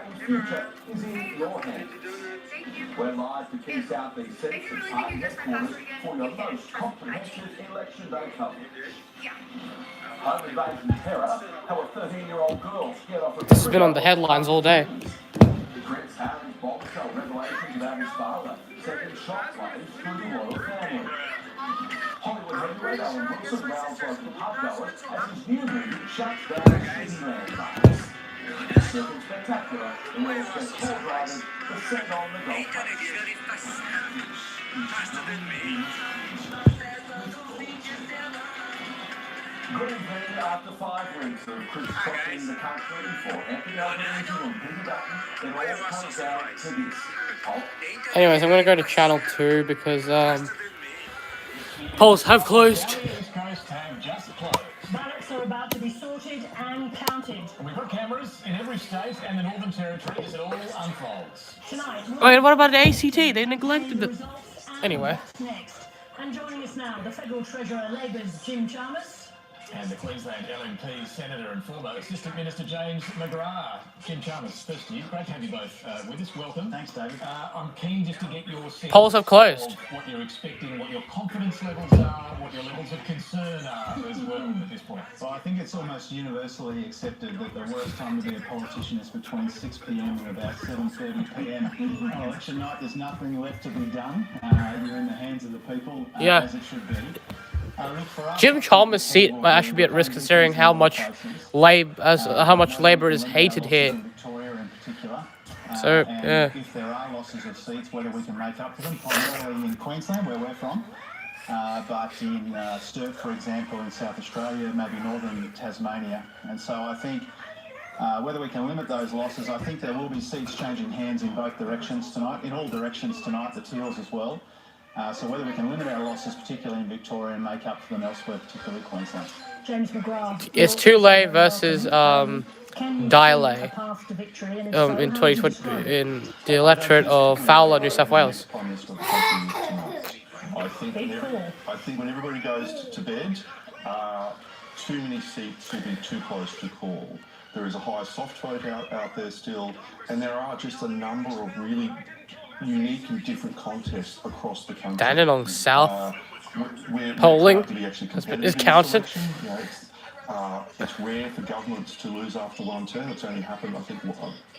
Australia's future is in your hands. We're live to Key South East Seats and party headquarters for your most comprehensive election day coverage. Home invasion terror, how a 13-year-old girl scared off a... This has been on the headlines all day. Prince Harry's bombshell revelations about his father, second shockwaves through the royal family. Hollywood heavyweight Owen Wilson rounds local pubgoers as his new movie shuts down Disneyland parks. Surfing spectacular, the world's best tour drivers descend on the Gold Coast. Good evening. After 5 weeks of crisscrossing the country for Anthony Albanese and Peter Dutton, it all comes down to this. Anyways, I'm gonna go to channel 2 because polls have closed. Ballots are about to be sorted and counted. We've got cameras in every state and the Northern Territory as it all unfolds. Tonight, Wait, what about the ACT? They neglected the... Anyway. Next. And joining us now, the Federal Treasurer, Labor's Jim Chalmers. And the Queensland LNP Senator and former Assistant Minister James McGrath. Jim Chalmers, first to you. Great to have you both with us. Welcome. Thanks, David. I'm keen just to get your sense Polls have closed. of what you're expecting, what your confidence levels are, what your levels of concern are as well at this point. Well, I think it's almost universally accepted that the worst time to be a politician is between 6 p.m. and about 7:30 p.m. On election night, there's nothing left to be done. You're in the hands of the people, as it should be. Jim Chalmers' seat might actually be at risk considering how much Labor is hated here. So, yeah. If there are losses of seats, whether we can make up for them, primarily in Queensland, where we're from, but in Sturt, for example, in South Australia, maybe northern Tasmania. And so I think whether we can limit those losses, I think there will be seats changing hands in both directions tonight, in all directions tonight, the Teals as well. So whether we can limit our losses, particularly in Victoria, and make up for them elsewhere, particularly Queensland. James McGrath. It's Tulay versus Dilay in 2020 in the electorate of Fowler, New South Wales. I think when everybody goes to bed, too many seats will be too close to call. There is a high soft vote out there still, and there are just a number of really unique and different contests across the country. Dandenong South polling is counted. It's rare for governments to lose after one term. It's only happened, I think,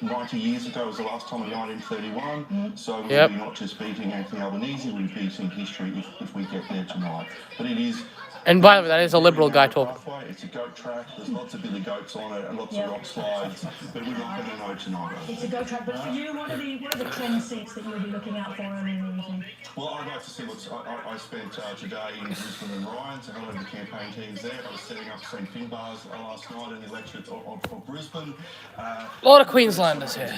90 years ago was the last time in 1931. So we'll be not just beating Anthony Albanese, we'll be beating history if we get there tonight. But it is... And by the way, that is a Liberal guy talking. It's a goat track. There's lots of billy goats on it and lots of rock slides. But we're not going to know tonight. It's a goat track. But for you, what are the 10 seats that you'll be looking out for in the evening? Well, I'd like to see what's... I spent today in Brisbane and Ryan, so hello to the campaign teams there. I was setting up St. Finn bars last night in the electorate of Brisbane. A lot of Queenslanders here.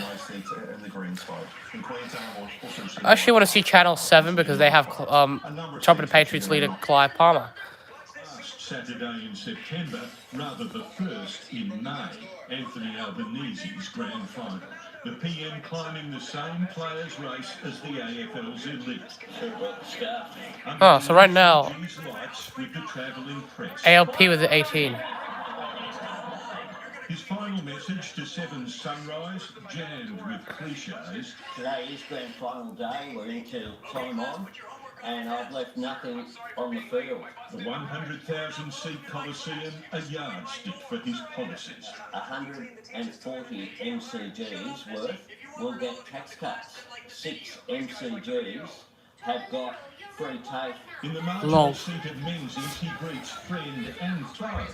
And the Greens vote. In Queensland, I actually want to see Channel 7 because they have Trump Patriots leader Clive Palmer. Saturday in September, rather the first in May, Anthony Albanese's grand final. The PM climbing the same players' race as the AFL's elite. Oh, so right now, ALP was at 18. His final message to Seven's Sunrise, jammed with cliches. Today is grand final day, we're into time on, and I've left nothing on the field. The 100,000-seat Coliseum, a yardstick for his policies. 140 MCGs worth will get tax cuts. 6 MCGs have got free TAFE. In the marginal seat of Menzies, he greets friend and foe.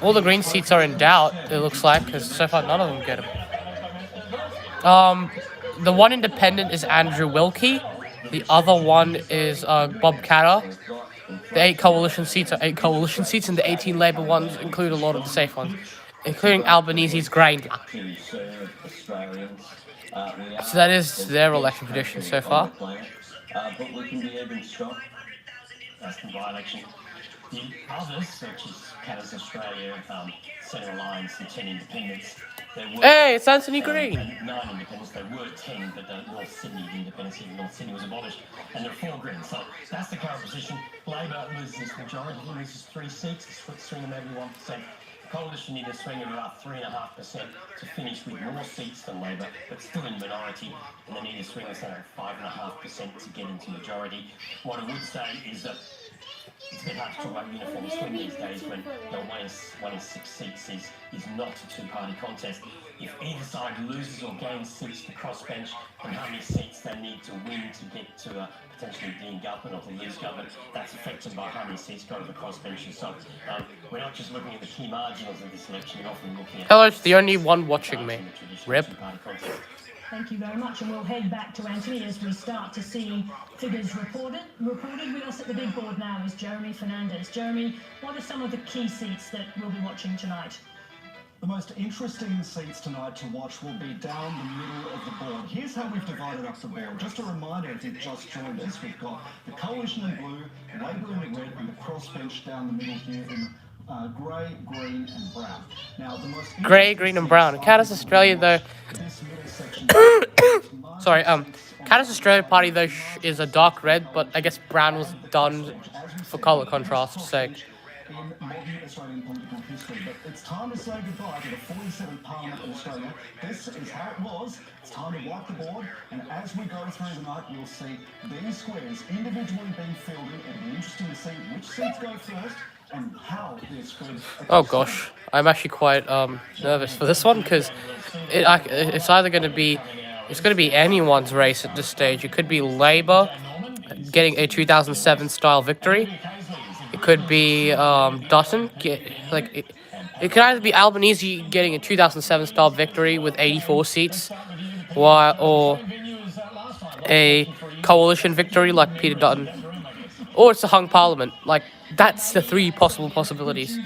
All the Green seats are in doubt, it looks like, because so far none of them get them. The one independent is Andrew Wilkie. The other one is Bob Catter. The 8 coalition seats are 8 coalition seats, and the 18 Labor ones include a lot of the safe ones, including Albanese's Granger. So that is their election prediction so far. But we can be even strong. That's the by-election. The others, such as Catter's Australia, Centre Alliance and 10 independents, hey, it's Anthony Green. 9 independents, there were 10, but North Sydney, the independence in North Sydney was abolished, and there are 4 Greens. So that's the current position. Labor loses majority, loses 3 seats, 3 to maybe 1%. Coalition need a swing of about 3.5% to finish with more seats than Labor, but still in minority, and they need a swing of something like 5.5% to get into majority. What I would say is that it's a bit hard to talk about uniform swing these days when one in 6 seats is not a two-party contest. If either side loses or gains seats to crossbench, and how many seats they need to win to get to potentially be in government or to lose government, that's affected by how many seats go to the crossbenchers. So we're not just looking at the key marginals of this election, we're often looking at... Hello, it's the only one watching me. Rip. Thank you very much, and we'll head back to Anthony as we start to see figures reported. Reported with us at the big board now is Jeremy Fernandez. Jeremy, what are some of the key seats that we'll be watching tonight? The most interesting seats tonight to watch will be down the middle of the board. Here's how we've divided up the board. Just a reminder, if you've just joined us, we've got the Coalition in blue, Labor in red, and the crossbench down the middle here in grey, green, and brown. Now, the most Grey, green, and brown. Canada's Australia, though. Sorry, Canada's Australia Party, though, is a dark red, but I guess brown was done for colour contrast's sake. in modern Australian political history. But it's time to say goodbye to the 47th Parliament of Australia. This is how it was. It's time to wipe the board, and as we go through the night, you'll see these squares individually being filled in. It'll be interesting to see which seats go first and how they're spread. Oh gosh, I'm actually quite nervous for this one because it's either going to be anyone's race at this stage. It could be Labor getting a 2007 style victory. It could be Dutton it could either be Albanese getting a 2007 style victory with 84 seats, or a coalition victory like Peter Dutton, or it's a hung parliament. Like, that's the three possible possibilities.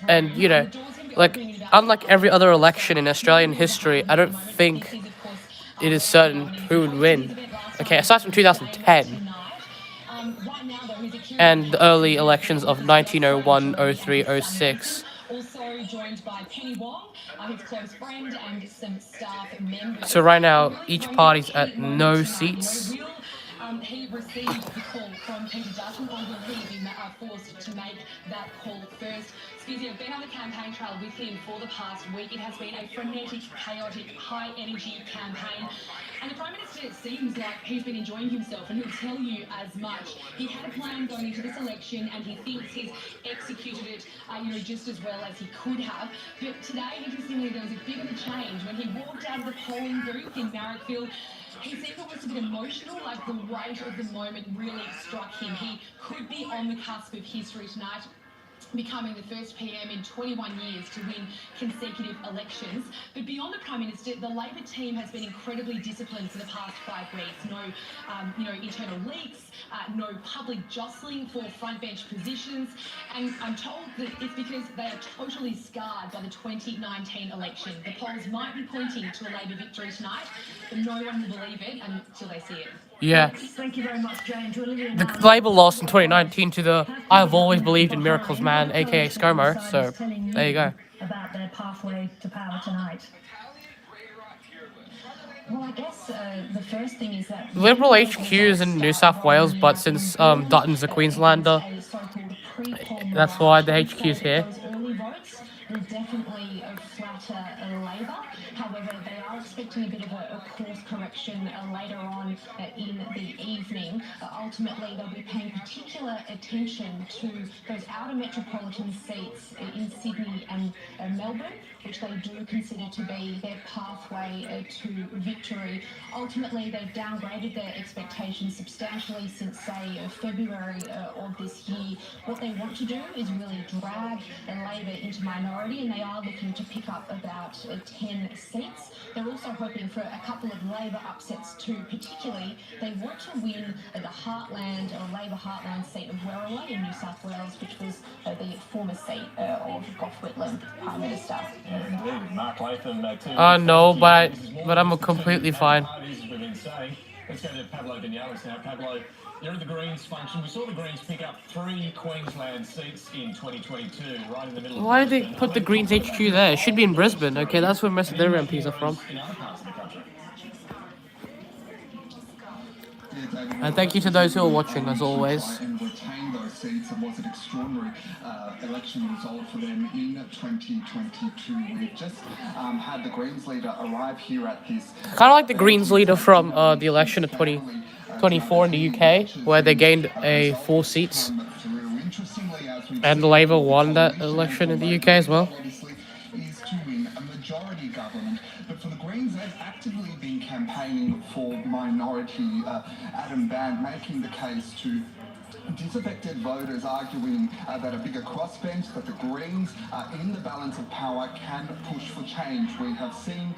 And you know, like, unlike every other election in Australian history, I don't think it is certain who would win. Okay, aside from 2010 and the early elections of 1901, 03, 06. Also joined by Penny Wong, his close friend, and some staff members. So right now, each party's at no seats. He received the call from Peter Dutton, or will he be forced to make that call first? Scusi, I've been on the campaign trail with him for the past week. It has been a frenetic, chaotic, high-energy campaign. And the Prime Minister, it seems like he's been enjoying himself, and he'll tell you as much. He had a plan going into this election, and he thinks he's executed it, just as well as he could have. But today, interestingly, there was a bit of a change. When he walked out of the polling booth in Marrickville, he seemed almost a bit emotional, like the weight of the moment really struck him. He could be on the cusp of history tonight, becoming the first PM in 21 years to win consecutive elections. But beyond the Prime Minister, the Labor team has been incredibly disciplined for the past 5 weeks. No, internal leaks, no public jostling for frontbench positions. And I'm told that it's because they are totally scarred by the 2019 election. The polls might be pointing to a Labor victory tonight, but no one will believe it until they see it. Yeah. Thank you very much, Jane. The Labor lost in 2019 to the I've always believed in miracles man, aka ScoMo. So there you go. About their pathway to power tonight. Well, I guess the first thing is that Liberal HQ is in New South Wales, but since Dutton's a Queenslander, that's why the HQ is here. Early votes, they're definitely a flatter Labor. However, they are expecting a bit of a course correction later on in the evening. Ultimately, they'll be paying particular attention to those outer metropolitan seats in Sydney and Melbourne, which they do consider to be their pathway to victory. Ultimately, they've downgraded their expectations substantially since, say, February of this year. What they want to do is really drag Labor into minority, and they are looking to pick up about 10 seats. They're also hoping for a couple of Labor upsets too. Particularly, they want to win the Heartland, or Labor Heartland seat of Werriwa in New South Wales, which was the former seat of Gough Whitlam, Prime Minister. Indeed, Mark Latham too. No, but I'm completely fine. Let's go to Pablo Vinales now. Pablo, you're at the Greens function. We saw the Greens pick up 3 Queensland seats in 2022, right in the middle. Why did they put the Greens HQ there? It should be in Brisbane. Okay, that's where most of their MPs are from. In other parts of the country. Yeah, And thank you to those who are watching, as always. And retain those seats. It was an extraordinary election result for them in 2022. We've just had the Greens leader arrive here at this. Kind of like the Greens leader from the election of 2024 in the UK, where they gained 4 seats. And Labour won that election in the UK as well. Obviously, is to win a majority government. But for the Greens, they've actively been campaigning for minority. Adam Band making the case to disaffected voters, arguing that a bigger crossbench, that the Greens in the balance of power can push for change. We have seen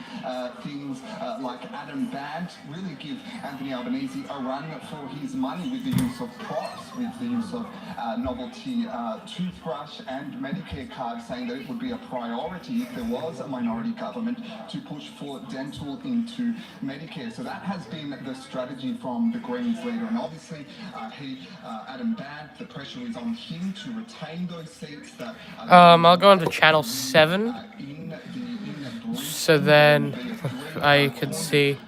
things like Adam Band really give Anthony Albanese a run for his money with the use of props, with the use of novelty toothbrush and Medicare card, saying that it would be a priority if there was a minority government to push for dental into Medicare. So that has been the strategy from the Greens leader, and obviously Adam Band, the pressure is on him to retain those seats. That I'll go on to channel 7, so then I can see.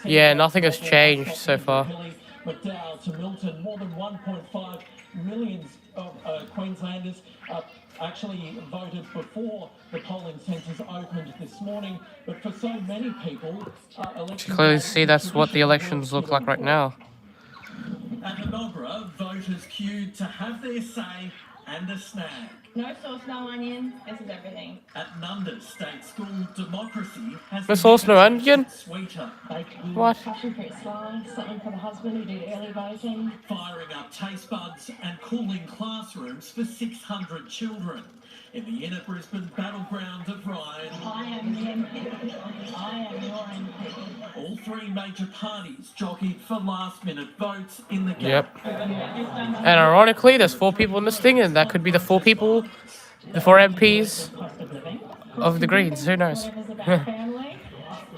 Yeah, nothing has changed so far. McDowell to Milton, more than 1.5 million of Queenslanders actually voted before the polling centres opened this morning. But for so many people, You can clearly see that's what the elections look like right now. At Enoggera, voters queued to have their say and a snag. No sauce, no onion. This is everything. At Nundas State School, democracy has No sauce, no onion? sweeter. What? Passion fruit slice, something for the husband who did early voting. Firing up taste buds and cooling classrooms for 600 children. In the inner Brisbane battleground of Ryan, I am the MP. I am your MP. all 3 major parties jockeyed for last-minute votes in the gap. Yep. And ironically, there's 4 people in this thing, and that could be the 4 people, the 4 MPs of the Greens. Who knows? Family,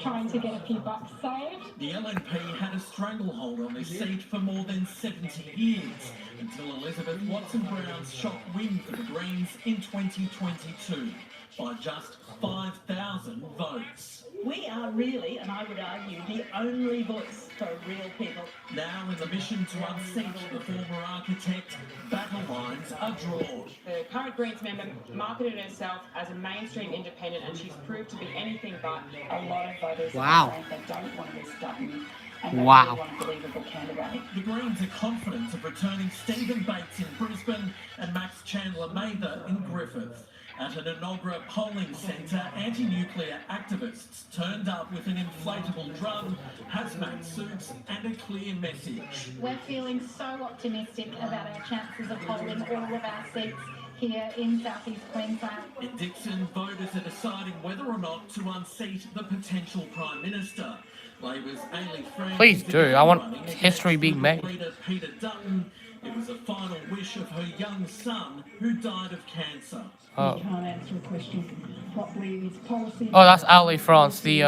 trying to get a few bucks saved. The LNP had a stranglehold on this seat for more than 70 years, until Elizabeth Watson-Brown's shock win for the Greens in 2022 by just 5,000 votes. We are really, and I would argue, the only voice for real people. Now in the mission to unseat the former architect, battle lines are drawn. The current Greens member marketed herself as a mainstream independent, and she's proved to be anything but. A lot of voters Wow. are saying they don't want this done. And they Wow. really want a believable candidate. The Greens are confident of returning Stephen Bates in Brisbane and Max Chandler Mather in Griffith. At an Enoggera polling centre, anti-nuclear activists turned up with an inflatable drum, hazmat suits and a clear message. We're feeling so optimistic about our chances of holding all of our seats here in southeast Queensland. In Dixon, voters are deciding whether or not to unseat the potential Prime Minister. Labor's Ailey Frank. Please do. I want history being made. Leader Peter Dutton. It was a final wish of her young son who died of cancer. Oh. Can't answer a question properly. His policy. Oh, that's Ali France, the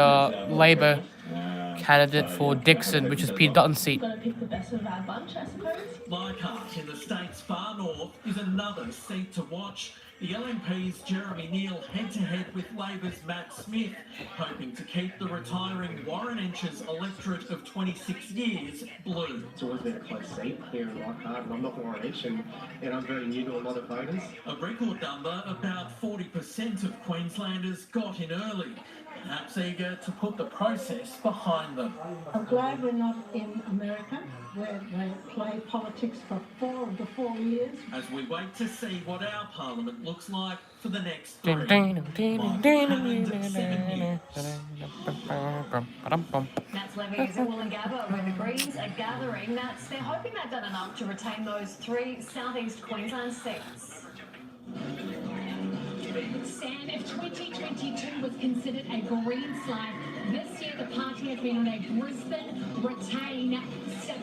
Labour candidate for Dixon, which is Peter Dutton's seat. Got to pick the best of our bunch, I suppose. Leichhardt in the state's far north is another seat to watch. The LNP's Jeremy Neal head-to-head with Labor's Matt Smith, hoping to keep the retiring Warren Inch's electorate of 26 years blue. It's always been a close seat here in Leichhardt, and I'm not Warren Inch, and I'm very new to a lot of voters. A record number, about 40% of Queenslanders got in early, perhaps eager to put the process behind them. I'm glad we're not in America, where they play politics for 4 of the 4 years. As we wait to see what our parliament looks like for the next 3. Ding, ding, ding, Michael ding, Hammond, ding, 7 News. Nats Levy is at Wollongabba where the Greens are gathering. Nats, they're hoping they've done enough to retain those 3 southeast Queensland seats. Sam, if 2022 was considered a green flag, this year the party has been on a Brisbane retain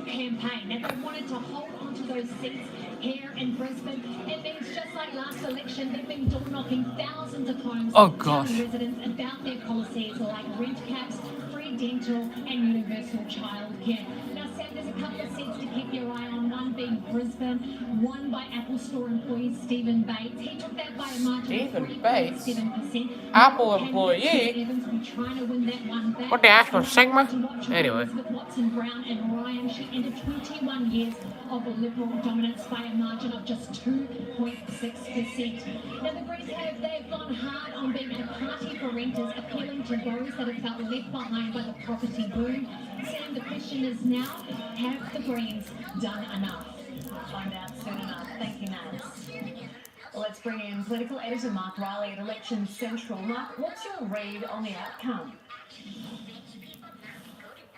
campaign. Now they wanted to hold on to those seats here in Brisbane. It means just like last election, they've been door knocking thousands of homes, Oh, gosh. telling residents about their policies like rent caps, free dental and universal childcare. Now Sam, There's a couple of seats to keep your eye on. One being Brisbane, one by Apple Store employee Stephen Bates. He took that by a margin of 3.7%. Apple employee? Evans will be trying to win that one back. What the actual Sigma? Anyway. Elizabeth Watson Brown and Ryan. She ended 21 years of Liberal dominance by a margin of just 2.6%. Now the Greens they've gone hard on being a party for renters, appealing to those that have felt left behind by the property boom. Sam, the question is now, have the Greens done enough? I'll find out soon enough. Thank you, Matt. Let's bring in political editor Mark Riley at Election Central. Mark, what's your read on the outcome?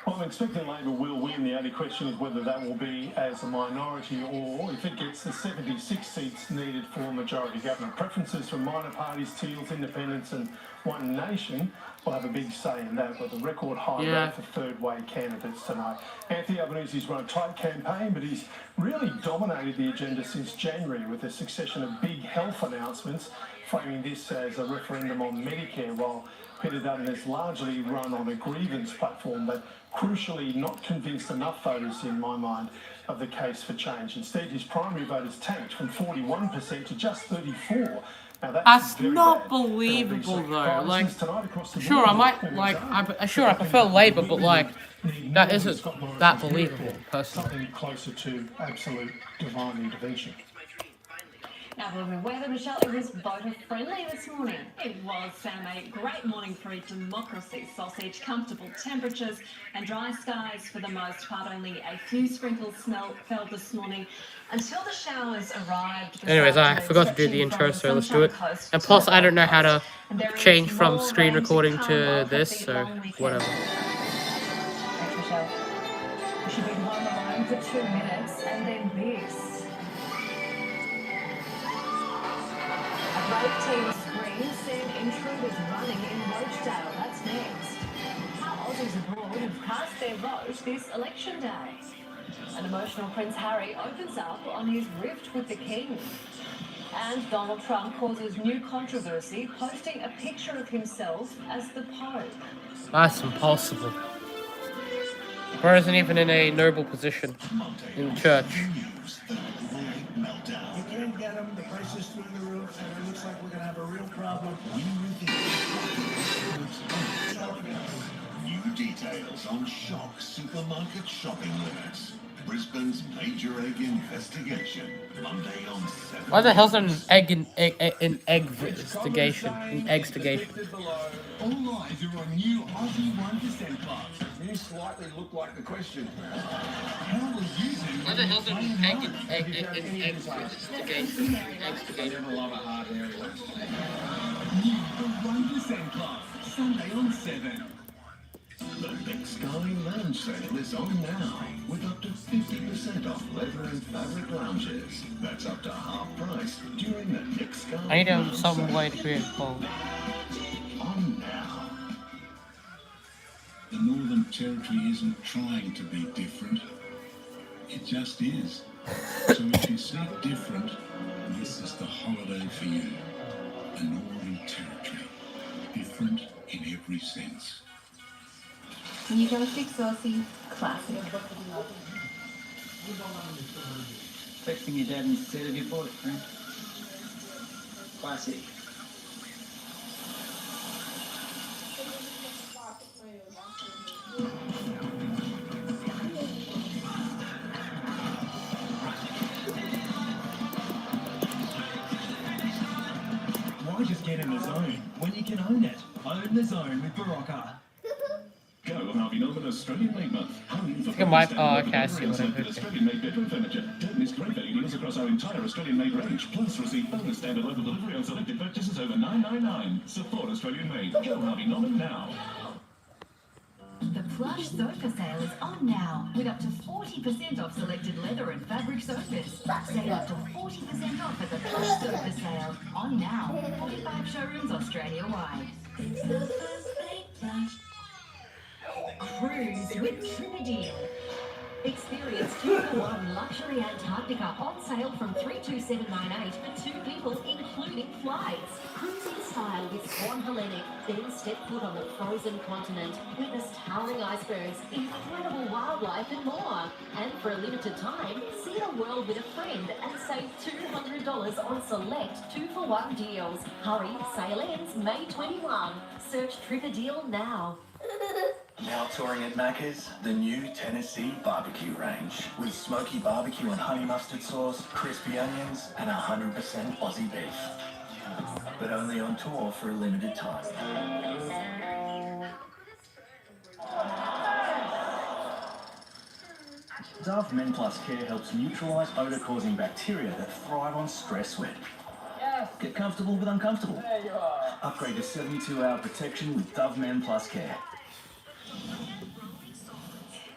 Well, I'm expecting Labor will win. The only question is whether that will be as a minority or if it gets the 76 seats needed for majority government. Preferences from minor parties, Teals, Independents and One Nation will have a big say in that, with a record high rate for third-way candidates tonight. Anthony Albanese's run a tight campaign, but he's really dominated the agenda since January with a succession of big health announcements, framing this as a referendum on Medicare, while Peter Dutton has largely run on a grievance platform, but crucially not convinced enough voters, in my mind, of the case for change. Instead, his primary voters tanked from 41% to just 34%. Now, that's not believable though. Like, sure, I might I prefer Labour, but like, that isn't that believable, personally. Something closer to absolute divine intervention. Now, the weather, Michelle, it was voter-friendly this morning. It was, Sam, a great morning for a democracy sausage, comfortable temperatures and dry skies for the most part. Only a few sprinkles fell this morning until the showers arrived. Anyways, I forgot to do the intro, so let's do it. And plus, I don't know how to change from screen recording to this, so whatever. Thanks, Michelle. We should be home alone for 2 minutes, and then this. A great team screen seen intruders running in Rochdale. That's next. How Aussies abroad have cast their vote this election day. An emotional Prince Harry opens up on his rift with the King. And Donald Trump causes new controversy, posting a picture of himself as the Pope. That's impossible. Bro isn't even in a noble position in the church. You can't get them, the price is through the roof, and it looks like we're going to have a real problem. New details on shock supermarket shopping limits. Brisbane's major egg investigation. Monday on 7. Why the hell's there an egg investigation? An eggstigation. All eyes are on new Aussie 1% Club. You slightly look like the question. How will you do? Why the hell's there an investigation? They never love a hard area. New 1% Club. Sunday on 7. The Nick Sky Lounge sale is on now, with up to 50% off leather and fabric lounges. That's up to half price during the Nick Sky I need some way to create a poll. On now. The Northern Territory isn't trying to be different. It just is. So if you see different, this is the holiday for you. The Northern Territory. Different in every sense. You got a fix, Aussie. Classic. Texting your dad instead of your boyfriend. Classic. Why just get in the zone when you can own it? Own the zone with Barocca. Go Harvey Norman Australian-made month. Okay, I see what I did. Australian-made bedroom furniture. Don't miss great value deals across our entire Australian-made range. Plus, receive bonus standard local delivery on selected purchases over $9.99. Support Australian-made. Go Harvey Norman now. The Plush Sofa sale is on now, with up to 40% off selected leather and fabric sofas. Save up to 40% off at the Plush Sofa sale. On now. 45 showrooms Australia-wide. Cruise with Tripadil. Experience 2-for-1 luxury Antarctica on sale from $327.98 for 2 people, including flights. Cruise in style with Swan Hellenic, then step foot on the frozen continent. Witness towering icebergs, incredible wildlife and more. And for a limited time, see the world with a friend and save $200 on select 2-for-1 deals. Hurry, sale ends May 21. Search Trip a Deal now. Now touring at Macca's, the new Tennessee barbecue range with smoky barbecue and honey mustard sauce, crispy onions, and 100% Aussie beef. But only on tour for a limited time. Dove Men Plus Care helps neutralise odour-causing bacteria that thrive on stress sweat. Get comfortable with uncomfortable. There you are. Upgrade to 72-hour protection with Dove Men Plus Care.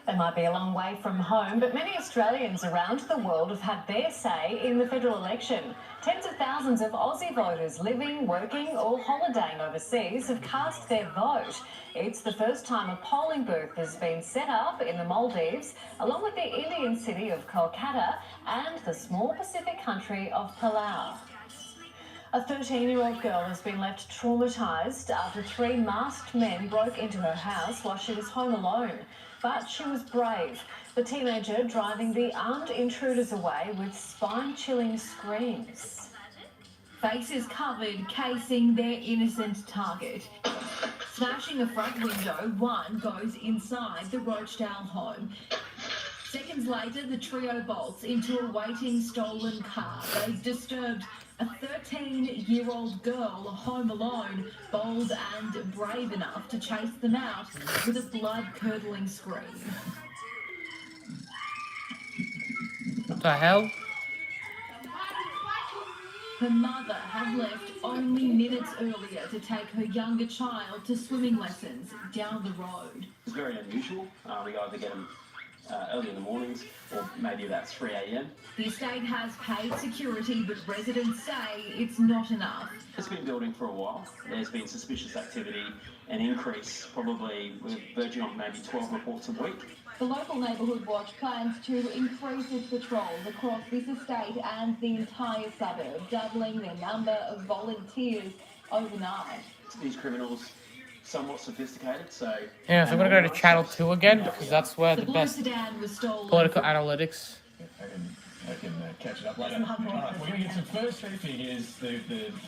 They might be a long way from home, but many Australians around the world have had their say in the federal election. Tens of thousands of Aussie voters living, working or holidaying overseas have cast their vote. It's the first time a polling booth has been set up in the Maldives, along with the Indian city of Kolkata and the small Pacific country of Palau. A 13-year-old girl has been left traumatised after 3 masked men broke into her house while she was home alone. But she was brave, the teenager driving the armed intruders away with spine-chilling screams. Faces covered, casing their innocent target. Smashing a front window, one goes inside the Rochdale home. Seconds later, the trio bolts into a waiting stolen car. They've disturbed a 13-year-old girl home alone, bold and brave enough to chase them out with a blood-curdling scream. What the hell? Her mother had left only minutes earlier to take her younger child to swimming lessons down the road. It's very unusual. We either get them early in the mornings or maybe about 3 a.m. The estate has paid security, but residents say it's not enough. It's been building for a while. There's been suspicious activity, an increase, probably we're verging on maybe 12 reports a week. The local Neighbourhood Watch plans to increase its patrols across this estate and the entire suburb, doubling their number of volunteers overnight. These criminals somewhat sophisticated, so... Yeah, so I'm going to go to Channel 2 again, because that's where the best sedan was stolen. political analytics. I can catch it up later. Alright, we're going to get some first figures. The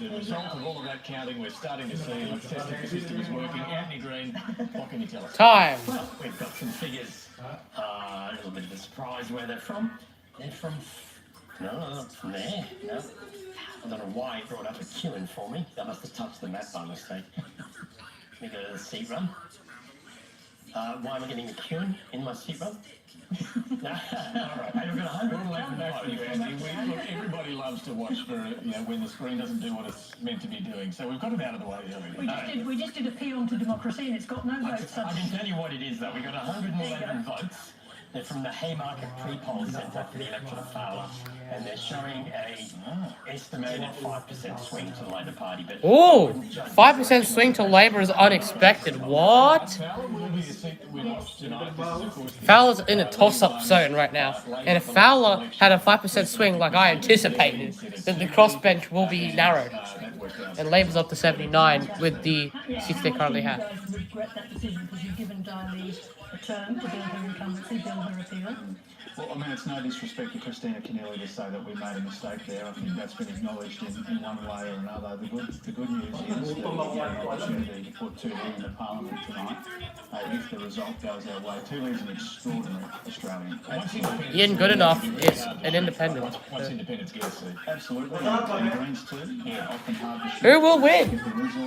result of all of that counting, we're starting to see. Let's test if the system is working. Anthony Green, what can you tell us? Time. Well, we've got some figures. A little bit of a surprise where they're from. They're from... No, not from there. No. I don't know why it brought up a Kewen for me. I must have touched the map by mistake. Let me go to the seat run. Why am I getting a Kewen in my seat run? No. Alright, we've got 111 votes. Look, everybody loves to watch for, when the screen doesn't do what it's meant to be doing. So we've got it out of the way early. We just did appeal to democracy and it's got no votes. I can tell you what it is, though. We've got 111 votes. They're from the Haymarket Pre-Poll Centre for the election of Fowler, and they're showing a estimated 5% swing to the Labor Party. But Oh, 5% swing to Labour is unexpected. What? Fowler's in a toss-up zone right now, and if Fowler had a 5% swing like I anticipated, then the crossbench will be narrowed, and Labour's up to 79 with the seats they currently have. You guys regret that decision because you've given Darley a term to build her incumbency, build her appeal. Well, I mean, it's no disrespect to Christina Keneally to say that we made a mistake there. I think that's been acknowledged in one way or another. The good news is that we have an opportunity to put Tuli into Parliament tonight if the result goes our way. Tuli's an extraordinary Australian. Ian Goodenough is an independent. Once independents get a seat. Absolutely. And Greens too. Yeah, often hard to shoot. Who will win?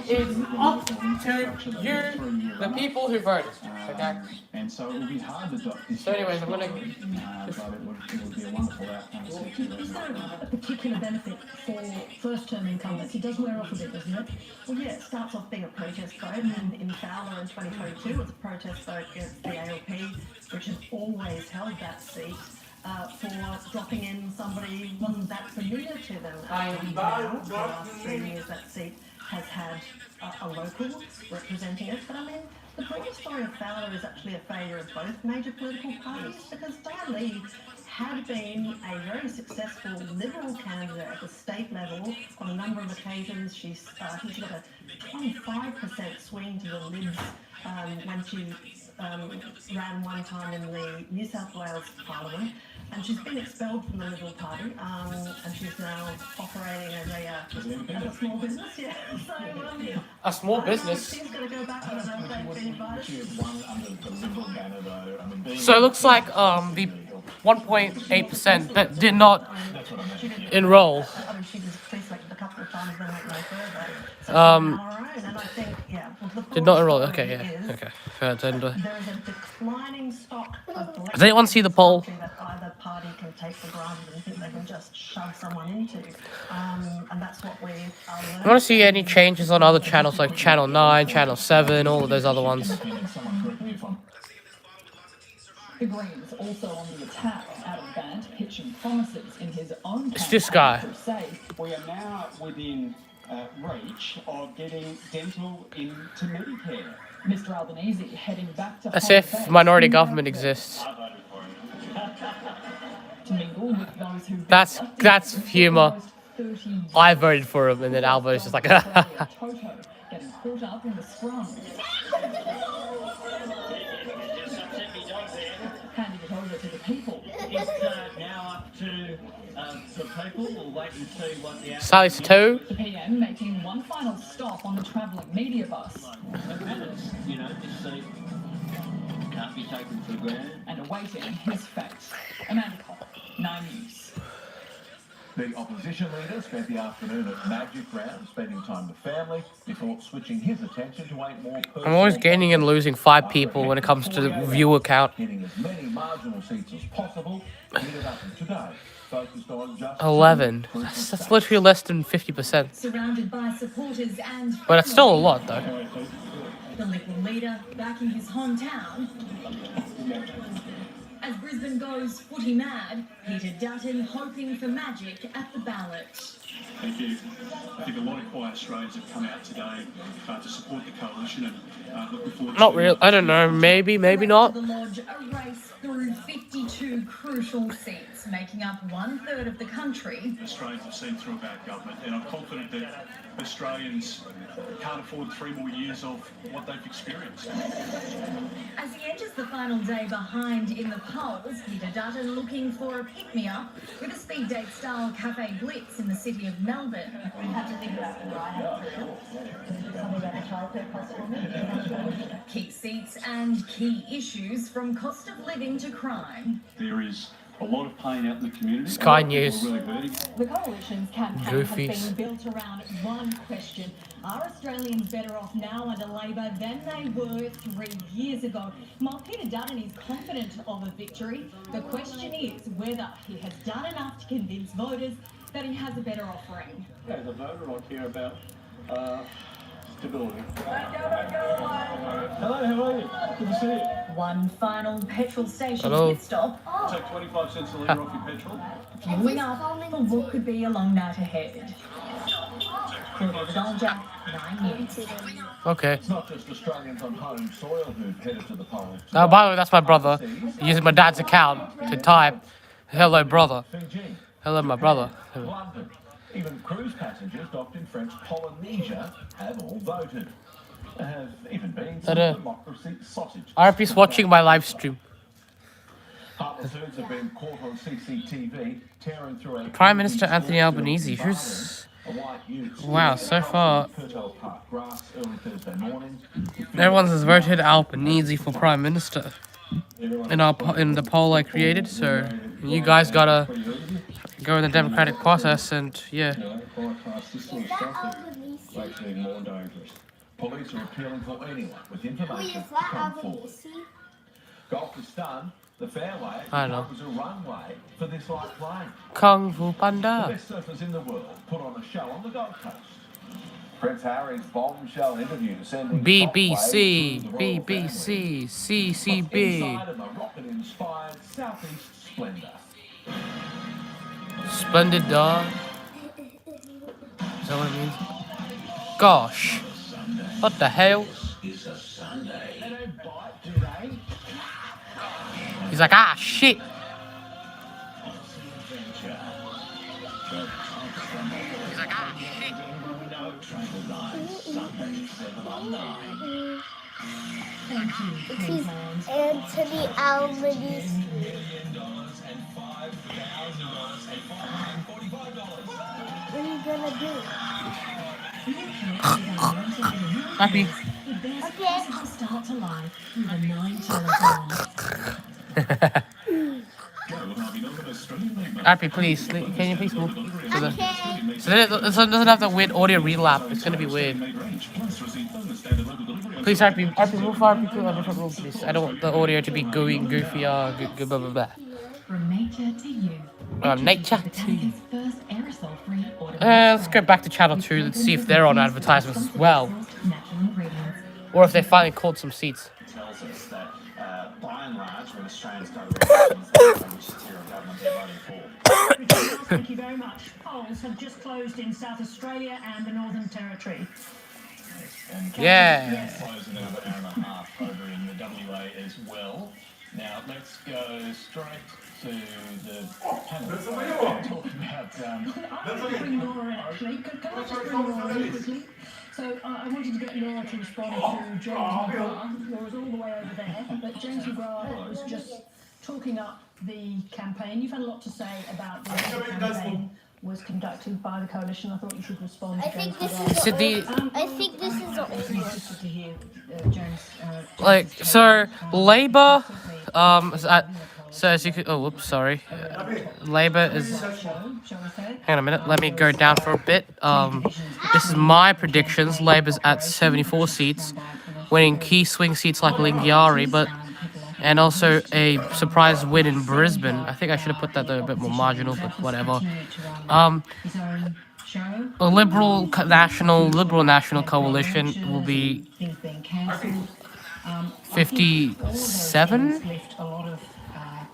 It's up to you, the people who voted. Okay. And so it will be hard to dock this. So anyways, I'm gonna... But it would be a wonderful outcome. Is there a particular benefit for first-term incumbents? It does wear off a bit, doesn't it? Well, yeah, it starts off being a protest vote, and in Fowler in 2022, it was a protest vote against the ALP, which has always held that seat for dropping in somebody who wasn't that familiar to them. Now, for the last 3 years, that seat has had a local representing it, but I mean, The previous story of Fowler is actually a failure of both major political parties because Diane Lee had been a very successful Liberal candidate at the state level on a number of occasions. She's got a 25% swing to the Libs when she ran one time in the New South Wales Parliament. And she's been expelled from the Liberal Party, and she's now operating as a small business. Yeah. So, A small business. She's going to go back. I don't know if they've been invited. So it looks like the 1.8% that did not enroll. Did not enroll. Okay, yeah. Okay. Fair enough. There is a declining stock of Does anyone see the poll? that either party can take for granted and think they can just shove someone into. And that's what we are learning. I want to see any changes on other channels like Channel 9, Channel 7, all of those other ones. The Greens also on the attack. Adam Bant pitching promises in his own It's this guy. crusade. We are now within reach of getting dental into Medicare. Mr Albanese heading back to As home if base minority in government Melbourne exists. to mingle with those who That's humour. I voted for him, and then Albo's just like, Toto getting caught up in the scrum. Handing it over to the people. It's now up to the people. We'll wait and see what the Sally Sato. The PM making one final stop on the travelling media bus. You know, this seat can't be taken for granted. And awaiting his fate. Amanda Cole, 9 News. The opposition leader spent the afternoon at Magic Round, spending time with family, before switching his attention to a more personal... I'm always gaining and losing 5 people when it comes to the viewer count. Getting as many marginal seats as possible, ended up in today, focused on just 11. That's literally less than 50%. Surrounded by supporters and But it's still a lot, though. the Liberal leader backing his hometown. As Brisbane goes footy mad, Peter Dutton hoping for magic at the ballot. Thank you. I think a lot of quiet Australians have come out today to support the coalition and looking forward to... Not real. I don't know. Maybe not. The Lodge, a race through 52 crucial seats, making up 1/3 of the country. Australians have seen through a bad government, and I'm confident that Australians can't afford 3 more years of what they've experienced. As he enters the final day behind in the polls, Peter Dutton looking for a pick-me-up with a speed date style cafe blitz in the city of Melbourne. We have to think about the something about the childcare cost for me. Key seats and key issues from cost of living to crime. There is a lot of pain out in the community. Sky News. Really hurting. The coalition's campaign Goofies. has been built around one question. Are Australians better off now under Labor than they were 3 years ago? While Peter Dutton is confident of a victory, the question is whether he has done enough to convince voters that he has a better offering. As a voter, I care about stability. Hello, how are you? Good to see you. One final petrol station Hello. pit stop. Take 25 cents a litre off your petrol. Queuing up for what could be a long night ahead. Claudia Donja, 9 News. Okay. It's not just Australians on home soil who've headed to the polls. Now, by the way, that's my brother. Using my dad's account to type, "Hello, brother." Hello, my brother. London. Even cruise passengers docked in French Polynesia have all voted. There have even been some democracy sausage. RP's watching my live stream. Heartless herds have been caught on CCTV tearing through a... Prime Minister Anthony Albanese. Who's... Wow, so far... Everyone has voted Albanese for Prime Minister in the poll I created, so you guys gotta go in the democratic process and yeah. Police are appealing for anyone with information to come forward. Golf is stunned. The fairway I know. was a runway for this light plane. Kung Fu The Panda. best surfers in the world put on a show on the Gold Coast. Prince Harry's bombshell interview sending BBC, shockwaves through the royal BBC, family. CCB. Inside of a rocket-inspired Southeast Splendor. Splendid dog. Is that what it means? Gosh. What the hell? It's a Sunday. He's like, ah, shit. Thank you, He's Queensland. Anthony Albanese. What are you gonna do? Happy. The best possible start to life with a 9 Happy, please. Can you please move? So that it doesn't have the weird audio relap. It's gonna be weird. Please, Happy, move Happy to a different room, please. I don't want the audio to be gooey, goofy, blah, blah, blah. From nature to you. Nature to you. First aerosol-free automatic Let's go back to channel 2. Let's see if they're on advertisements as well. natural ingredients. Or if they finally called some seats. Tells us that, by and large, when Australians go to elections, they know which tier of government they're voting for. Thank you very much. Polls have just closed in South Australia and the Northern Territory. Yeah. Closing another hour and a half over in the WA as well. Now let's go straight to the panel. Talk about. I want to bring Laura in actually. Can I just bring Laura in quickly? So I wanted to get Laura to respond to James McGrath. Laura's all the way over there, but James McGrath was just talking up the campaign. You've had a lot to say about the way the campaign was conducted by the coalition. I thought you should respond to James McGrath. Is it the- I think this is It's interested to hear James. Like, so Labour is at. So as you could, oh, whoops, sorry. Labour is. Hang on a minute. Let me go down for a bit. This is my predictions. Labour's at 74 seats, winning key swing seats like Lingiari, and also a surprise win in Brisbane. I think I should have put that though a bit more marginal, but whatever. The Liberal National Coalition will be 57.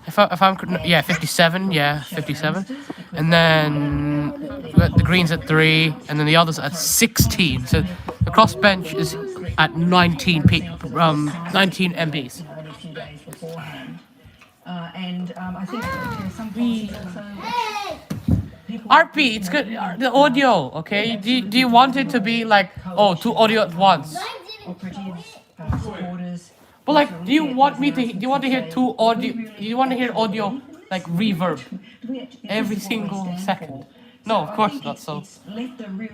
If I'm 57, 57, and then we got the Greens at 3, and then the others at 16. So the crossbench is at 19 MPs. I think some policies also. RP, it's good. The audio, okay? Do you want it to be like, oh, 2 audio at once? But like, do you want to hear 2 audio? Do you want to hear audio like reverb every single second? No, of course not. So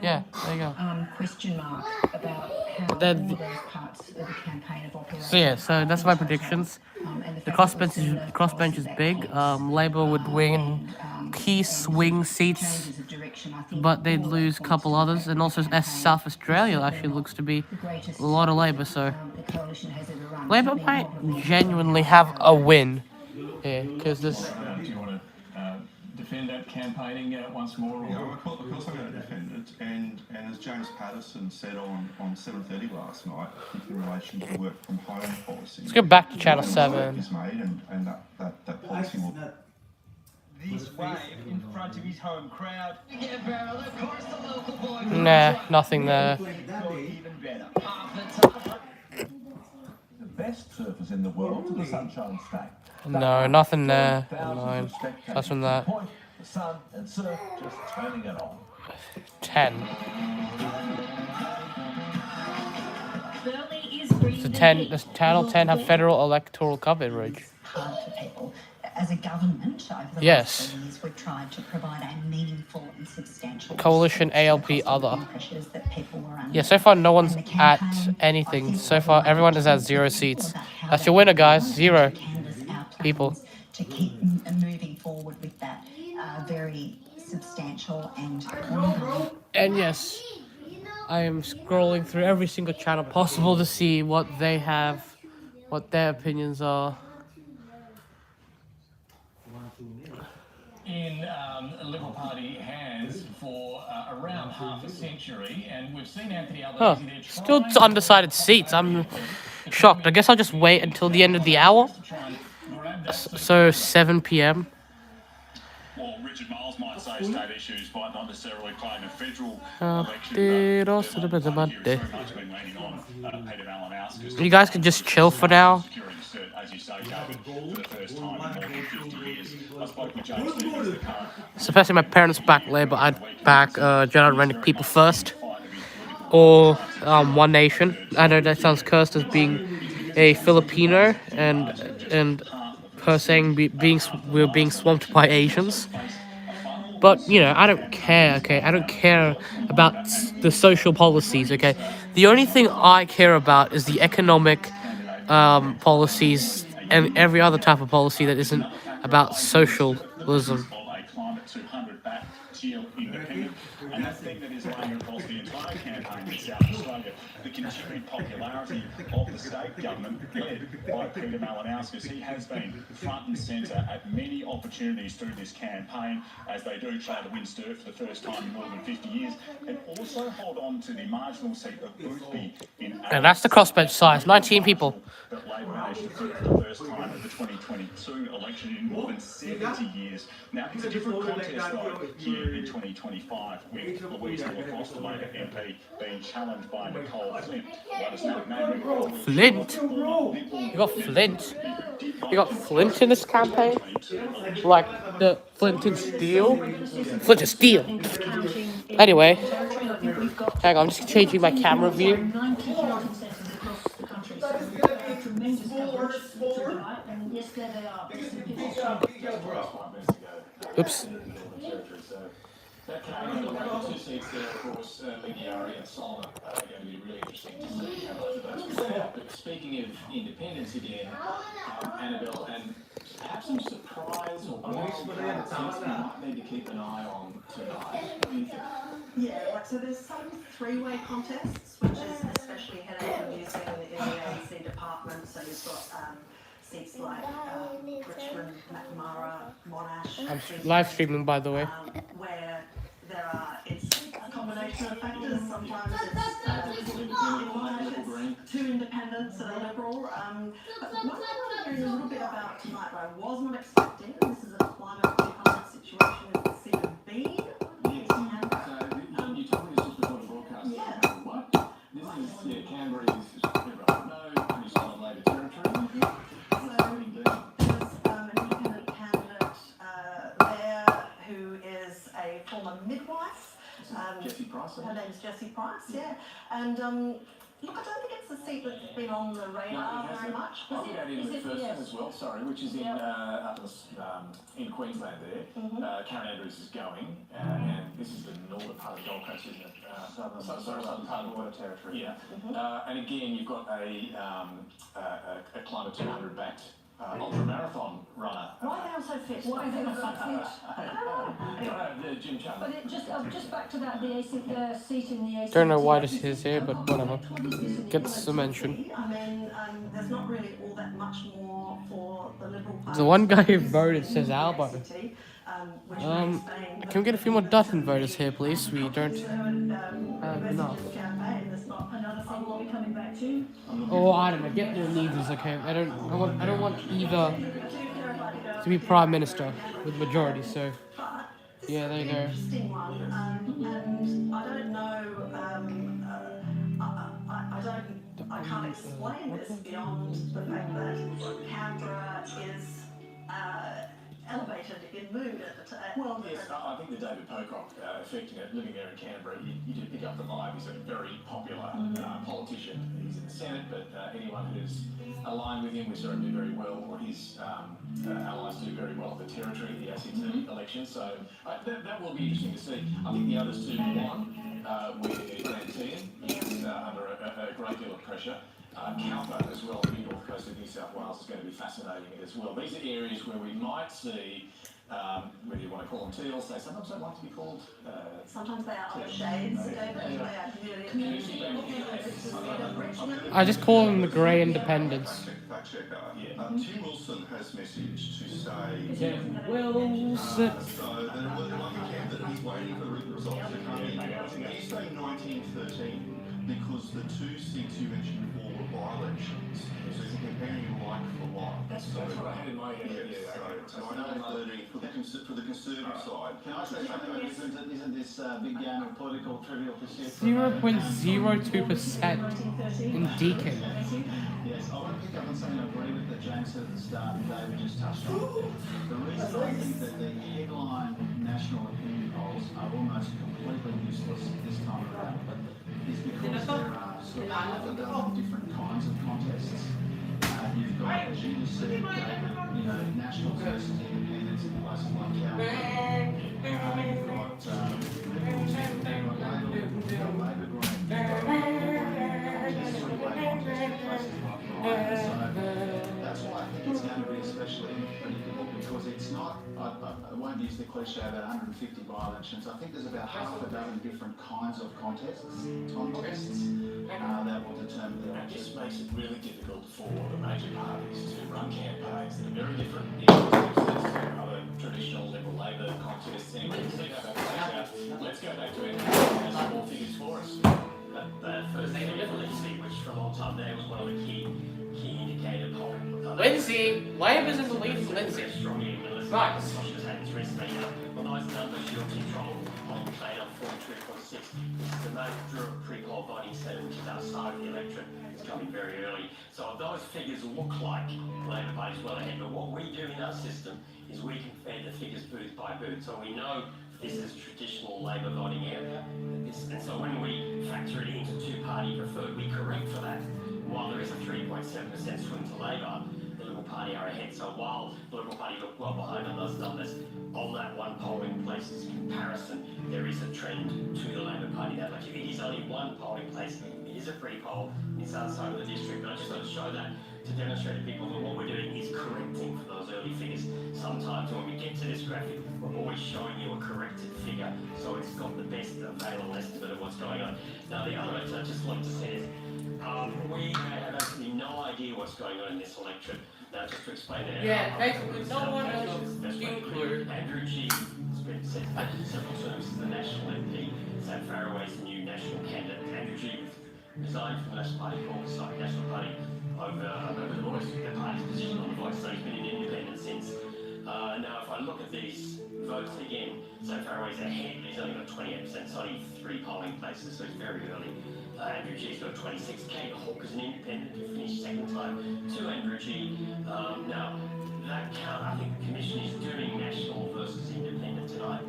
yeah, there you go. Question mark about how Then- all those parts of the campaign have operated. So yeah, so that's my predictions. The crossbench is big. Labour would win key swing seats, but they'd lose a couple others, and also South Australia actually looks to be a lot of Labour. So Labour might genuinely have a win here because this. Do you want to defend that campaigning once more? Yeah, of course I'm going to defend it. And as James Patterson said on 7:30 last night, in relation to work from home policy. Let's go back to Channel 7. Is made and that policy will. This wave in front of his home crowd. Nah, nothing there. Even better. The best surfers in the world to the Sunshine State. No, nothing there. Nine. That's from that. The sun and surf just turning it on. 10. Burley is breathing So 10. Does Channel 10 have federal electoral coverage? Hard for people. As a government, over the Yes. last 3 years, we've tried to provide a meaningful and substantial Coalition ALP other. pressures that people were under. Yeah, so far no one's at anything. So far everyone is at 0 seats. That's your winner, guys. 0 people. To keep moving forward with that very substantial and ongoing. And yes, I am scrolling through every single channel possible to see what they have, what their opinions are. In the Liberal Party has for around half a century, and we've seen Anthony Albanese there Still undecided seats. I'm shocked. I guess I'll just wait until the end of the hour. So 7 p.m. Well, Richard Miles might say state issues might not necessarily play in a federal election. But very much been leaning on Peter Malinowskis. You guys can just chill for now. Securing a cert, as you say, David, for the first time in more than 50 years. I spoke with James Stevens, the current. Especially my parents back Labour, I'd back General Rennick People First. Or One Nation. I know that sounds cursed as being a Filipino and her saying we're being swamped by Asians. But, you know, I don't care, okay? I don't care about the social policies, okay? The only thing I care about is the economic policies and every other type of policy that isn't about socialism. And that thing that is laying across the entire campaign in South Australia, the continued popularity of the state government led by Peter Malinowskis. He has been front and centre at many opportunities through this campaign as they do try to win Sturt for the first time in more than 50 years and also hold on to the marginal seat of Boothby in And that's the crossbench size, 19 people. That Labor managed to prove for the first time at the 2022 election in more than 70 years. Now, it's a different contest, though, here in 2025, with Louise Delacoste, the Labor MP, being challenged by Nicole Flint. Flint? You got Flint? You got Flint in this campaign? Like the Flint and Steel? Flint and Steel! Anyway, hang on, I'm just changing my camera view. Oops. That the two seats there, of course, Lingiari and Solomon are going to be really interesting to see how both of those play out. But speaking of independence again, Annabelle, and perhaps some surprise or wild seats we might need to keep an eye on tonight. What do you think? Yeah, like, so there's some three-way contests, which is especially head-introducing in the ANC department. So you've got seats like Richmond, Macnamara, Monash. I'm live streaming, by the way. Where it's a combination of factors. Sometimes it's two independents and a liberal. But what I'm hearing a little bit about tonight, but I was not expecting, this is a climate 200 situation with Stephen Bean. You told me this just before the broadcast. Yeah. What? This is, Canberra is, everyone know, pretty solid Labor territory. There's an independent candidate there who is a former midwife. Jessie Price. Her name's Jessie Price, yeah. And look, I don't think it's a seat that's been on the radar very much. I'll get that in the first one as well, sorry, which is in Queensland there. Karen Andrews is going, and this is the northern part of the Gold Coast, isn't it? Southern part of the Water Territory. Yeah. And again, you've got a Climate 200 backed ultra marathon runner. Why are they all so fit? Why are they all so fit? Jim Chapman. But it just back to that, the seat in the ACT. Don't know why this is here, but whatever. Gets the mention. I mean, there's not really all that much more for the Liberal Party. The one guy who voted says Albo. Can we get a few more Dutton voters here, please? We don't have enough. Another thing we'll be coming back to. Oh, I don't know. Get the leaders, okay? I don't want either to be prime minister with majority. So, yeah, there you go. Interesting one, and I don't know. I can't explain this beyond the fact that Canberra is elevated in mood at the time. Well, yes, I think the David Pocock effect, living there in Canberra, you did pick up the vibe. He's a very popular politician. He's in the Senate, but anyone who's aligned with him, we saw him do very well, or his allies do very well in the territory, the ACT election. So that will be interesting to see. I think the others two won, where Glenn is under a great deal of pressure. Calpa as well, the north coast of New South Wales is going to be fascinating as well. These are areas where we might see, whether you want to call them teals, they sometimes don't like to be called. Sometimes they are other shades, David. They are community. I just call them the grey independents. Fact checker. Tim Wilson has messaged to say. Wilson. So the Labor candidate is waiting for the written results to come in. He's saying 1913. because the 2 seats you mentioned all were by-elections. So you're comparing like for like. That's what I had in my head. Yeah, so I know for the Conservative side. Can I say something? Isn't this big game of political trivial pursuit? 0.02% in Deakin. Yes, I want to pick up on something I agree with that James said at the start and David just touched on. The reason I think that the headline national opinion polls are almost completely useless this time around is because there are sort of half a dozen different kinds of contests. You've got, as you just said, national versus independents in places like Calgary. You've got Liberals, you've got Labor Green, that's why I think it's going to be especially unpredictable because it's not, I won't use the cliche about 150 by-elections. I think there's about half a dozen different kinds of contests that will determine the That election. just makes it really difficult for the major parties to run campaigns that are very different in other traditional Liberal Labor contests. Anyway, let's go back to it. Has some more figures for us. The first thing we see, which for a long time there was one of the key indicator polling. Lindsay, Labor's in the lead for Lindsay. Right. Well, those numbers you'll control on data 43.6 is the major pre-poll voting centre, which is outside of the electorate. It's coming very early. So those figures look like Labor Party's well ahead, but what we do in our system is we compare the figures booth by booth. So we know this is traditional Labor voting area. And so when we factor it into two-party preferred, we correct for that. While there is a 3.7% swing to Labor, the Liberal Party are ahead. So while the Liberal Party look well behind on those numbers, on that one polling place's comparison, there is a trend to the Labor Party. That like if it is only one polling place, it is a pre-poll, it's outside of the district. But I just want to show that to demonstrate to people that what we're doing is correcting for those early figures. Sometimes when we get to this graphic, we're always showing you a corrected figure, so it's got the best available estimate of what's going on. Now the other thing I just wanted to say is, we have absolutely no idea what's going on in this electorate. Now just to explain that. Yeah, basically no one knows, including Andrew G. has been said several times as the national MP, Sam Faraway's new national candidate. Andrew G. resigned from the National Party National Party over the Voice, the party's position on the Voice, so he's been an independent since. Now, if I look at these votes again, Sam Faraway's ahead, he's only got 28%, it's only 3 polling places, so it's very early. Andrew G's got 26. Kate Hawke is an independent who finished second time to Andrew G. Now, that count, I think the Commission is doing national versus independent tonight.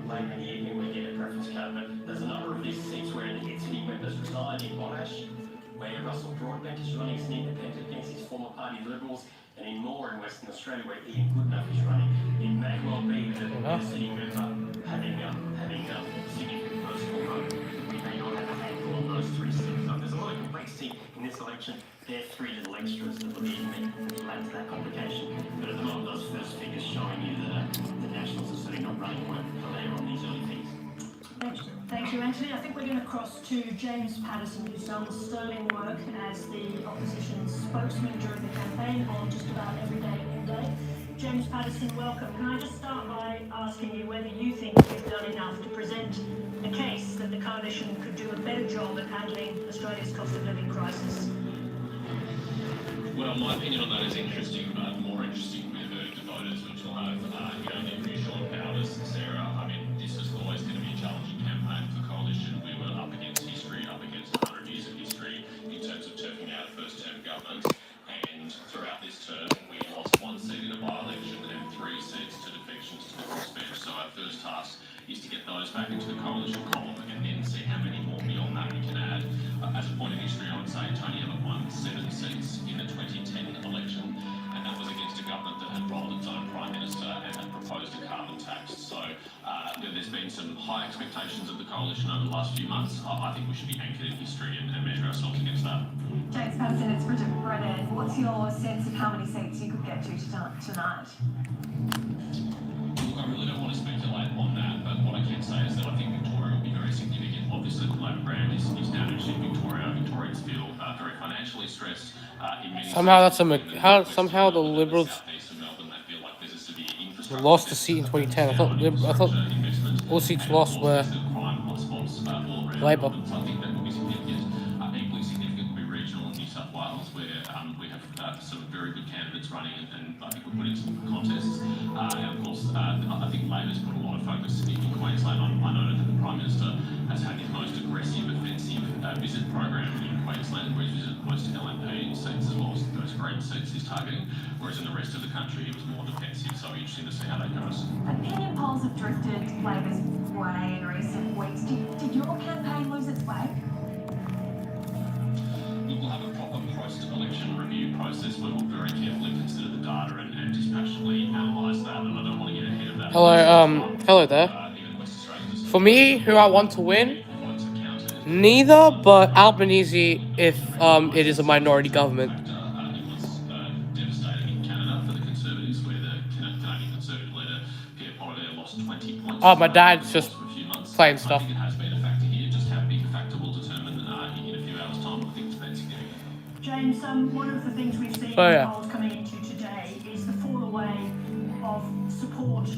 Later in the evening, we get a preference count, but there's a number of these seats where the sitting members reside in Monash, where Russell Broadbent is running as an independent against his former party, the Liberals, and in Moore in Western Australia, where Ian Goodenough is running. It may well be that the sitting member having significant personal vote, we may not have a handle on those 3 seats. So there's a lot of complexity in this election. There are 3 little extras that will add to that complication. But at the moment, those first figures showing you that the Nationals are certainly not running well there on these early figures. Thank you, Anthony. I think we're going to cross to James Patterson, who's done sterling work as the opposition's spokesman during the campaign on just about every day in day. James Patterson, welcome. Can I just start by asking you whether you think you've done enough to present a case that the coalition could do a better job at handling Australia's cost of living crisis? Well, my opinion on that is interesting, but more interesting with the voters, which will have the usual powers. Sarah, I mean, this is always going to be a challenging campaign for coalition. We were up against history, up against 100 years of history in terms of turfing out a first-term government. And throughout this term, we lost 1 seat in a by-election and 3 seats to defections to the crossbench. So our first task is to get those back into the coalition column and then see how many more beyond that we can add. As a point of history, I would say Tony Abbott won 7 seats in the 2010 election, and that was against a government that had rolled its own Prime Minister and had proposed a carbon tax. So there's been some high expectations of the coalition over the last few months. I think we should be anchored in history and measure ourselves against that. James Patterson, it's Bridget Brennan. What's your sense of how many seats you could get to tonight? Look, I really don't want to speculate on that, but what I can say is that I think Victoria will be very significant. Obviously, the Labor brand is damaged in Victoria. Victorians feel very financially stressed. Somehow somehow the Liberals lost a seat in 2010. I thought all seats lost were spots all around. Labour. So I think that will be significant. Equally significant will be regional in New South Wales, where we have some very good candidates running, and I think we're putting some contests. And of course, I think Labor's put a lot of focus in Queensland. I noted that the Prime Minister has had his most aggressive, offensive visit program in Queensland, where he's visited most LNP seats as well as those Green seats he's targeting, whereas in the rest of the country he was more defensive. So it'll be interesting to see how that goes. Opinion polls have drifted Labor's way in recent weeks. Did your campaign lose its way? We'll have a proper post-election review process where we'll very carefully consider the data and dispassionately analyse that, and I don't want to get ahead of that. Hello there. For me, who I want to win, neither, but Albanese if it is a minority government. Devastating in Canada for the Conservatives, where the Canadian Conservative leader Pierre Poilievre lost 20 points. Oh, my dad's just playing stuff. I think it has been a factor here. Just how big a factor will determine in a few hours' time. I think it's been significant. James, one of the things we've seen Oh, yeah. in polls coming into today is the fall away of support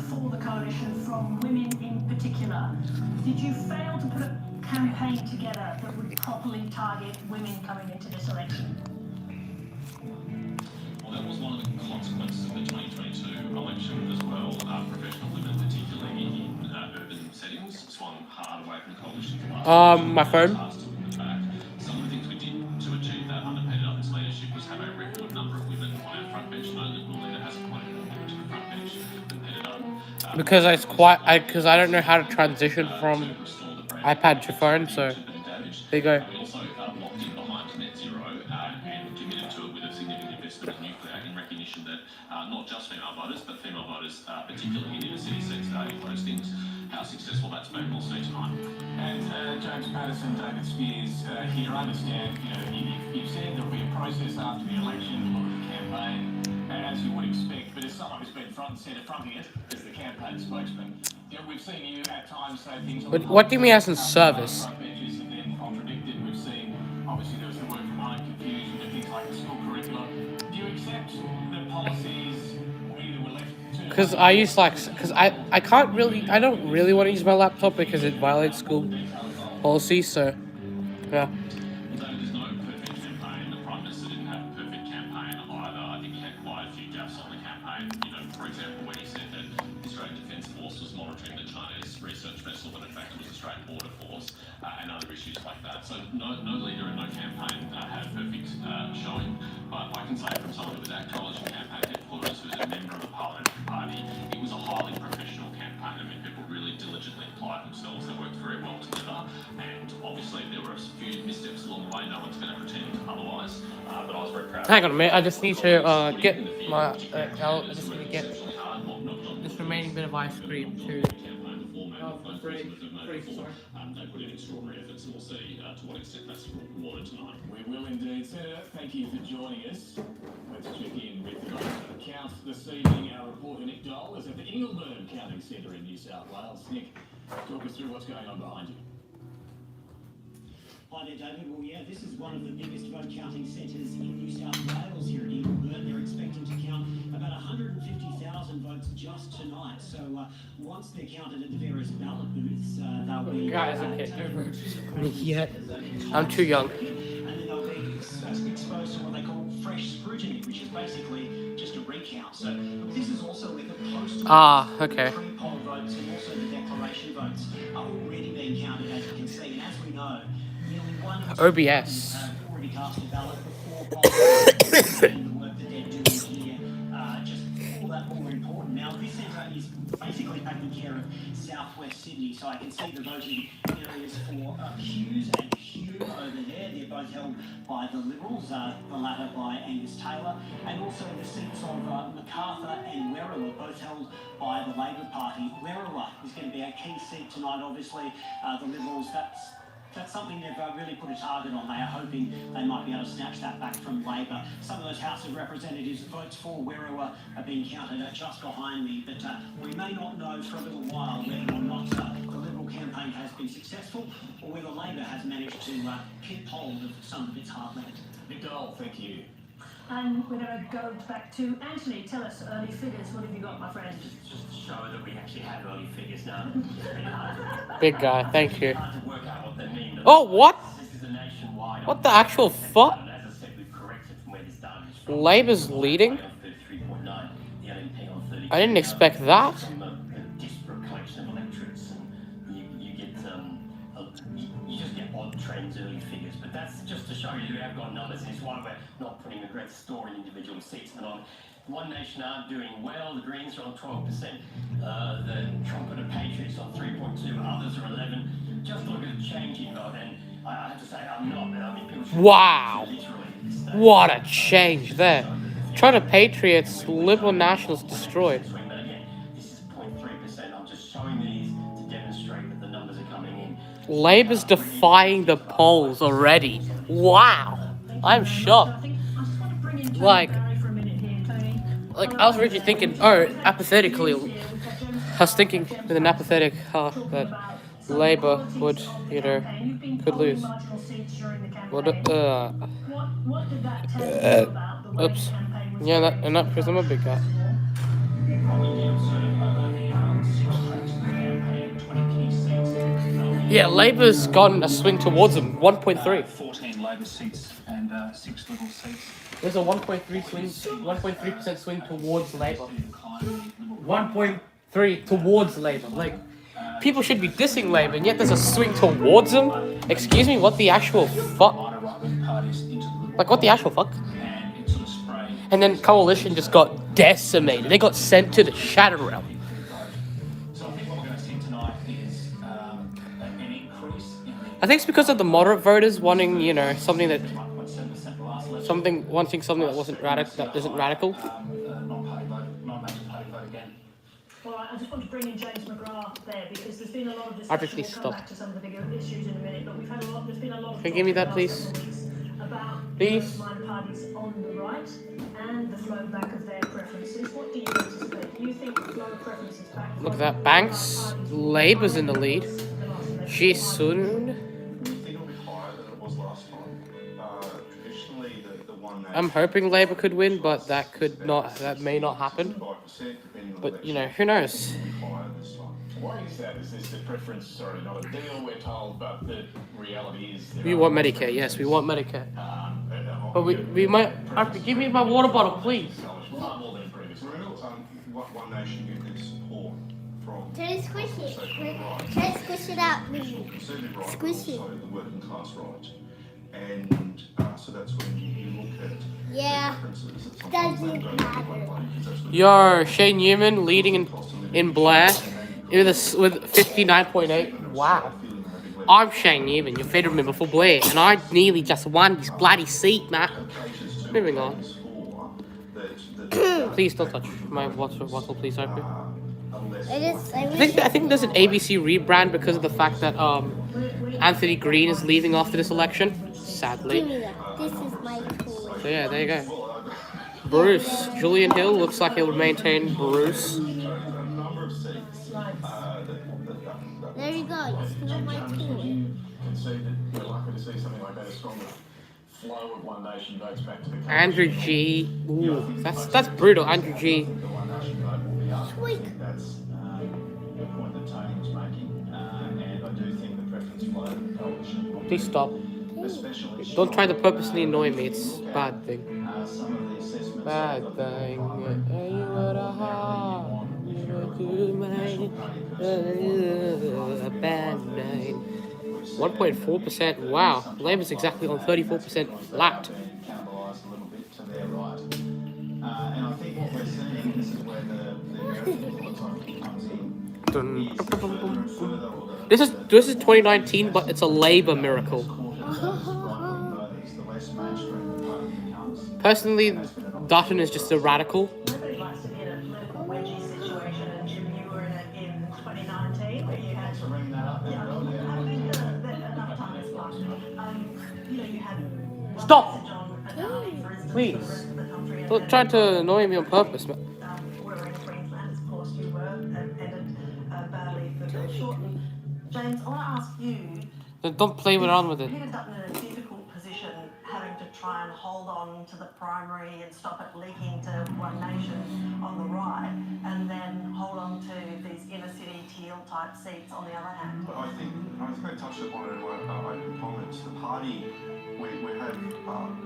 for the coalition from women in particular. Did you fail to put a campaign together that would properly target women coming into this election? Well, that was one of the consequences of the 2022 election as well. Professional women, particularly in urban settings, swung hard away from the coalition. My phone. Some of the things we did to achieve that under Peter Dutton's leadership was have a record number of women on our front bench. No Liberal leader has appointed more women to the front bench than Peter Dutton. Because because I don't know how to transition from iPad to phone, so there you go. We also locked in behind net zero and committed to it with a significant investment in nuclear in recognition that not just female voters, but female voters, particularly in inner city seats, value those things. How successful that's been, we'll see tonight. And James Patterson, David Spears here. I understand, you've said there'll be a process after the election, look at the campaign, as you would expect. But as someone who's been front and centre fronting it as the campaign spokesman, we've seen you at times say things. But what do you mean as in service? And then contradicted. We've seen, obviously, there was the work from home confusion and things like the school curriculum. Do you accept the policies either were left to? Because I don't really want to use my laptop because it violates school policy, so yeah. There's no perfect campaign. The Prime Minister didn't have a perfect campaign either. I think he had quite a few gaffes on the campaign. For example, when he said that the Australian Defence Force was monitoring the Chinese research vessel, but in fact it was Australian Border Force, and other issues like that. So no leader and no campaign had a perfect showing. But I can say from someone who was at coalition campaign headquarters, who's a member of the parliamentary party, it was a highly professional campaign. I mean, people really diligently applied themselves. They worked very well together, and obviously there were a few missteps along the way. No one's going to pretend otherwise, but I was very proud. Hang on a minute, I just need to get my this remaining bit of ice cream too. They put in extraordinary efforts, and we'll see to what extent that's rewarded tonight. We will indeed. Senator, thank you for joining us. Let's check in with the count this evening. Our reporter Nick Dole is at the Ingleburn Counting Centre in New South Wales. Nick, talk us through what's going on behind you. Hi there, David. Well, yeah, this is one of the biggest vote counting centres in New South Wales here at Ingleburn. They're expecting to count about 150,000 votes just tonight. So once they're counted at the various ballot booths, they'll be... Guys, okay, yet. I'm too young. And then they'll be exposed to what they call fresh scrutiny, which is basically just a recount. So this is also where the postal okay. pre-poll votes and also the declaration votes are already being counted, as you can see. And as we know, nearly one of OBS. already cast a ballot before polling. The work that they're doing here, just all that more important. Now, this centre is basically taking care of southwest Sydney, so I can see the voting areas for Hughes and Hume over there. They're both held by the Liberals, the latter by Angus Taylor, and also the seats of Macarthur and Werriwa, both held by the Labor Party. Werriwa is going to be a key seat tonight, obviously. The Liberals, that's something they've really put a target on. They are hoping they might be able to snatch that back from Labor. Some of those House of Representatives' votes for Werriwa are being counted just behind me, but we may not know for a little while whether or not the Liberal campaign has been successful or whether Labor has managed to keep hold of some of its heartland. Nick Dole, thank you. And we're going to go back to Anthony. Tell us early figures. What have you got, my friend? Just to show that we actually have early figures now. It's pretty hard. Big guy, thank you. Hard to work out what they mean. Oh, what? This is a nationwide. What the actual fuck? As I said, we've corrected from where this data is from. Labour's leading? 33.9, the LNP on 32. I didn't expect that. From a disparate collection of electorates, and you get you just get odd trends, early figures. But that's just to show you we have got numbers, and it's why we're not putting a great store in individual seats. But on One Nation aren't doing well. The Greens are on 12%. The Trumpeter Patriots on 3.2. Others are 11. Just look at the change in vote, and I have to say I'm not. I mean, people should Wow. literally. What a change there. Charter Patriots, Liberal Nationals destroyed. But again, this is 0.3%. I'm just showing these to demonstrate that the numbers are coming in. Labour's defying the polls already. Wow. I'm shocked. Like I was originally thinking, apathetically. I was thinking with an apathetic heart that Labour would, could lose. Oops. Yeah, that because I'm a big guy. Yeah, Labour's gotten a swing towards them. 1.3. 14 Labor seats and 6 Liberal seats. There's a 1.3% swing towards Labour. 1.3 towards Labour. Like, people should be dissing Labour, and yet there's a swing towards them. Excuse me, what the actual fuck? Like, what the actual fuck? And then Coalition just got decimated. They got sent to the Shadow Realm. So I think what we're going to see tonight is an increase in I think it's because of the moderate voters wanting, something that wasn't radical, that isn't radical. non-major party vote again. All right, I just want to bring in James McGrath there because there's been a lot of discussion. Obviously, We'll come stop. back to some of the bigger issues in a minute, but we've had a lot. There's been a lot of. Can you give me that, talk please? in the last several weeks about Please. the minor parties on the right and the flow back of their preferences. What do you anticipate? Do you think the flow of preferences back? Look at that. Banks. Labour's in the lead. Ji Soon. I think it'll be higher than it was last time. Traditionally, the One Nation. I'm hoping Labour could win, but that may not happen. 5%, depending on But, election, who knows? higher this time. Why is that? Is this the preference? Sorry, not a deal, we're told, but the reality is. We want Medicare. Yes, we want Medicare. But we might have to give me my water bottle, please. Far more than previous. One Nation get their support from Try to squish it. conservative right, Try to squish it out. conservative right, but Squish it. also the working class right. And so that's when you look at Yeah. differences. That sometimes Doesn't they don't look matter. one way, because that's the You're Shane Newman leading in Blair with 59.8. Wow. I'm Shane Newman, your federal member for Blair, and I nearly just won this bloody seat, Matt. Moving on. Please don't touch my water bottle, please, Opie. I think there's an ABC rebrand because of the fact that Anthony Green is leaving after this election. Give me Sadly. that. This is my toy. So yeah, there you go. Bruce. Julian Hill looks like he'll maintain Bruce. There you go. It's not my toy. Conceded, we're likely to see something like that, a stronger flow of One Nation votes back to the country. Andrew G. Ooh, that's brutal. Andrew G. Sweet. That's the point that Tony was making, and I do think the preference flow coalition, Please stop. especially Don't try to purposely annoy me. It's a bad thing. some of the assessments. Bad thing. You got a heart. A bad night. 1.4%. Wow. Labour's exactly on 34% flat. Cannibalised a little bit to their right. And I think what we're seeing, this is where the American politics comes in, is the further and further, or the This is 2019, but it's a Labour miracle. right-wing voters, the less mainstream the party becomes. Personally, Dutton is just a radical. Nobody likes to be in a political wedgie situation, and Jim, you were in it in 2019, where you had To ring that up, Yeah, and I think enough time has passed. You had Stop! message on Adani, for instance, Please. for the rest of the country, and Don't try to annoy me on purpose, man. were in Queensland, of course you were, and ended badly for Bill Shorten. James, I want to ask you, Don't play around with it. Peter Dutton in a difficult position, having to try and hold on to the primary and stop it leaking to One Nation on the right, and then hold on to these inner city teal type seats on the other hand? But I think I touched upon it in my opening comments. The party, we have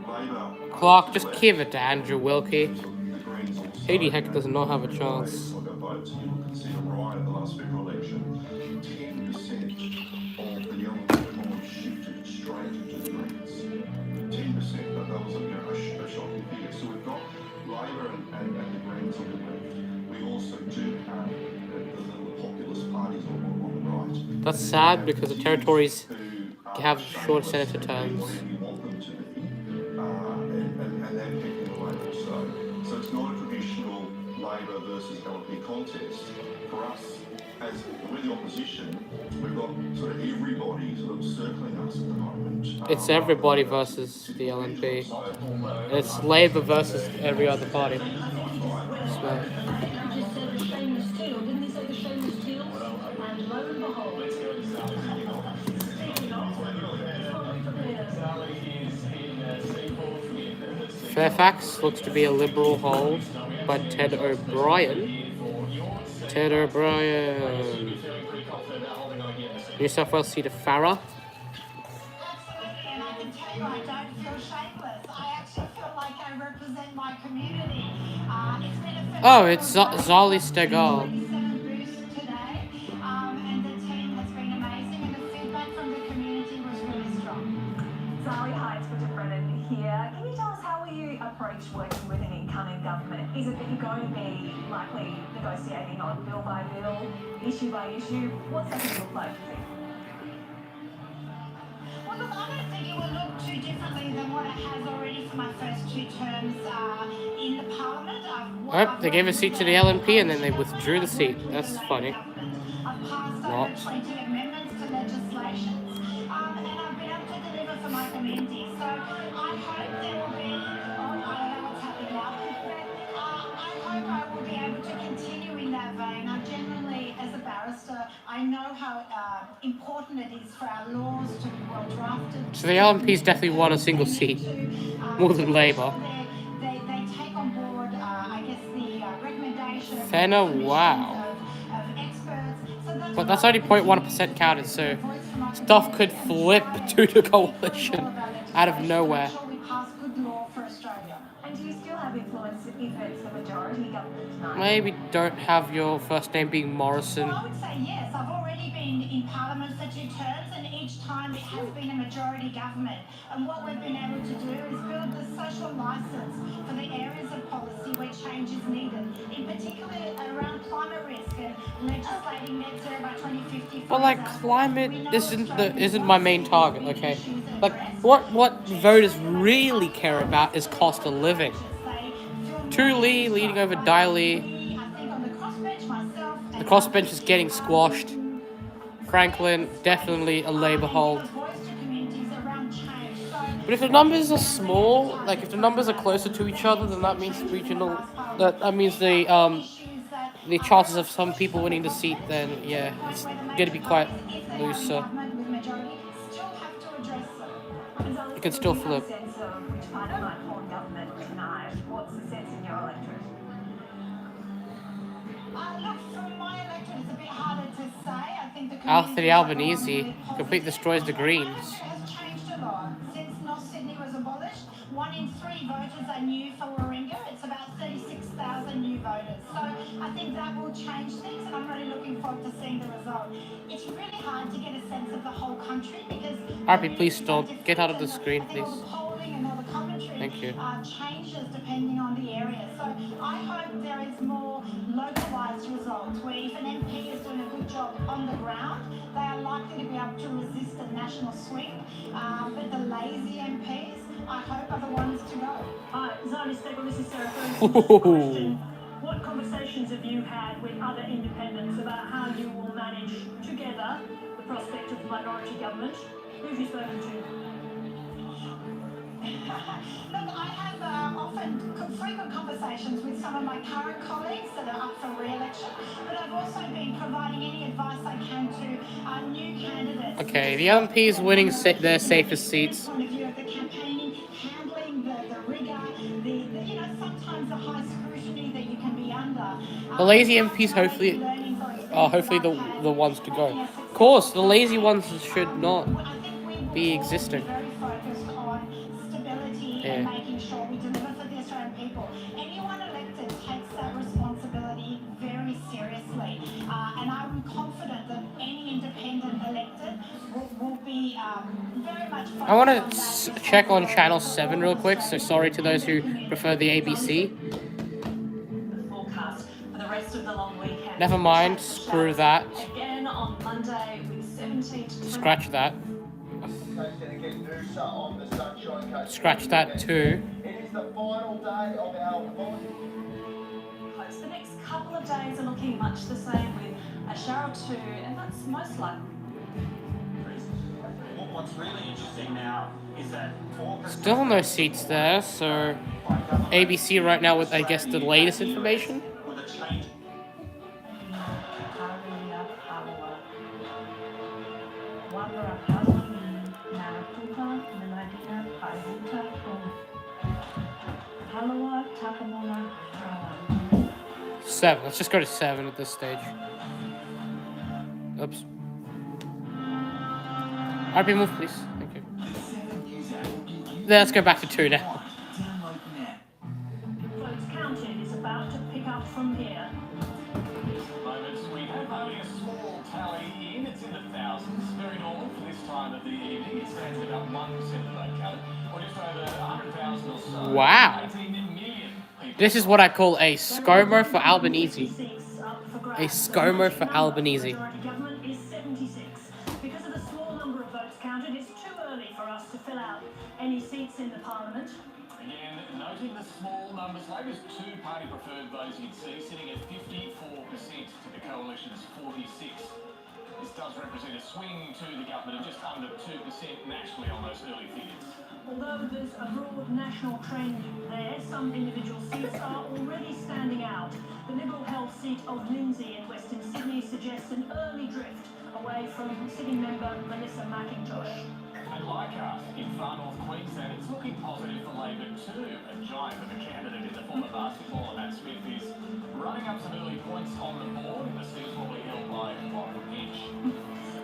Labor. Clark, just give it to Andrew Wilkie. Haiti Heck does not have a chance. You can see right at the last federal election, 10% of the young people shifted straight into the Greens. 10%, but that was a shocking figure. So we've got Labor and the Greens on the left. We also do have the populist parties on the right. That's sad because the territories have short senator terms. So it's not a traditional Labor versus LP contest. For us, as we're the opposition, we've got sort of everybody sort of circling us at the moment. It's everybody versus the LNP. It's Labour versus every other party. So, Fairfax looks to be a Liberal hold, but Ted O'Brien. New South Wales seat of Farah. And I can tell you, I don't feel shameless. I actually feel like I represent my community. It's been a Oh, it's Zali Stegal. today, and the team has been amazing, and the feedback from the community was really strong. Sally Heights, Bridget Brennan here. Can you tell us how will you approach working with an incoming government? Is it that you're going to be likely negotiating on bill by bill, issue by issue? What's that going to look like, do you think? Well, look, I don't think it will look too differently than what it has already for my first 2 terms in the Parliament. Oh, they gave a seat to the LNP and then they withdrew the seat. That's funny. I've passed Not. over 20 amendments to legislations, and I've been able to deliver for my community. So I hope there will be, I don't know what's happening now, but I hope I will be able to continue in that vein. I generally, as a barrister, I know how important it is for our laws to be well drafted. So the LNP's definitely won a single seat, more than Labour. They take on board, I guess, the recommendations Fenner, wow. of experts. So But that's only 0.1% counted, so stuff could flip to the coalition out of nowhere. we pass good law for Australia. And do you still have influence if it's the majority government tonight? Maybe don't have your first name being Morrison. Well, I would say yes. I've already been in Parliament for 2 terms, and each time it has been a majority government. And what we've been able to do is build the social licence for the areas of policy where change is needed, in particular around climate risk and legislating net zero by 2050. But like climate isn't my main target, okay? Like what voters really care about is cost of living. Lee leading over Daly. The crossbench is getting squashed. Franklin definitely a Labour hold. But if the numbers are small, like if the numbers are closer to each other, then that means regional. That means the chances of some people winning the seat, then yeah, it's going to be quite looser. You can still flip. What's the sense in your electorate? Look, from my electorate, it's a bit harder to say. I think the Anthony Albanese completely destroys the Greens. has changed a lot. Since North Sydney was abolished, 1 in 3 voters are new for Warringah. It's about 36,000 new voters. So I think that will change things, and I'm really looking forward to seeing the result. It's really hard to get a sense of the whole country because RP, please stop. Get out of the screen, please. polling and all the commentary Thank you. changes depending on the area. So I hope there is more localised results where if an MP is doing a good job on the ground, they are likely to be able to resist a national swing. But the lazy MPs, I hope, are the ones to go. Zali Steggall, this is Sarah Ferguson. What conversations have you had with other independents about how you will manage together the prospect of minority government? Who have you spoken to? Look, I have often frequent conversations with some of my current colleagues that are up for re-election, but I've also been providing any advice I can to new candidates. Okay, the LNP is winning their safest seats. Point of view of the campaigning, handling The lazy MPs hopefully are the ones to go. Of course, the lazy ones should not be existing. Very focused on stability and making sure we deliver for the Australian people. Anyone elected takes that responsibility very seriously, and I'm confident that any independent elected will be very much focused I want on to that. check on channel 7 real quick, so sorry to those who prefer the ABC. Forecast for the rest of the long weekend. Never mind, screw that. Again on Monday with 17 to 20. Scratch that. Scratch that too. It is the final day of our Close. The next couple of days are looking much the same with a shower or two, and that's most likely. What's really interesting now is that Still no seats there, so ABC right now with, I guess, the latest information. with a change. Seven. Let's just go to 7 at this stage. Oops. RP move, please. Thank you. Let's go back to 2 now. Votes counted is about to pick up from here. Moments, we have only a small tally in. It's in the thousands. Very normal for this time of the evening. It stands at about 1% of the vote count, or just over 100,000 or so. Wow. 18 million people. This is what I call a ScoMo for Albanese. A ScoMo for Albanese. Government is 76. Because of the small number of votes counted, it's too early for us to fill out any seats in the Parliament. Again, noting the small numbers, Labor's two-party preferred votes you'd see sitting at 54% to the coalition's 46%. This does represent a swing to the government of just under 2% nationally on those early figures. Although there's a broad national trend there, some individual seats are already standing out. The Liberal-held seat of Lindsay in Western Sydney suggests an early drift away from sitting member Melissa McIntosh. And Leichhardt in far north Queensland, it's looking positive for Labor too. A giant of a candidate in the former basketballer Matt Smith is running up some early points on the board in the seat formerly held by Michael Pinch.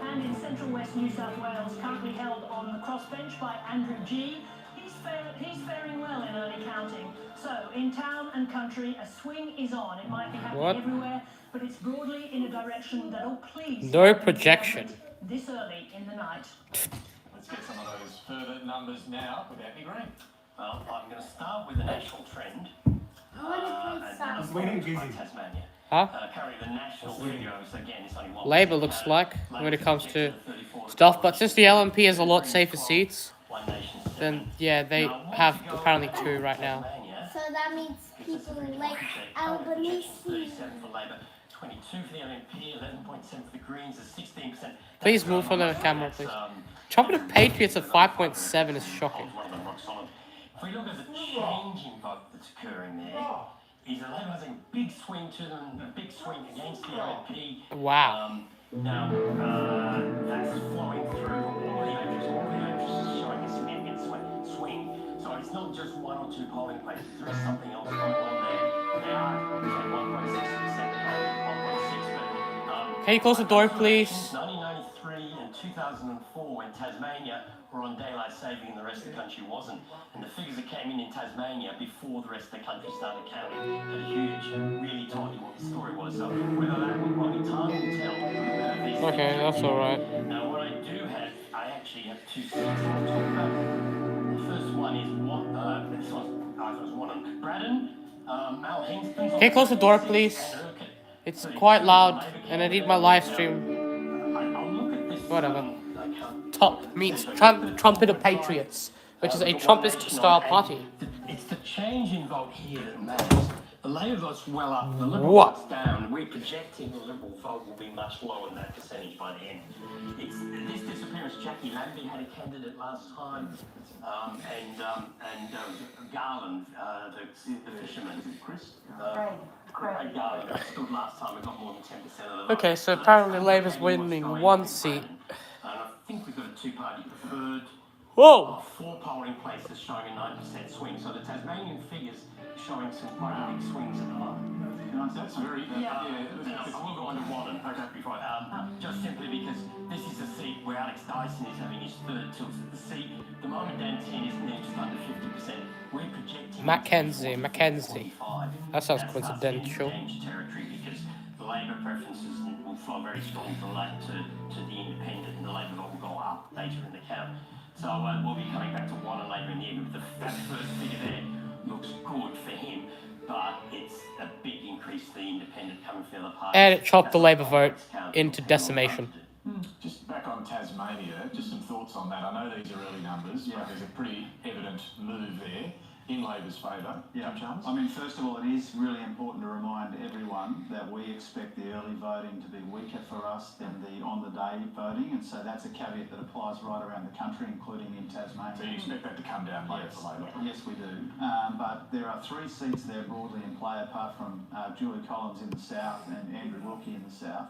And in central west New South Wales, currently held on the crossbench by Andrew G. He's faring well in early counting. So, in town and country, a swing is on. It might be happening everywhere, but it's broadly in a direction that'll please. No projection. This early in the night. Let's get some of those further numbers now with Anthony Green. Well, I'm going to start with the national trend. Tasmania. Huh? Currently the national figure is again it's only 1%. Labor looks like when it comes to stuff, but since the LNP has a lot safer seats, then yeah, they have apparently 2 right now. So that means people like Albanese. 37 for Labor, 22 for the LNP, 11.7 for the Greens, and 16%. Please move from the camera, please. Chopping the Patriots at 5.7 is shocking. If we look at the change in vote that's occurring there, is that Labor has a big swing to them, a big swing against the LNP. Wow. Now, that's flowing through all the ages showing a significant swing. So it's not just 1 or 2 polling places, there is something else going on there. They are 1.6%, 1.6%, but... Can you close the door, please? Since 1993 and 2004, when Tasmania were on daylight saving and the rest of the country wasn't, and the figures that came in Tasmania before the rest of the country started counting had a huge, really told you what the story was. So whether that will be time will tell. Okay, that's alright. Now what I do have, I actually have 2 things I want to talk about. The first one is this was one on Braddon, Mal Hingston. Can you close the door, please? It's quite loud, and I need my live stream. Whatever. Top means Trumpet of Patriots, which is a Trumpist-style party. It's the change in vote here that matters. The Labor vote's well up, the Liberal vote's down. We're projecting the Liberal vote will be much lower than that percentage by the end. It's this disappearance. Jackie Lambie had a candidate last time, and Garland, the fisherman, Chris. Craig Garland stood last time. We got more than 10% of the vote. Okay, so apparently Labor's winning 1 seat. And I think we've got a 2-party preferred. Whoa! 4 polling places showing a 9% swing. So the Tasmanian figures showing some quite big swings at the moment. Can I say That's very, Yeah. I will go on to Wadden. Okay, be fine. Just simply because this is a seat where Alex Dyson is having his third tilt at the seat. The moment Dan Ten is now just under 50%. We're projecting Mackenzie. That sounds coincidental. Territory because the Labor preferences will flow very strong to the independent, and the Labor vote will go up later in the count. So we'll be coming back to Wadden later in the year, but that first figure there looks good for him, but it's a big increase for the independent coming from the other party. And it chopped the Labour vote into decimation. Just back on Tasmania, just some thoughts on that. I know these are early numbers, but there's a pretty evident move there in Labor's favour. Yeah, Charles? I mean, first of all, it is really important to remind everyone that we expect the early voting to be weaker for us than the on-the-day voting, and so that's a caveat that applies right around the country, including in Tasmania. So you expect that to come down later for Labor? Yes, we do. But there are 3 seats there broadly in play, apart from Julie Collins in the south and Andrew Wilkie in the south.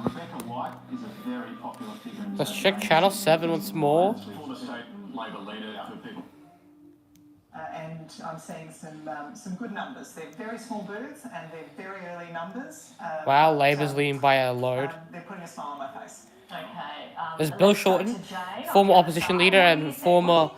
Rebecca White is a very popular figure in Let's check Channel 7 once more. Former state Labor leader for people. And I'm seeing some good numbers. They're very small booths and they're very early numbers. Wow, Labour's leading by a load. They're putting a smile on my face. Okay. There's Bill Shorten, former opposition leader and former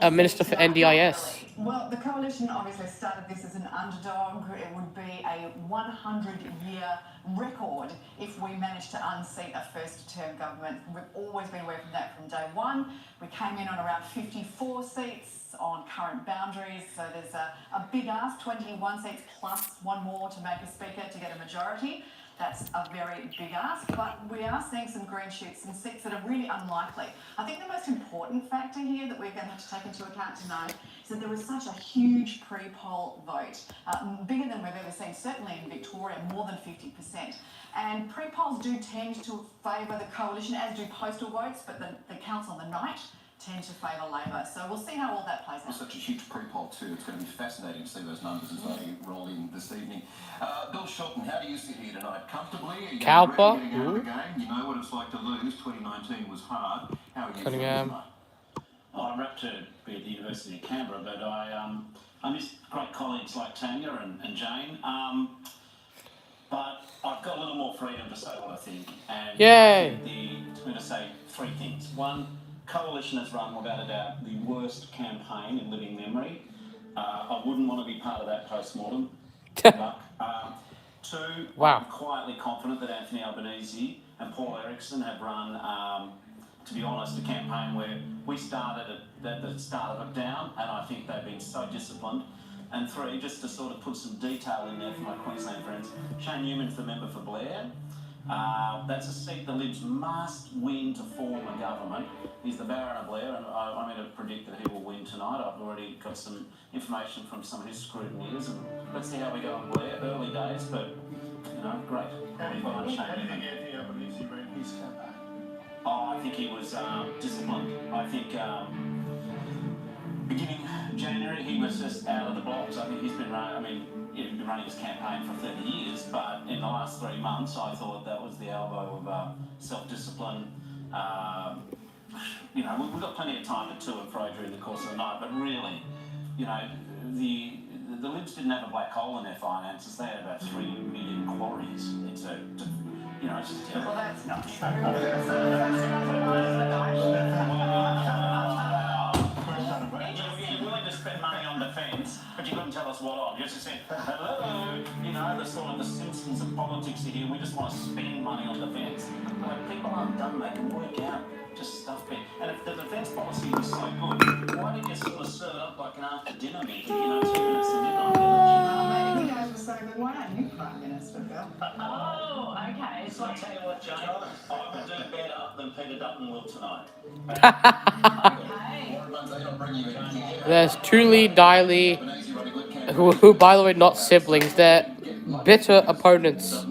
Minister for NDIS. Well, the coalition obviously started this as an underdog. It would be a 100-year record if we managed to unseat a first-term government. We've always been aware from that from day one. We came in on around 54 seats on current boundaries, so there's a big ask, 21 seats plus one more to make a speaker to get a majority. That's a very big ask, but we are seeing some green shoots, some seats that are really unlikely. I think the most important factor here that we're going to have to take into account tonight is that there was such a huge pre-poll vote, bigger than we've ever seen, certainly in Victoria, more than 50%. And pre-polls do tend to favour the coalition, as do postal votes, but the counts on the night tend to favour Labor. So we'll see how all that plays out. Such a huge pre-poll too. It's going to be fascinating to see those numbers as they roll in this evening. Bill Shorten, how do you sit here tonight? Comfortably? Are you Cowper. ready to get out of the game? You know what it's like to lose. 2019 was hard. How are you Cunningham. feeling Well, I'm rapt to be at the University of Canberra, but I miss great colleagues like Tanya and Jane. But I've got a little more freedom to say what I think. And Yay! I'm going to say 3 things. One, Coalition has run, without a doubt, the worst campaign in living memory. I wouldn't want to be part of that post-mortem. Good luck. 2, Wow. I'm quietly confident that Anthony Albanese and Paul Erickson have run, to be honest, a campaign where we started it down, and I think they've been so disciplined. And 3, just to sort of put some detail in there for my Queensland friends, Shane Newman's the member for Blair. That's a seat the Libs must win to form a government. He's the Baron of Blair, and I'm going to predict that he will win tonight. I've already got some information from some of his scrutineers, and let's see how we go on Blair. Early days, but, you know, great. How do you think Anthony Albanese ran his campaign? Oh, I think he was disciplined. I think beginning January, he was just out of the blocks. I think he's been running his campaign for 30 years, but in the last 3 months, I thought that was the elbow of self-discipline. You know, we've got plenty of time to and fro during the course of the night, but really, you know, the Libs didn't have a black hole in their finances. They had about 3 million quarries. It's a, you know, it's just... Well, that's not true. You're willing to spend money on defence, but you couldn't tell us what on. You just said, hello, you know, the sort of the Simpsons of politics are here. We just want to spend money on defence. Like, people aren't done. They can work out just stuff bit. And if the defence policy was so good, why didn't you sort of serve it up like an after-dinner meeting, you know, 2 minutes to dinner? Maybe you guys were so good. Why aren't you Prime Minister, Bill? Oh, okay. So I tell you what, Jane, I would do better than Peter Dutton will tonight. There's Tooley, Diley, who by the way, not siblings. They're bitter opponents.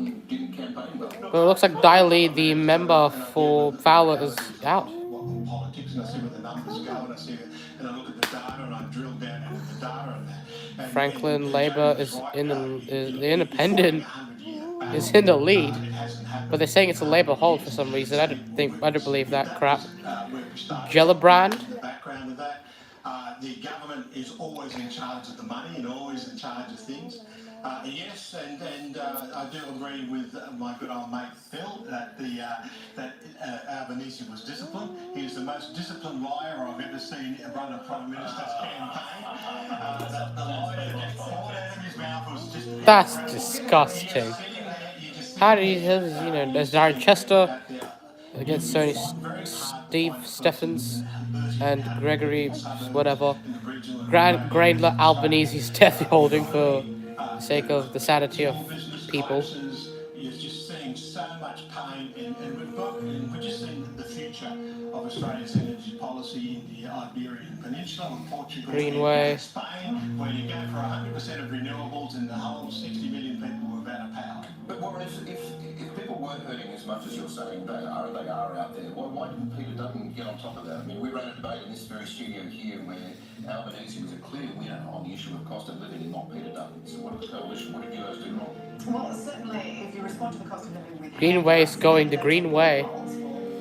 But it looks like Diley, the member for Fowler, is out. Politics, and I see where the numbers go, and I look at the data, and I drill down into the data. And Franklin Labor is in the Independent is in the lead, but they're saying it's a Labor hold for some reason. I don't believe that crap. Gellibrand. The background of that, The government is always in charge of the money and always in charge of things. Yes, and I do agree with my good old mate Phil that Albanese was disciplined. He is the most disciplined liar I've ever seen run a Prime Minister's campaign. The lie that just poured out of his mouth was just... That's disgusting. How did he, you know, there's Darren Chester against Steve Stephens and Gregory, whatever. Graindler Albanese's death holding for the sake of the sanity of people. You're just seeing so much pain, and we're just seeing the future of Australia's energy policy in the Iberian Peninsula and Portugal, Greenway. Spain, where you go for 100% of renewables and the whole 60 million people without a power. But Warren, if people weren't hurting as much as you're saying they are out there, why didn't Peter Dutton get on top of that? I mean, we ran a debate in this very studio here where Albanese was a clear winner on the issue of cost of living and not Peter Dutton. So what did the coalition, what did you guys do wrong? Well, certainly, if you respond to the cost of living with... Greenway is going the green way.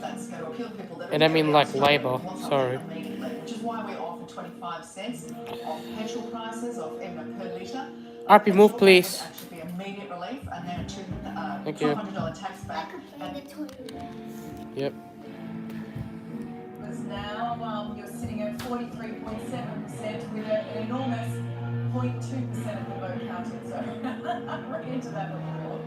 That's going to appeal to people that... And I mean like Labour, sorry. Which is why we offer 25 cents off petrol prices, off per litre. RP, move please. That should be immediate relief, and then Thank you. $200 tax back. Yep. Because now you're sitting at 43.7% with an enormous 0.2% of the vote counted. So right into that report.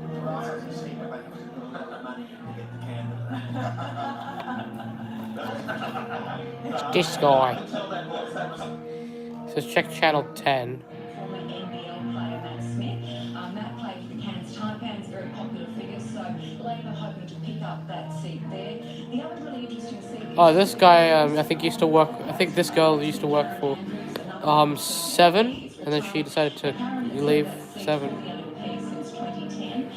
It's this guy. So check channel 10. Former NBL player Matt Smith. Matt played for the Cairns Taipans, very popular figure, so Labor hoping to pick up that seat there. The other really interesting seat... Oh, this guy, I think used to work, I think this girl used to work for 7, and then she decided to leave 7. Since 2010.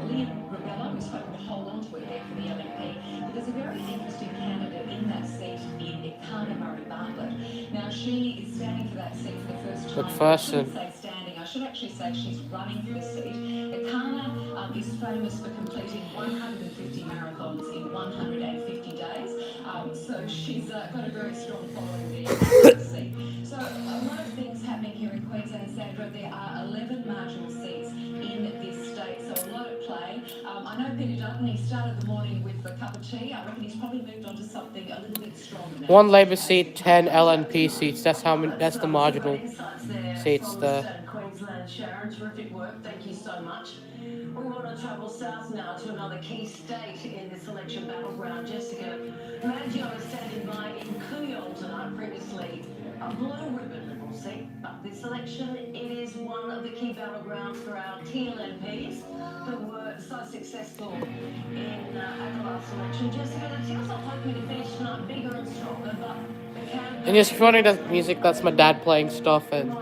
Liam Rebella, who's hoping to hold on to it there for the LNP. But there's a very interesting candidate in that seat in Ekana Murray Bartlett. Now, she is standing for that seat for the first time. McPherson. I shouldn't say standing, I should actually say she's running for the seat. Ekana is famous for completing 150 marathons in 150 days. So she's got a very strong following there for the seat. So a lot of things happening here in Queensland, Sandra. There are 11 marginal seats in this state, so a lot at play. I know Peter Dutton, he started the morning with a cup of tea. I reckon he's probably moved on to something a little bit stronger now. 1 Labour seat, 10 LNP seats. That's how many. That's the marginal seats there. Queensland, Sharon, terrific work. Thank you so much. We want to travel south now to another key state in this election battleground. Jessica Maggio is standing by in Kooyong tonight, previously a blue ribbon Liberal seat. But this election, it is one of the key battlegrounds for our TLMPs that were so successful in our last election. Jessica, the Teals are hoping to finish tonight bigger and stronger, but the campaign... And yes, if you're wondering, that music, that's my dad playing stuff, and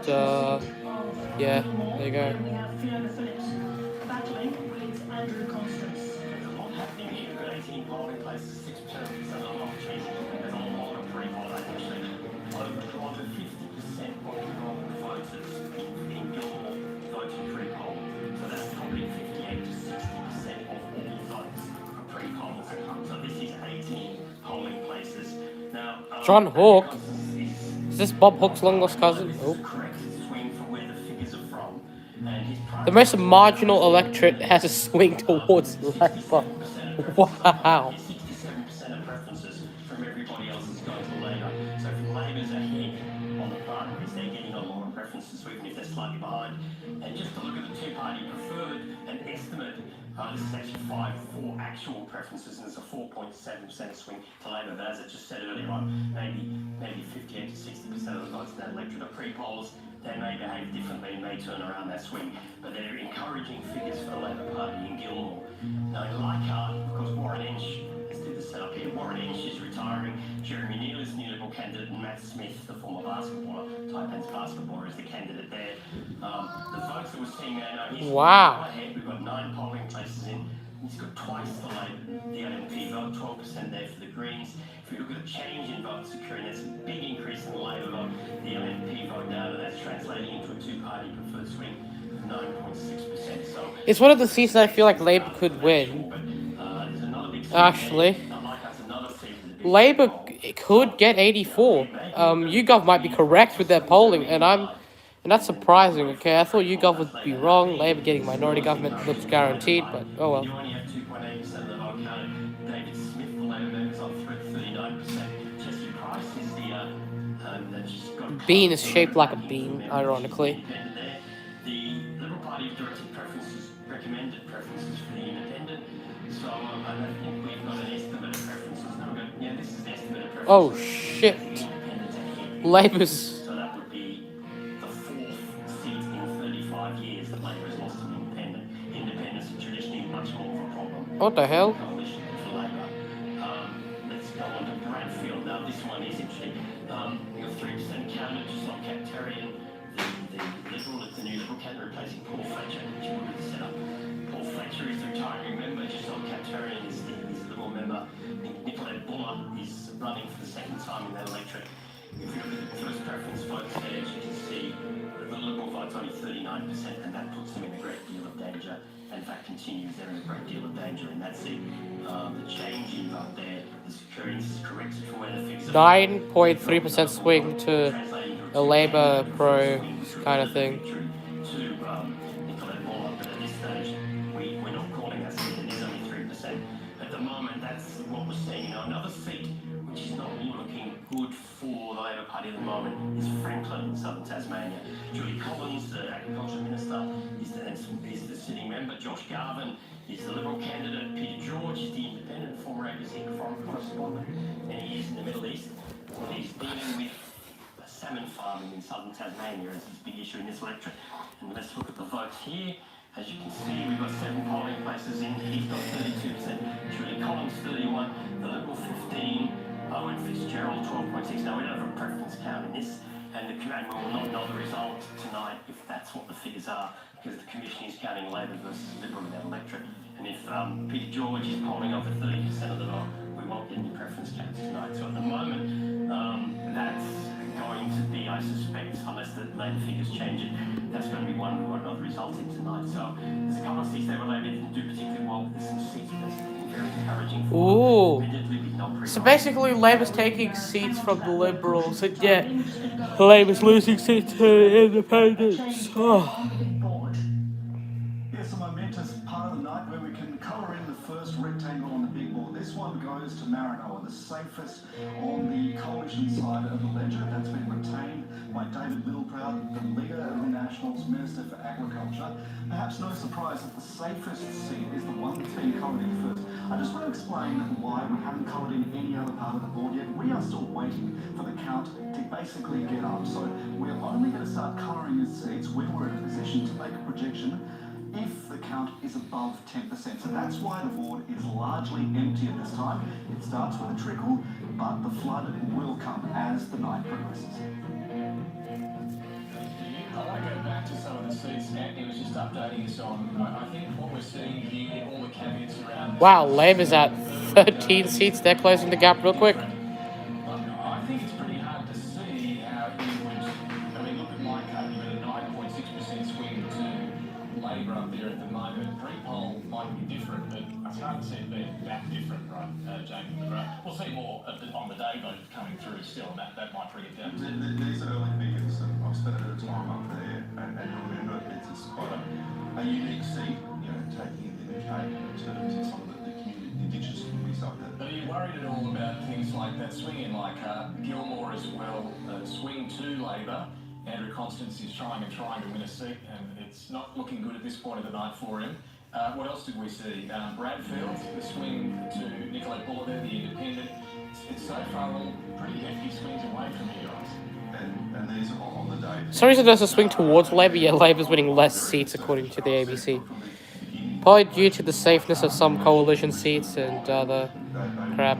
yeah, there you go. We have Fiona Phillips battling with Andrew Constance. There's a lot happening here. We've got 18 polling places, 6% of the opportunity. There's a lot of pre-polling actually. Over 50% of the voters in Gilmore voted pre-poll. So that's probably 58 to 60% of all votes for pre-polls. So this is 18 polling places. Now, John Hawke. Is this Bob Hawke's long lost cousin? Oh. The most marginal electorate has a swing towards Labour. Wow. 67% of preferences from everybody else is going to Labor. So if Labor's ahead on the primaries, they're getting a lot of preferences, even if they're slightly behind. And just to look at the two-party preferred, an estimate, this is actually 5-4 actual preferences, and there's a 4.7% swing to Labor. But as I just said earlier on, maybe 58 to 60% of the votes in that electorate are pre-polls. They may behave differently and may turn around that swing, but they're encouraging figures for the Labor Party in Gilmore. Now in Leichhardt, of course, Warren Entsch, let's do the setup here. Warren Entsch is retiring. Jeremy Neal is the new Liberal candidate, and Matt Smith, the former basketballer, Taipans basketballer, is the candidate there. The votes that we're seeing now, he's ahead. We've got 9 polling places in. He's got twice the LNP vote, 12% there for the Greens. If we look at the change in votes occurring, there's a big increase in the Labor vote, the LNP vote now, and that's translating into a two-party preferred swing of 9.6%. So It's one of the seats that I feel like Labour could win. Actually, Labour it could get 84. YouGov might be correct with their polling, and that's surprising. Okay, I thought YouGov would be wrong. Labour getting minority government looks guaranteed, but oh well. You only have 2.8% of the vote counted. David Smith, the Labor member, is on 39%. Jesse Price is the she's got Bean is shaped like a bean, ironically. The Liberal Party have directed preferences, recommended preferences for the independent. So I don't think we've got an estimate of preferences. No, yeah, this is an estimate of preferences. Oh shit. Labour's. So that would be the 4th seat in 35 years that Labor has lost to the independent. Independents are traditionally much more of a problem. What the hell? Coalition for Labor. Let's go on to Bradfield. Now this one is interesting. Your 3% candidate, Giselle Capterian, the Liberal, it's the new Liberal candidate replacing Paul Fletcher, which would be set up. Paul Fletcher is the retiring member. Giselle Capterian is the Liberal member. Nicolette Buller is running for the second time in that electorate. If you look at the first preference votes there, as you can see, the Liberal vote's only 39%, and that puts them in a great deal of danger. In fact, continues they're in a great deal of danger in that seat. The change in vote there, the securities is corrected from where the figures are. 9.3% swing to a Labour pro kind of thing. To Nicolette Buller, but at this stage, we're not calling that seat, it is only 3%. At the moment, that's what we're seeing. Now, another seat which is not looking good for the Labor Party at the moment is Franklin in southern Tasmania. Julie Collins, the Agriculture Minister, is the sitting member. Josh Garvin is the Liberal candidate. Peter George is the independent former ABC foreign correspondent, and he is in the Middle East. And he's dealing with salmon farming in southern Tasmania as his big issue in this electorate. And let's look at the votes here. As you can see, we've got 7 polling places in. He's got 32%. Julie Collins, 31%. The Liberal, 15%. Owen Fitzgerald, 12.6%. Now, we don't have a preference count in this, and the Commission will not know the result tonight if that's what the figures are, because the Commission is counting Labor versus Liberal in that electorate. And if Peter George is polling over 30% of the vote, we won't get any preference counts tonight. So at the moment, that's going to be, I suspect, unless the Labor figures change it, that's going to be one we won't know the results in tonight. So there's a couple of seats there where Labor didn't do particularly well. There's some seats that's very encouraging for Ooh. So basically, Labour's taking seats from the Liberals, and yet Labour's losing seats to the Independents. Oh. Yes, a momentous part of the night where we can colour in the first rectangle on the big board. This one goes to Maranoa, the safest on the coalition side of the ledger. That's been retained by David Littleproud, the leader of the Nationals, Minister for Agriculture. Perhaps no surprise that the safest seat is the one that's been coloured in first. I just want to explain why we haven't coloured in any other part of the board yet. We are still waiting for the count to basically get up. So we're only going to start colouring the seats when we're in a position to make a projection if the count is above 10%. So that's why the board is largely empty at this time. It starts with a trickle, but the flood will come as the night progresses. I want to go back to some of the seats Anthony was just updating us on. I think what we're seeing here, all the caveats around this. Wow, Labour's at 13 seats. They're closing the gap real quick. I think it's pretty hard to see how you would. I mean, look at my cut, you've got a 9.6% swing to Labor up there at the moment. Pre-poll might be different, but I can't see it being that different, right, Jamie McGrath? We'll see more on the day vote coming through still, and that might bring it down. These are early figures, and I've spent a bit of time up there, and remember, it's quite a unique seat, you know, taking into account in terms of some of the community, indigenous communities up there. But are you worried at all about things like that swinging, like Gilmore as well, swing to Labor? Andrew Constance is trying to win a seat, and it's not looking good at this point of the night for him. What else did we see? Bradfield, the swing to Nicolette Buller there, the independent. It's so far all pretty hefty swings away from you guys. And these are on the day. For some reason, there's a swing towards Labour, yet Labour's winning less seats according to the ABC. Probably due to the safeness of some coalition seats and other crap.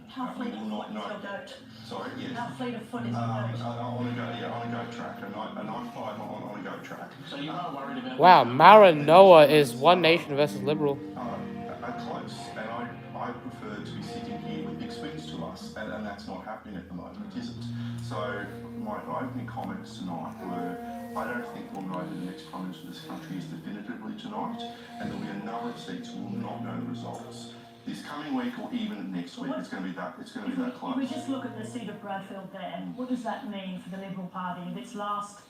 How fleet of foot is your goat? Sorry, yes. How fleet of foot is your goat? On a goat track, a night 5 on a goat track. So you are worried about... Wow, Maranoa is One Nation versus Liberal. Close, and I prefer to be sitting here with big swings to us, and that's not happening at the moment, it isn't. So my opening comments tonight were, I don't think we'll know who the next Prime Minister of this country is definitively tonight, and there'll be a number of seats we will not know the results. this coming week or even next week. It's going to be that. It's going to be that If we close. just look at the seat of Bradfield there, what does that mean for the Liberal Party if its last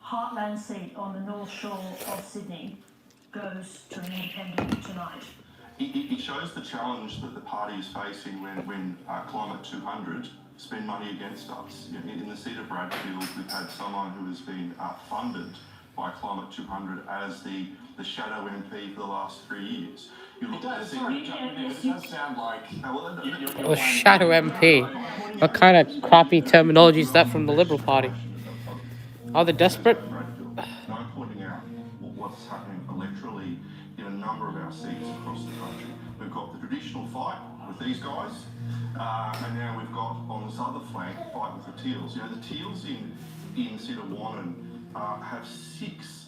heartland seat on the North Shore of Sydney goes to an independent tonight? It shows the challenge that the party is facing when Climate 200 spend money against us. In the seat of Bradfield, we've had someone who has been funded by Climate 200 as the shadow MP for the last 3 years. You look at the seat. It does sound like Oh, shadow MP. What kind of crappy terminology is that from the Liberal Party? Are they desperate? I'm pointing out what's happening electorally in a number of our seats across the country. We've got the traditional fight with these guys, and now we've got on this other flank fight with the Teals. You know, the Teals in the seat of Wannon have 6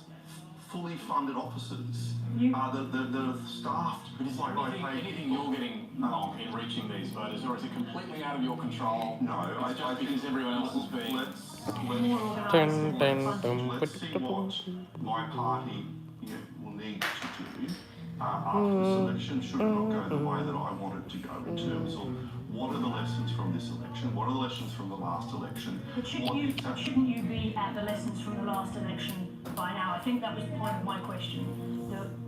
fully funded officers that are staffed. Anything you're getting wrong in reaching these voters, or is it completely out of your control? No, I just because everyone else is being. Let's see what my party will need to do after the selection should it not go the way that I want it to go in terms of what are the lessons from this election, what are the lessons from the last election. But shouldn't you be at the lessons from the last election by now? I think that was the point of my question.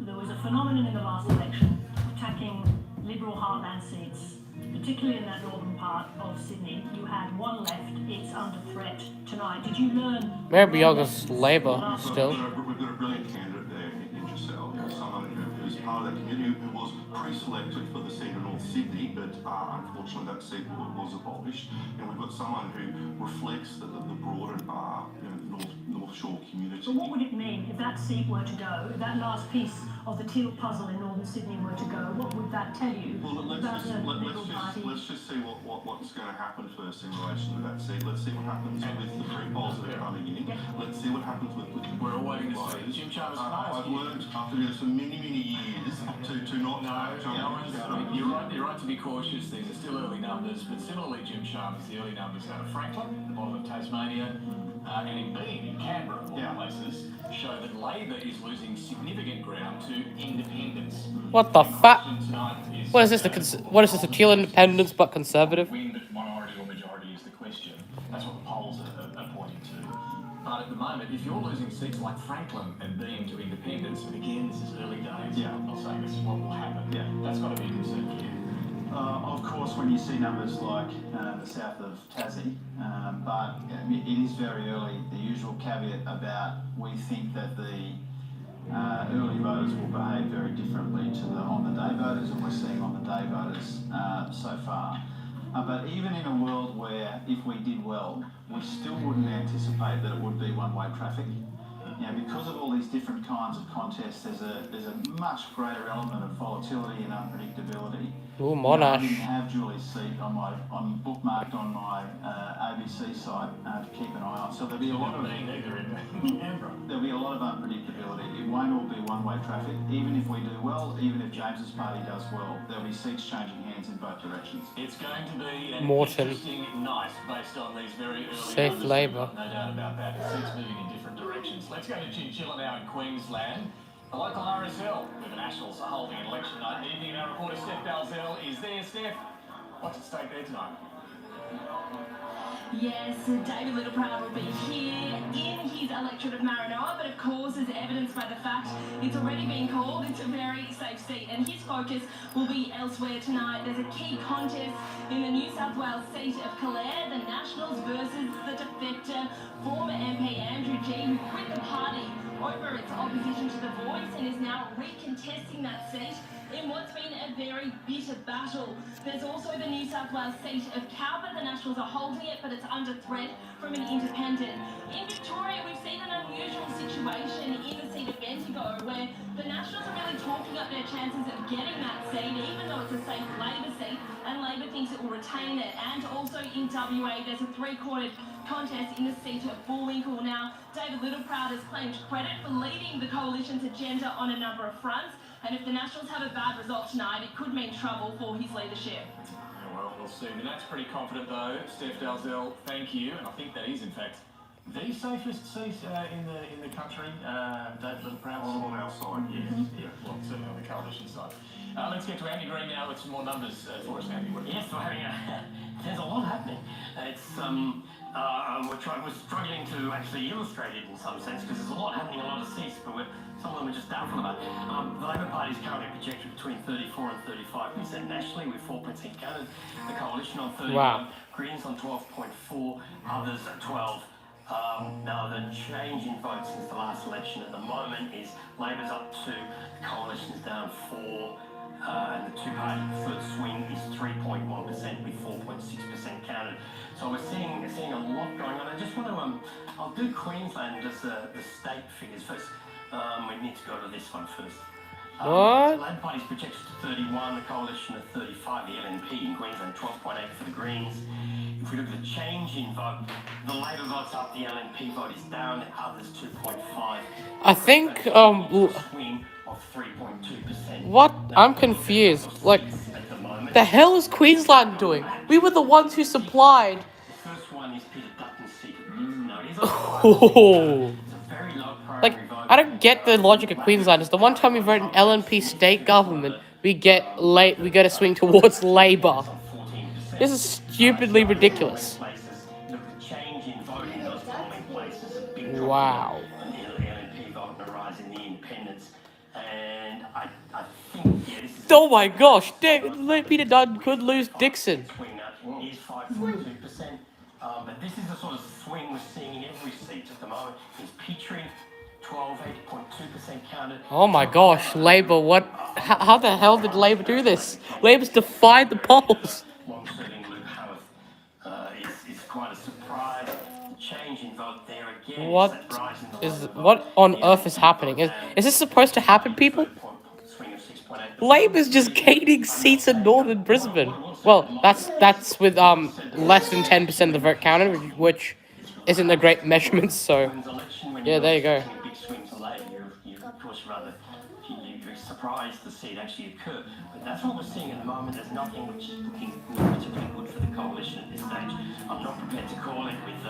There was a phenomenon in the last election attacking Liberal heartland seats, particularly in that northern part of Sydney. You had one left, it's under threat tonight. Did you learn? Mayor Bielga's Labour still. We've got a brilliant candidate there in Giselle, someone who's part of that community who was pre-selected for the seat of North Sydney, but unfortunately that seat was abolished. And we've got someone who reflects the broader North Shore community. So what would it mean if that seat were to go, if that last piece of the Teal puzzle in Northern Sydney were to go? What would that tell you about the Liberal Party? Let's just see what's going to happen first in relation to that seat. Let's see what happens with the 3 polls that are coming in. Let's see what happens with We're all waiting to see. Jim Chalmers. I've learned after this for many years to not. You're right to be cautious. These are still early numbers, but similarly, Jim Chalmers, the early numbers out of Franklin, the bottom of Tasmania, and indeed in Canberra, of all places, show that Labor is losing significant ground to independents. What the fuck? What is this? What is this? The Teal independence but conservative? Win minority or majority is the question. That's what the polls are pointing to. But at the moment, if you're losing seats like Franklin and being to independents, and again, this is early days. I'm not saying this is what will happen. That's got to be a concern for you. Of course, when you see numbers like the south of Tassie, but it is very early. The usual caveat about we think that the early voters will behave very differently to the on-the-day voters, and we're seeing on-the-day voters so far. But even in a world where if we did well, we still wouldn't anticipate that it would be one-way traffic. Because of all these different kinds of contests, there's a much greater element of volatility and unpredictability. Ooh, Monash. I didn't have Julie's seat bookmarked on my ABC site to keep an eye on. So there'll be a lot of there'll be a lot of unpredictability. It won't all be one-way traffic. Even if we do well, even if James's party does well, there'll be seats changing hands in both directions. It's going to be an Morton. interesting night based on these very early Safe numbers. Labour. No doubt about that. Seats moving in different directions. Let's go to Chinchilla now in Queensland. The local RSL, where the Nationals are holding an election night evening, and our reporter Steph Dalzell is there. Steph, what's at stake there tonight? Yes, David Littleproud will be here in his electorate of Maranoa, but of course, as evidenced by the fact it's already been called, it's a very safe seat, and his focus will be elsewhere tonight. There's a key contest in the New South Wales seat of Calare, the Nationals versus the defector, former MP Andrew Gee, who quit the party over its opposition to the Voice and is now recontesting that seat in what's been a very bitter battle. There's also the New South Wales seat of Cowper. The Nationals are holding it, but it's under threat from an independent. In Victoria, we've seen an unusual situation in the seat of Bendigo, where the Nationals are really talking up their chances of getting that seat, even though it's a safe Labor seat, and Labor thinks it will retain it. And also in WA, there's a three-quartered contest in the seat of Bullwinkle. Now, David Littleproud has claimed credit for leading the coalition's agenda on a number of fronts, and if the Nationals have a bad result tonight, it could mean trouble for his leadership. Well, we'll see. The Nats pretty confident though. Steph Dalzell, thank you. And I think that is, in fact, The safest seat in the country, David Littleproud. On our side, Yeah, well, certainly on the coalition side. Let's get to Andy Green now with some more numbers for us, Andy. Yes, we're having there's a lot happening. It's we're struggling to actually illustrate it in some sense because there's a lot happening, a lot of seats, but some of them are just doubtful about. The Labor Party is currently projected between 34 and 35% nationally, with 4% counted. The Coalition on 31, Wow. Greens on 12.4, others at 12. Now the change in votes since the last election at the moment is Labor's up 2, the Coalition's down 4. And the two-party third swing is 3.1% with 4.6% counted. So we're seeing a lot going on. I just want to I'll do Queensland as the state figures first. We need to go to this one first. What? The Labor Party's projected to 31, the Coalition at 35, the LNP in Queensland 12.8 for the Greens. If we look at the change in vote, the Labor vote's up, the LNP vote is down, others 2.5. I think Swing of 3.2%. what? I'm confused. Like, the hell is Queensland doing? We were the ones who supplied. The first one is Peter Dutton's seat. No, it is Oh. a very low Like, priority vote. I don't get the logic of Queensland. It's the one time we vote in LNP state government, we get a swing towards Labour. This is stupidly ridiculous. Look, the change in vote in those polling places, a big drop Wow. in the LNP vote and a rise in the independents. And I think, yeah, this is... Oh my gosh, Peter Dutton could lose Dixon. Swing now is 5.2%. But this is the sort of swing we're seeing in every seat at the moment. Is Petrie, 8.2% counted. Oh my gosh, Labour, what? How the hell did Labour do this? Labour's defied the polls. Long-serving Luke Howarth is quite a surprise. The change in vote there again. What on earth is happening? Is this supposed to happen, people? Swing of 6.8%. Labour's just gaining seats in northern Brisbane. Well, that's with less than 10% of the vote counted, which isn't a great measurement. So, yeah, there you go. Big swing to Labor, you're of course you're surprised to see it actually occur. But that's what we're seeing at the moment. There's nothing which is looking particularly good for the Coalition at this stage. I'm not prepared to call it with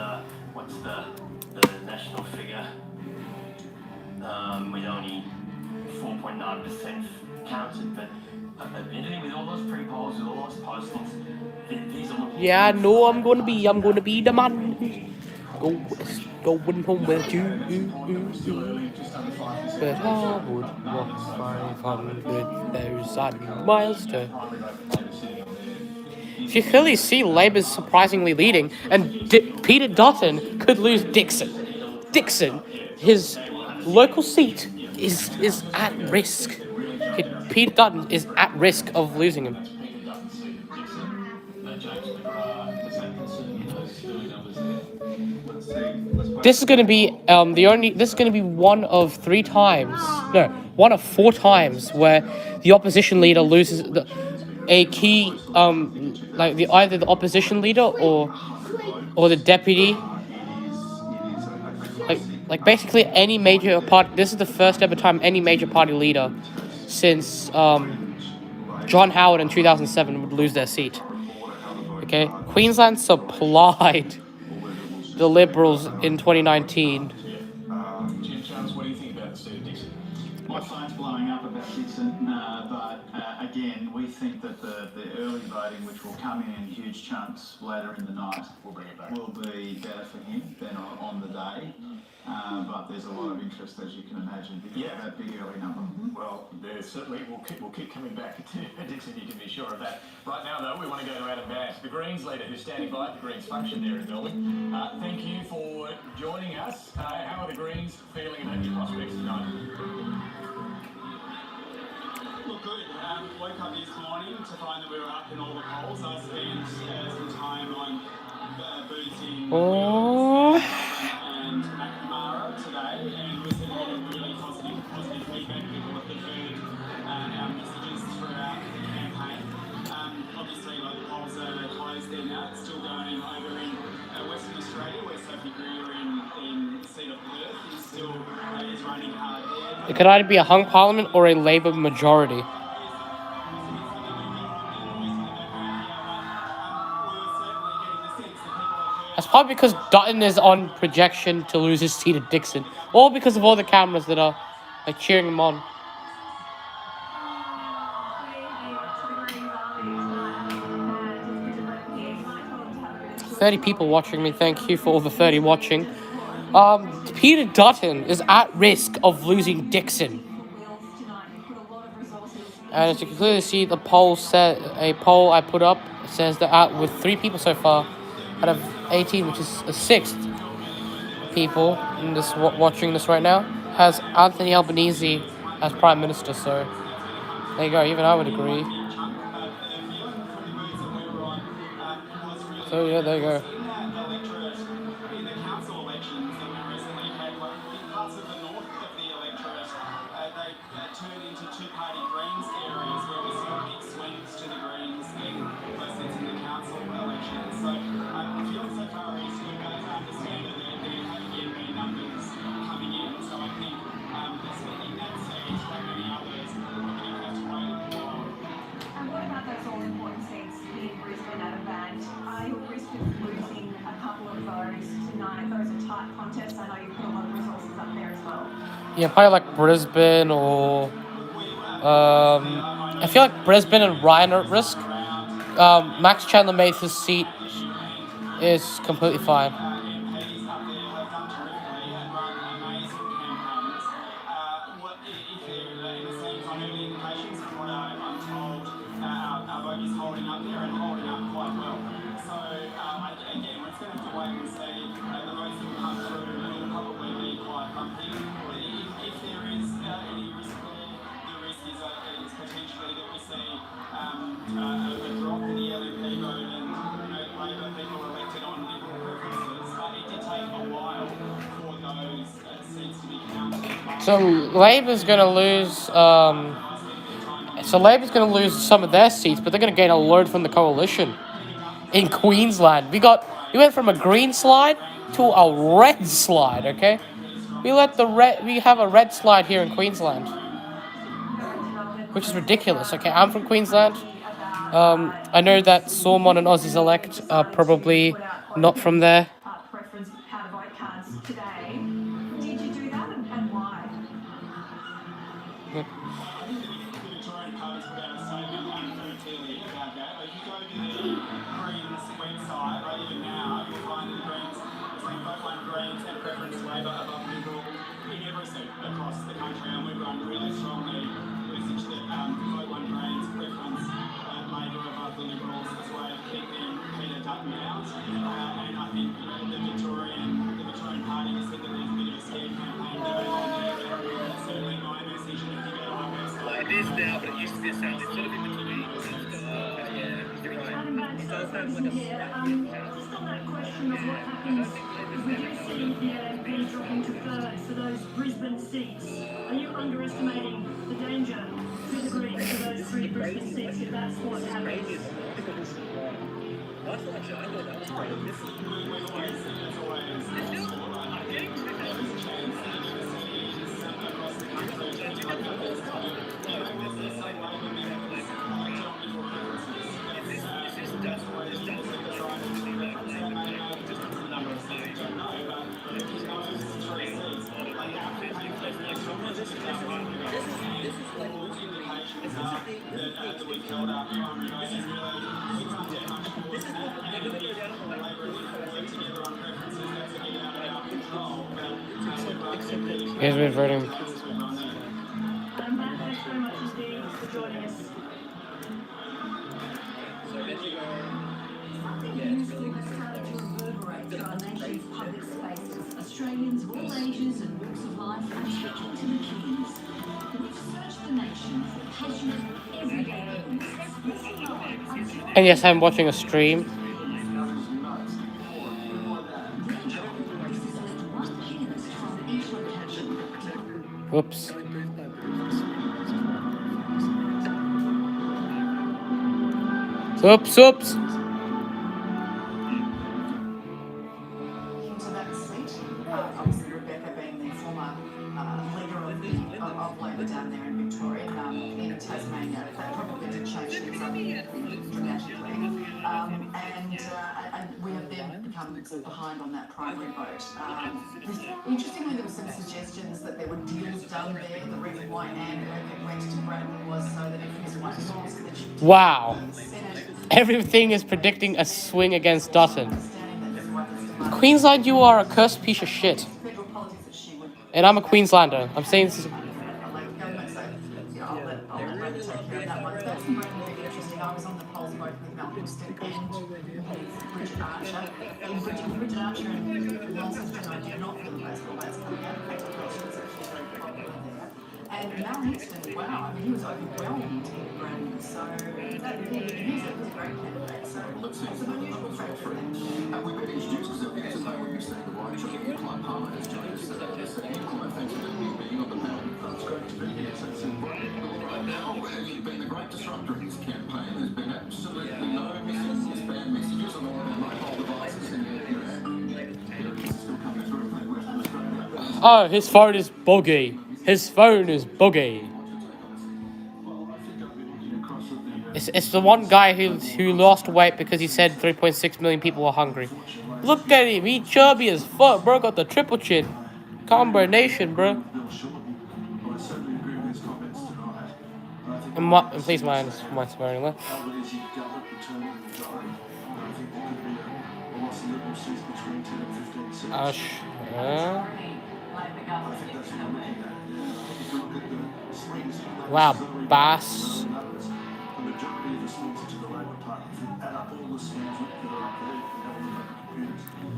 what's the national figure with only 4.9% counted, but admittedly with all those pre-polls, with all those postings, these are looking... Yeah, I know I'm gonna be the man who's going home with you. But I would walk 500,000 miles to... You clearly see Labour's surprisingly leading, and Peter Dutton could lose Dixon. Dixon, his local seat, is at risk. Peter Dutton is at risk of losing him. This is going to be This is going to be one of 4 times where the opposition leader loses a key, either the opposition leader or the deputy. Like basically any major party. This is the first ever time any major party leader since John Howard in 2007 would lose their seat. Okay, Queensland supplied the Liberals in 2019. Jim Charles, what do you think about the seat of Dixon? My phone's blowing up about Dixon, but again, we think that the early voting, which will come in huge chunks later in the night, will be better for him than on the day. But there's a lot of interest, as you can imagine, because of that big early number. Well, there certainly will keep coming back to Dixon, you can be sure of that. Right now, though, we want to go to Adam Bass, the Greens leader who's standing by at the Greens function there in Melbourne. Thank you for joining us. How are the Greens feeling about your prospects tonight? Look, good. Woke up this morning to find that we were up in all the polls. I spent some time on booths in and McNamara today, and we're seeing a lot of really positive feedback. People have preferred our messages throughout the campaign. Obviously, the polls are closed there now. It's still going over in Western Australia, where Sophie Greer in the seat of Perth is still is running hard there. It could either be a hung parliament or a Labour majority. That's probably because Dutton is on projection to lose his seat at Dixon, or because of all the cameras that are like cheering him on. "30 people watching me. Thank you for all the 30 watching." Peter Dutton is at risk of losing Dixon. And as you can clearly see, the poll I put up says that with 3 people so far out of 18, which is a sixth people in this watching this right now, has Anthony Albanese as Prime Minister. So there you go. Even I would agree. So yeah, there you go. Turned into two-party Greens areas where we saw big swings to the Greens in both seats in the council elections. So I feel so far is good, but I understand that there haven't yet been numbers coming in. So I think certainly that seat, like many others, we're going to have to wait a while. And what about those all-important seats in Brisbane at a band? Are you at risk of losing a couple of those tonight? Those are tight contests. I know you put a lot of resources up there as well. Yeah, probably like Brisbane or I feel like Brisbane and Ryan are at risk. Max Chandler Mather's seat is completely fine. So Labor's going to lose. So Labor's going to lose some of their seats, but they're going to gain a load from the coalition in Queensland. We went from a green slide to a red slide. Okay, we have a red slide here in Queensland, which is ridiculous. Okay, I'm from Queensland. I know that Sormon and Aussies Elect are probably not from there. Preference how to vote cards today. Did you do that and why? It is now, but it used to be a sound. It's sort of in between. Just on that question of what happens if we do see the LNP dropping to third for those Brisbane seats, are you underestimating the danger to the Greens for those 3 Brisbane seats if that's what happens? Here's me voting. Thanks very much indeed for joining us. Something useful has started to reverberate through our nation's public spaces. Australians of all ages and walks of life are shifting to the keys. We've searched the nation for passionate, everyday And yes, I'm watching a stream. Whoops. Oops. Into that seat, obviously Rebecca being the former leader of Labor down there in Victoria, in Tasmania, that probably did change things up dramatically. And we have then become come behind on that primary vote. Interestingly, there were some suggestions that there were deals done there. The reason why Anne Urquhart went to Braddon was so that if his wife lost, that she could Wow. the Senate. Everything is predicting a swing against Dutton. Queensland, you are a cursed piece of shit. Federal politics that she would And I'm a Queenslander. I'm saying this is... Labour government, so I'll let Labour take care of that one. That's very interesting. I was on the polls both with Mel Houston and with Bridget Archer. And Bridget Archer and Launceston, I did not feel baseball bats coming out of Cape Coast. She was actually very popular there. And Mel Houston, wow, I mean, he was overwhelmed in Braddon. So he's a great candidate. So it's an unusual fact for him. We better introduce because I think today we'll be seeing the right shot of Nicola Palmer has joined us. Nicola, thanks for being on the panel. It's great to be here. So it's right now, you've been the great disruptor in this campaign. There's been absolutely no messages, spam messages on all the mobile devices, and it's still coming through from Western Australia. Oh, his phone is buggy. His phone is buggy. It's the one guy who lost weight because he said 3.6 million people were hungry. Look at him, he chubby as fuck, bro. Got the triple chin combination, bro. And please mind my swearing left. Wow, Bass.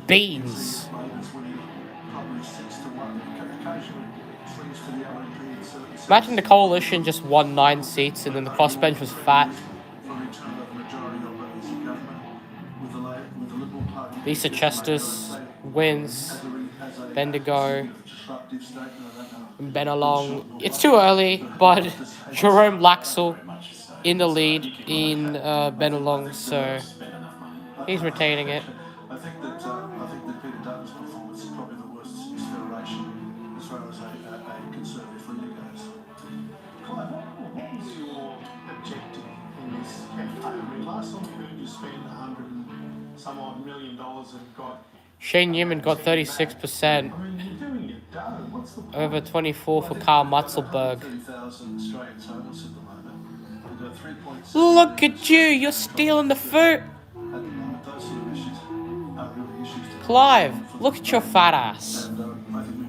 Beans. Imagine the coalition just won 9 seats and then the crossbench was fat. Lisa Chesters wins. Bendigo. Benelong. It's too early, but Jerome Laxell in the lead in Benelong, so he's retaining it. I think that Peter Dutton's performance is probably the worst in his federation as far as a conservative leader goes. Clive, what was your objective in this campaign? I mean, last time we heard you spend $100 and some odd million and got. Shane Newman got 36%. Over 24 for Karl Mutzelberg. Look at you, you're stealing the food. Clive, look at your fat ass.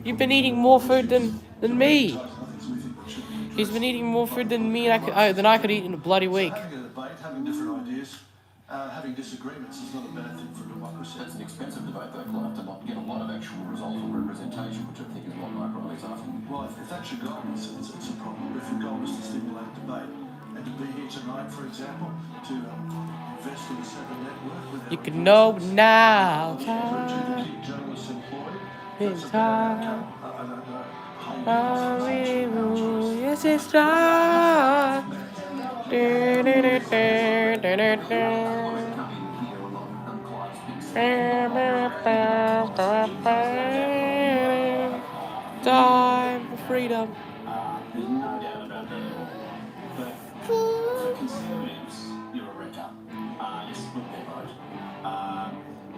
You've been eating more food than me. He's been eating more food than me than I could eat in a bloody week. Having a debate, having different ideas, having disagreements is not a bad thing for democracy. That's an expensive debate, though, Clive, to not get a lot of actual results or representation, which I think is what Mike Riley's asking. Well, if that's your goal, it's a problem. If your goal is to stimulate debate and to be here tonight, for example, to invest in a separate network. You can know now. To keep journalists employed. It's time. I don't know. Yes, it's time. Time for freedom. There's no doubt about that. But for Conservatives, you're a wrecker. You split their vote.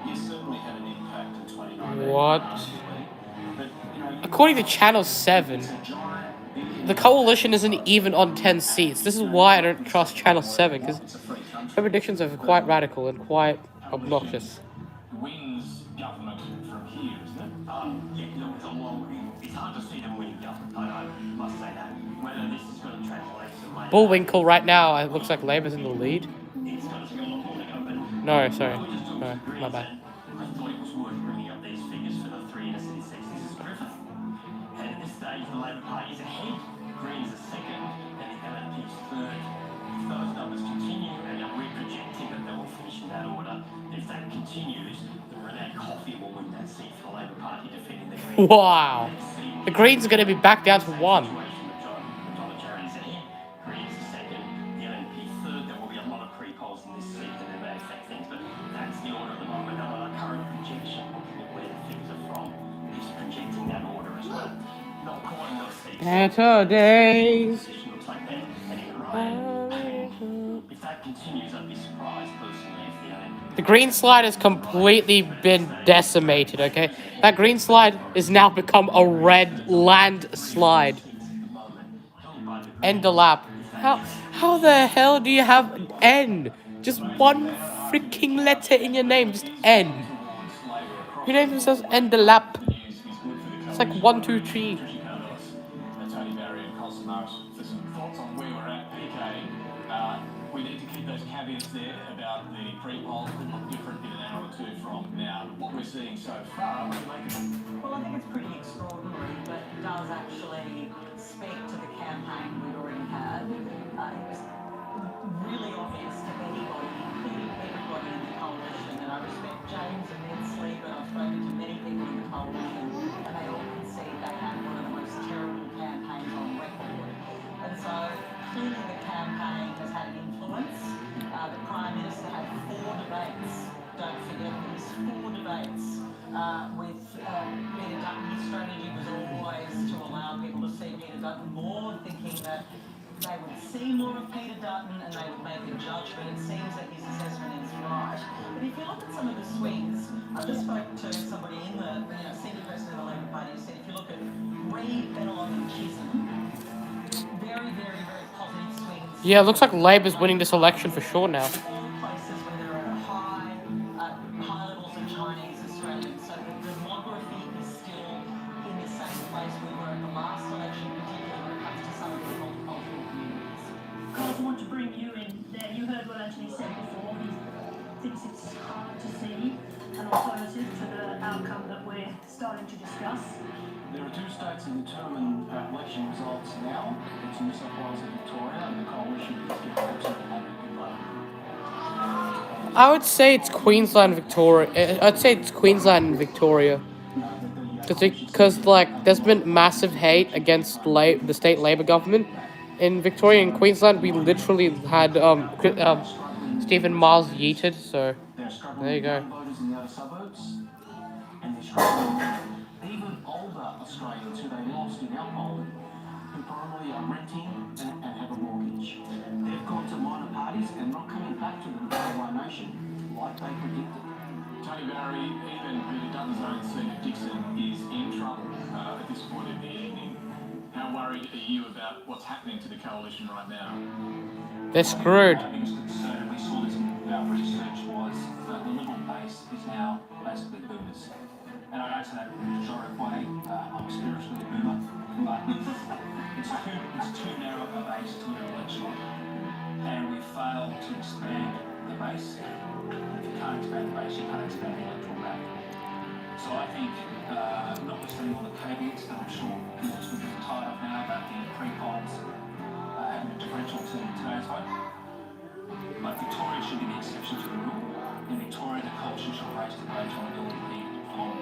You certainly had an impact in 2019. What? But, you know, According to Channel 7, the coalition isn't even on 10 seats. This is why I don't trust Channel 7, because their predictions are quite radical and quite obnoxious. Wins government from here, isn't it? Yeah, look, it's a long way. It's hard to see them winning government. I must say that. Whether this is going to translate to Labour. Bullwinkle right now, it looks like Labour's in the lead. It's going to take a lot more to go, but No, sorry. No, my bad. I thought it was worth bringing up these figures for the 3 inner city seats. This is Griffith. And at this stage, the Labor Party is ahead. Greens are second, and the LNP's third. If those numbers continue, and we're projecting that they will finish in that order, if that continues, the Renee Coffey will win that seat for the Labor Party, defeating the Greens. Wow. The Greens are going to be back down to 1. Donna Jarry's ahead. Greens are second. The LNP third. There will be a lot of pre-polls in this seat, and they may affect things, but that's the order at the moment. Now, our current projection, looking at where the figures are from, is projecting that order as well. Not calling those seats. Better days. Looks like that. And in Ryan, if that continues, I'd be surprised personally if the LNP The green slide has completely been decimated, okay? That green slide is now become a red landslide. End the lap. How the hell do you have N? Just one freaking letter in your name, just N. Who names themselves End the lap? It's like 1, 2, 3. Tony Barry and Colson Marsh for some thoughts on where we're at. PK, we need to keep those caveats there about the pre-polls that look different in an hour or two from now. What we're seeing so far, what do you make of it? Well, I think it's pretty extraordinary, but it does actually speak to the campaign we'd already had. It was really obvious to anybody, including everybody in the coalition, and I respect James immensely, but I've spoken to many people in the coalition, and they all concede they had one of the most terrible campaigns on record. And so clearly the campaign has had an influence. The Prime Minister had 4 debates, don't forget this, 4 debates with Peter Dutton. His strategy was always to allow people to see Peter Dutton more, thinking that they would see more of Peter Dutton and they would make a judgment. It seems that his assessment is right. But if you look at some of the swings, I just spoke to somebody in the senior president of the Labor Party who said if you look at Reid, Bennelong and Chisholm, very, very, very positive swings. Yeah, it looks like Labor's winning this election for sure now. Places where there are high levels of Chinese Australians. So the demography is still in the same place we were at the last election, particularly when it comes to some of the multicultural communities. Carl, I want to bring you in there. You heard what Anthony said before. He thinks it's hard to see an alternative to the outcome that we're starting to discuss. There are 2 states that determine election results now. It's New South Wales and Victoria, and the coalition is getting absolutely hammered in vote. I would say it's Queensland, Victoria. I'd say it's Queensland and Victoria. Because like, there's been massive hate against the state Labor government. In Victoria and Queensland, we literally had Stephen Miles yeeted, so there you go. Voters in the outer suburbs, and they're struggling with even older Australians who they lost in our polling, who probably are renting and have a mortgage. They've gone to minor parties and not coming back to the One Nation like they predicted. Tony Barry, even Peter Dutton's own seat at Dixon is in trouble at this point of the evening. How worried are you about what's happening to the coalition right now? They're screwed. My biggest concern, we saw this in our research, was that the Liberal base is now basically boomers. And I don't say that in a pejorative way, I'm spiritually a boomer, but it's too narrow a base to win an election. And we failed to expand the base. If you can't expand the base, you can't expand the electoral map. So I think, notwithstanding all the caveats that I'm sure people's going to be tired of now about the pre-polls having a differential to today's vote, but Victoria should be the exception to the rule. In Victoria, the coalition should raise the wage on ability to lead on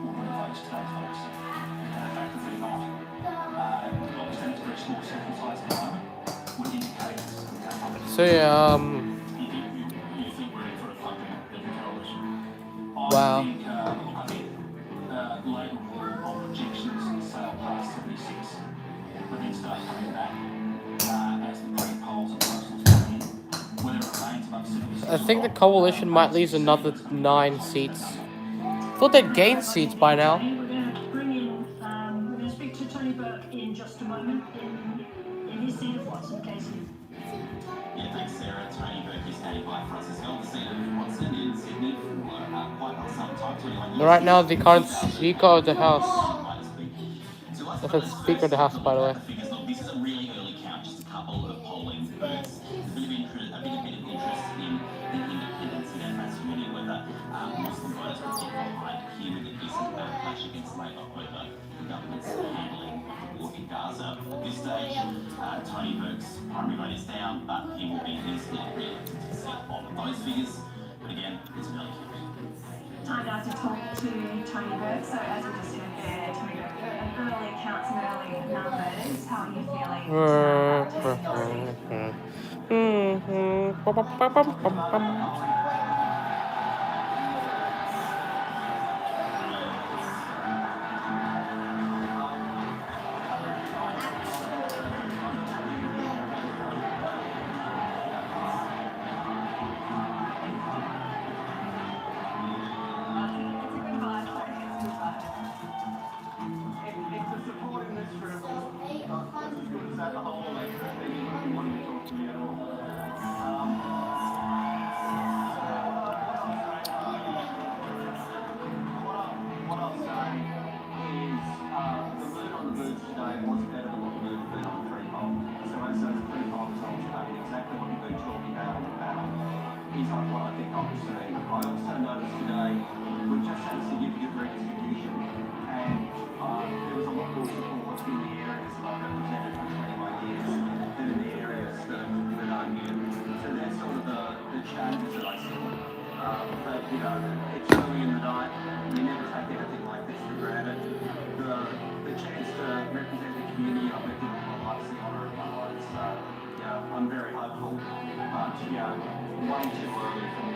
ordinary votes, today's votes. And the fact that they're not, notwithstanding it's a very small sample size at the moment, would indicate that. So yeah, You think we're in for a fucking coalition? wow. I think Labor will on projections sail past 76, but then start coming back as the pre-polls and postals come in. Whether it remains above 76. I think the coalition might lose another 9 seats. Thought they'd gain seats by now. We're going to bring in, we're going to speak to Tony Burke in just a moment in his seat of Watson, Casey. Yeah, thanks, Sarah. Tony Burke is standing by for us as well. The seat of Watson in Sydney for quite some time. 21 years. Right now, the current Speaker of the House. That's the Speaker of the House, by the way. This is a really early count, just a couple of polling booths. There's a bit of interest in the independents in our community, whether Muslim voters will get behind him in his clash against Labor over the government's handling of the war in Gaza. At this stage, Tony Burke's primary vote is down, but he will be easily re-elected to the seat of those figures. But again, it's an early count. Time now to talk to Tony Burke. So as we just said there, Tony Burke, early accounts and early numbers. How are you feeling? it's early in the night. We never take anything like this for granted. The chance to represent the community, I reckon everyone likes the honour of my life. So, yeah, I'm very hopeful. But, yeah, way too early for me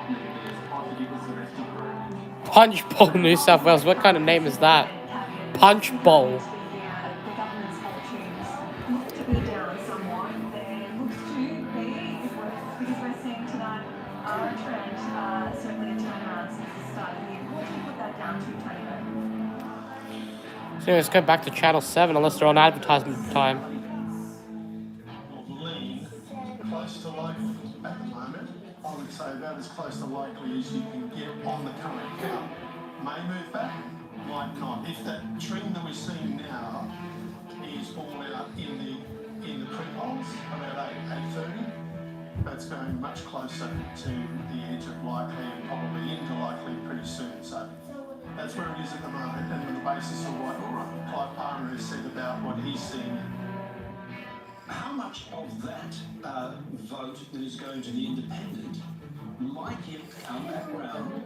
to be as positive as the rest of the room. Punch Bowl, New South Wales. What kind of name is that? Punch Bowl. The government's fortunes look to be down somewhat. There looks to be, because we're seeing tonight a trend, certainly a turnaround since the start of the year. What do you put that down to, Tony? So let's go back to Channel 7 unless they're on advertisement time. Lean close to local at the moment. I would say about as close to likely as you can get on the current count. May move back, might not. If that trend that we're seeing now is borne out in the pre-polls about 8:30, that's going much closer to the edge of likely and probably into likely pretty soon. So that's where it is at the moment, and on the basis of what Clive Palmer has said about what he's seeing. How much of that vote that is going to the independent might yet come back round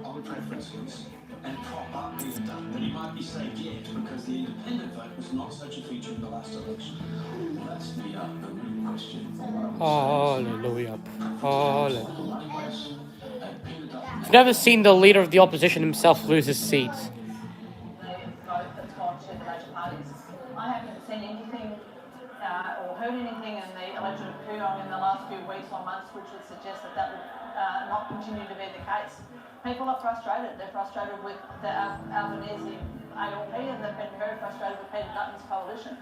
on preferences and prop up the done? That he might be saved yet because the independent vote was not such a feature in the last election. Well, that's the real question. Hallelujah. Hallelujah. I've never seen the leader of the opposition himself lose his seats. Vote that's gone to the major parties. I haven't seen anything or heard anything in the election of Kooyong in the last few weeks or months which would suggest that that would not continue to be the case. People are frustrated. They're frustrated with the Albanese ALP and they've been very frustrated with Peter Dutton's coalition.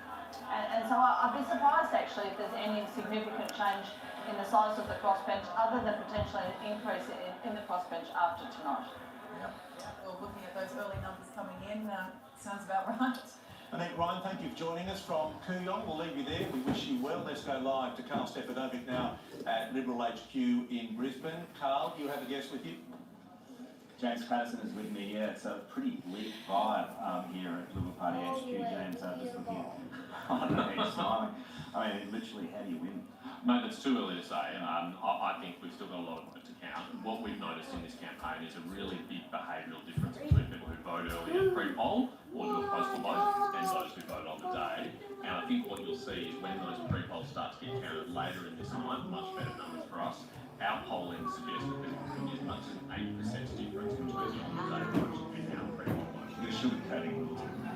And so I'd be surprised actually if there's any significant change in the size of the crossbench other than potentially an increase in the crossbench after tonight. Well, looking at those early numbers coming in, sounds about right. I think, Ryan, thank you for joining us from Kooyong. We'll leave you there. We wish you well. Let's go live to Carl Stefanovic now at Liberal HQ in Brisbane. Carl, you have a guest with you? James Patterson is with me. Yeah, it's a pretty bleak vibe here at Liberal Party HQ. James, just looking at... I don't know, he's smiling. I mean, literally, how do you win? Mate, it's too early to say. I think we've still got a lot of work to count. What we've noticed in this campaign is a really big behavioural difference between people who vote early and pre-poll or do a postal vote and those who vote on the day. And I think what you'll see is when those pre-polls start to get counted later in this night, much better numbers for us. Our polling suggests that there could be as much as an 8% difference between on-the-day votes and our pre-poll votes. You're sugarcoating.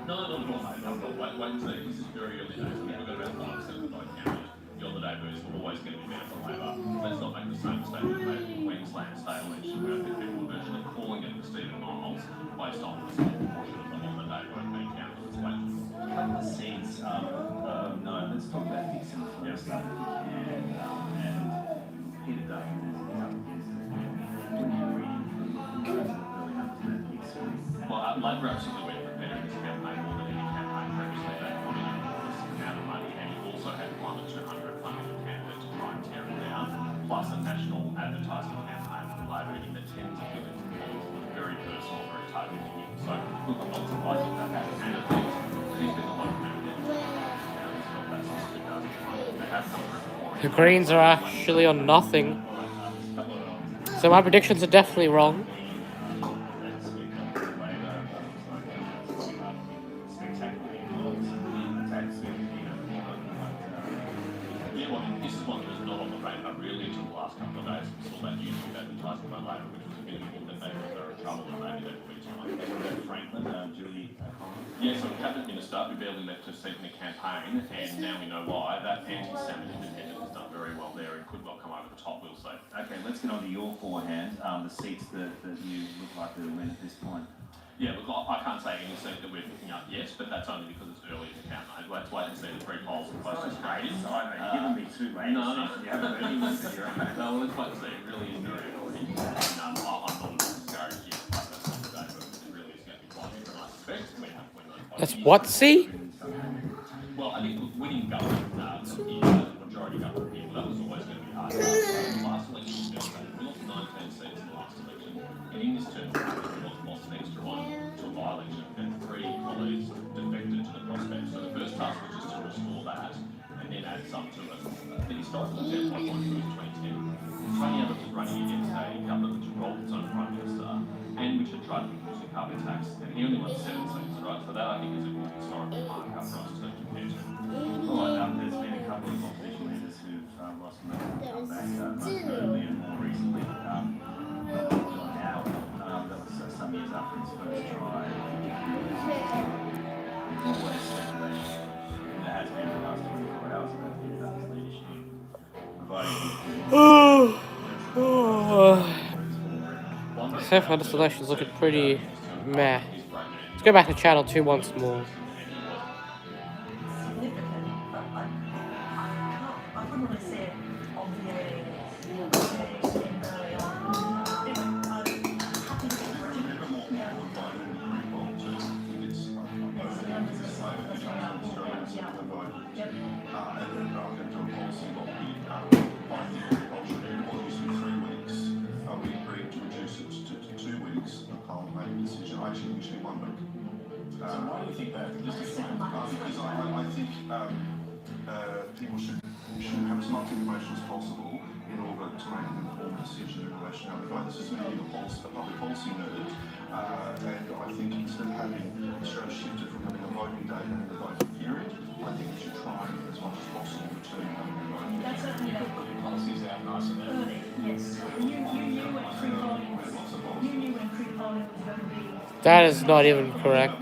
No, not at all, mate. Wait and see. This is very early days. We've got about 5% of the vote counted. The on-the-day votes are always going to be bound for Labor. Let's not make the same mistake we made in the Queensland state election, where I think people were virtually calling it Stephen Miles based on the small proportion of the on-the-day vote being counted as well. A couple of seats. No, let's talk about Dixon first. And Peter Dutton is up against it. When you read early numbers about Dixon. Well, Labor absolutely went prepared in this campaign more than any campaign previously. They put in this amount of money, and he also had one or 200 funding candidates to try and tear it down, plus a national advertising campaign from Labor in the tens of millions of dollars. It was very personal, very targeted him. So, look, I'm not surprised if that happened. And at least, there's been a lot of candidates now he's got that since 2001. They have come through before. The Greens are actually on nothing. So my predictions are definitely wrong. Yeah, well, this is one that was not on the radar really until the last couple of days. We saw that YouTube advertising by Labor, which was a bit of a that maybe they were in trouble and maybe that would be time. Franklin, Julie O'Connor. Yeah, so Cabinet Minister, we barely left her seat in the campaign, and now we know why. That anti-Salmon independent has done very well there and could well come over the top, we'll see. Okay, let's get on to your forehand, the seats that you look like to win at this point. Yeah, look, I can't say any seat that we're picking up yet, but that's only because it's early in the campaign. Let's wait and see the pre-polls and close to Australia. You've given me two late. No. You haven't heard any of your own. No, well, let's wait and see. It really is very early. And I'm not discouraged yet, but that's not today, but it really is going to be quite different, I suspect. We have to win those. That's what, see? Well, I think winning government, the majority government people, that was always going to be hard. Last election, we lost 19 seats in the last election, and in this term, we lost an extra one to a by-election, and 3 colleagues defected to the crossbench. So the first task was just to restore that, and then add some to it. The historical example I want to do is 2010. Tony Abbott was running against a government which rolled its own prime to try to reduce the carbon tax, and he only wants 7 seats, right? So that I think is a good historical marker for us to compare to. All right, there's been a couple of opposition leaders who've lost momentum, come back most notably and more recently. John Howard, that was some years after his first try. Always speculation. There has been the last 24 hours about his leadership. So far, this election's looking pretty meh. Let's go back to channel 2 once more. I wouldn't really see it obviating Usually 1 week. So why do you think that? Just explain. Because I think people should have as much information as possible in order to make an informed decision in relation to the This is me, a public policy nerd, and I think instead of having Australia shifted from having a voting day and a voting period, I think we should try as much as possible to having a voting day. That's certainly the policies out nice and early. Yes. You knew when pre-polling was going to be. That is not even correct.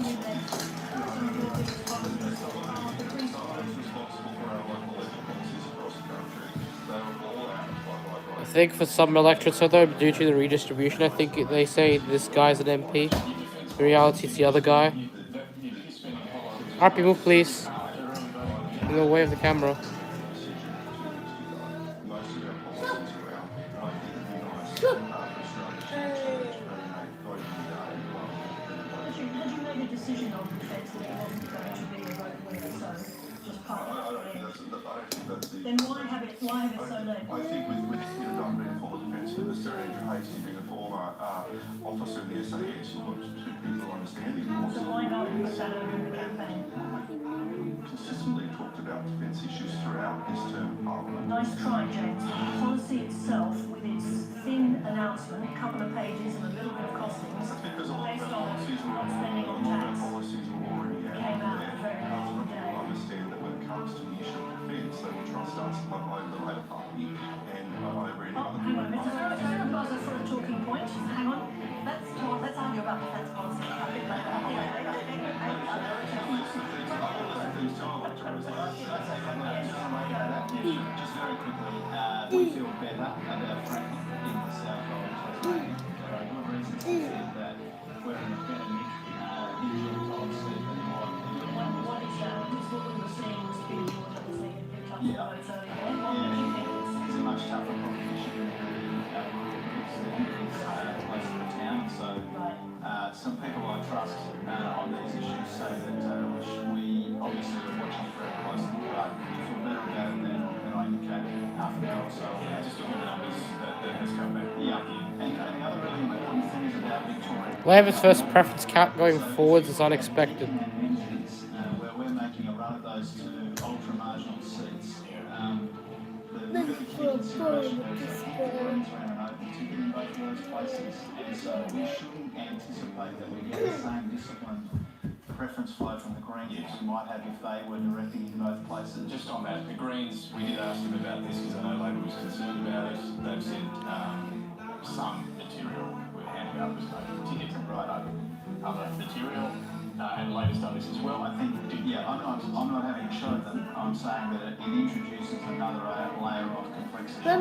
I think for some electorates, although due to the redistribution, I think they say this guy's an MP. In reality, it's the other guy. RP, move please. In the way of the camera. Decision on defence that it wasn't going to be a vote winner, so just part of it. Then why have it so late? I think with Don being former Defence Minister, Andrew Hastie being a former officer in the SAS, you've got 2 people understanding. So why not put that over in the campaign? Consistently talked about defence issues throughout this term of Parliament. Nice try, James. The policy itself, with its thin announcement, a couple of pages and a little bit of costings, based on not spending on tax, came out very late in the day. Understand that when it comes to the issue of defence, they will trust us over the Labor Party and over any other. Hang on, Mr. Buzzer for a talking point. Hang on. Let's argue about defence policy. Just very quickly, we feel better about fracking in the South Island. There are good reasons to think that we're in a better nick in policy than What is that? Because what we were seeing was Big George obviously had picked up the votes earlier on. What do you think? It's a much tougher proposition close to the town, so some people I trust on these issues say that we obviously are watching it very closely, but we feel better about it than I indicated half an hour or so. Just looking at the numbers that has come back. Yeah, and the other really important thing is about Victoria. Labour's first preference count going forwards is unexpected. Where we're making a run at those 2 ultra-marginal seats. The key consideration is that we're entering an open ticket in both of those places, and so we shouldn't anticipate that we get the same disciplined preference flow from the Greens as we might have if they were directing in both places. Just on that, the Greens, we did ask them about this because I know Labor was concerned about it. They've said some material were handed out was no tickets and other material. And Labor's done this as well. I think, I'm not having showed them. I'm saying that it introduces another layer of complexity. Let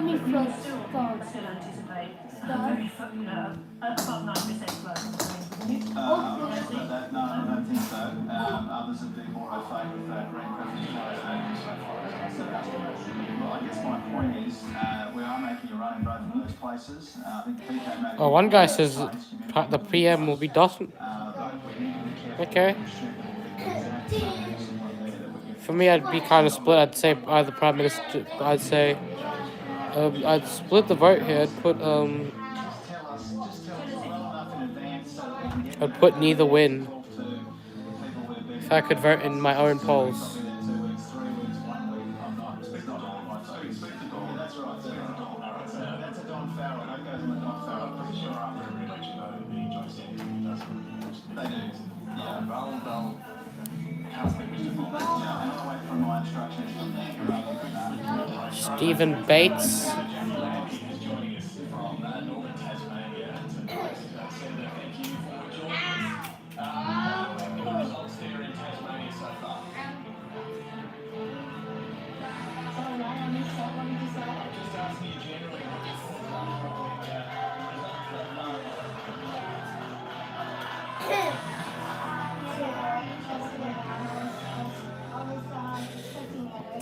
me still anticipate above 9% vote. No, I don't think so. Others have been more au fait with that green preference flow. Well, I guess my point is, we are making a run in both of those places. I think PK made Oh, one guy says the PM will be Dawson. Okay. For me, I'd be kind of split. I'd say either Prime Minister. I'd say I'd split the vote here. I'd put neither win. If I could vote in my own polls. That's a Don Farrell. That goes on the Don Farrell. I'm pretty sure after every election, though, the they'll cast their vision on it. Yeah, and I'll wait for my instructions from them rather than Stephen Bates. Jackie Lambie is joining us from northern Tasmania tonight. Senator, thank you for joining us. Good results there in Tasmania so far. Sorry, I missed that. What did you say? Just asking you generally what your thoughts are on the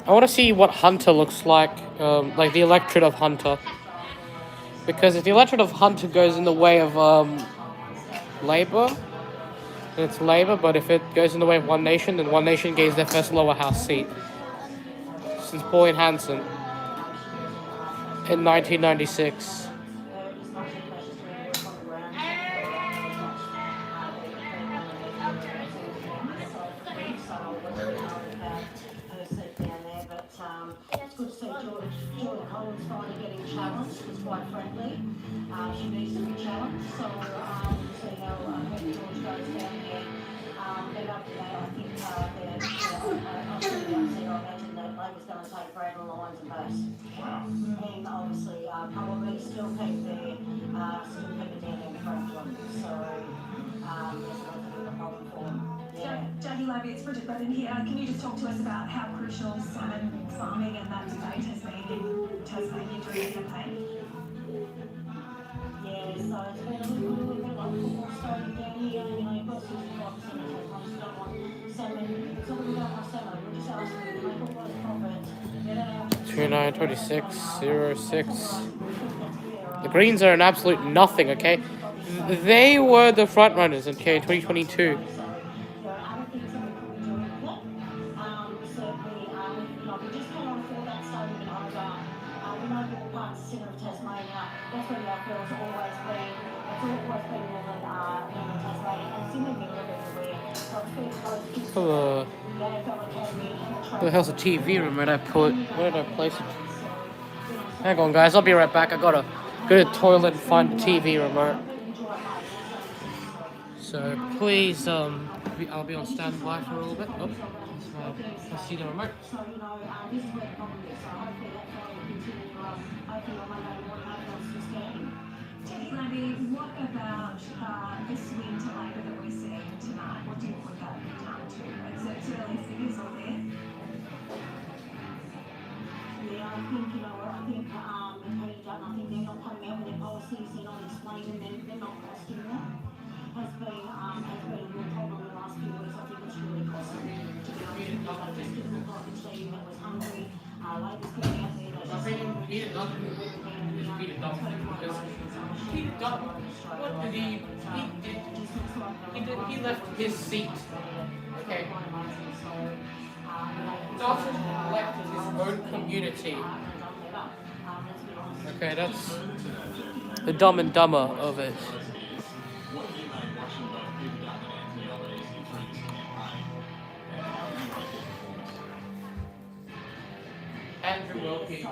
I want to see what Hunter looks like the electorate of Hunter. Because if the electorate of Hunter goes in the way of Labour, then it's Labour. But if it goes in the way of One Nation, then One Nation gains their first lower house seat since Pauline Hanson in 1996. It's good to see Joy Collins finally getting challenged. She's quite friendly. She needs to be challenged. So we'll see how George goes down there. Then after that, I think I'll see the upset. I imagine that Labour's going to take Brandon Lyons and base. And obviously, probably still keep their down in front of them. So that's a problem for them. Jackie Lambie, it's Bridget Brennan here. Can you just talk to us about how crucial salmon farming and that debate has been in Tasmania during the campaign? Yeah, so it's been a little bit like football starting down here. You know, you've got 65% of Tasmanians don't want salmon. It's all about my salmon. We're just asking them to make all those profits. 292606. The Greens are an absolute nothing, okay? They were the front runners, okay, in 2022. Where the hell's the TV remote I put? Where did I place it? Hang on, guys. I'll be right back. I gotta go to the toilet and find the TV remote. So please, I'll be on standby for a little bit. Oh, I see the remote. So, you know, this is where the problem is. So hopefully that will continue. Hopefully on Monday morning, everyone's just getting. Jackie Lambie, what about the swing to Labour that we're seeing tonight? What do you put that down to? Is it early figures or there? Yeah, I think, you know, I think Peter Dutton, I think they're not coming out with their policies, they're not explaining them, they're not costing them. Has been a real problem in the last few weeks. I think it's really costing them, to be honest with you. They just didn't look like a team that was hungry. Labour's getting out there. Peter Dutton. Peter Dutton, what did he left his seat. Okay. Dutton left his own community. Okay, that's the Dumb and Dumber of it. Andrew Wilkie.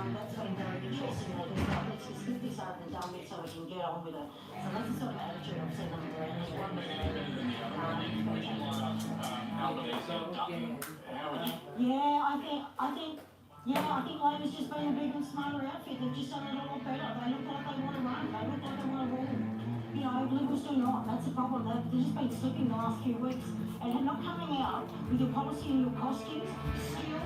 That's been very interesting. They just like, let's just get this over and done with so we can get on with it. So that's the sort of attitude I've seen them around. There's one with I think Labour's just been a bigger and smarter outfit. They've just done it a lot better. They look like they want to run. They look like they want to rule. You know, Liberals do not. That's the problem. They've just been slipping the last few weeks. And they're not coming out with your policy and your costings still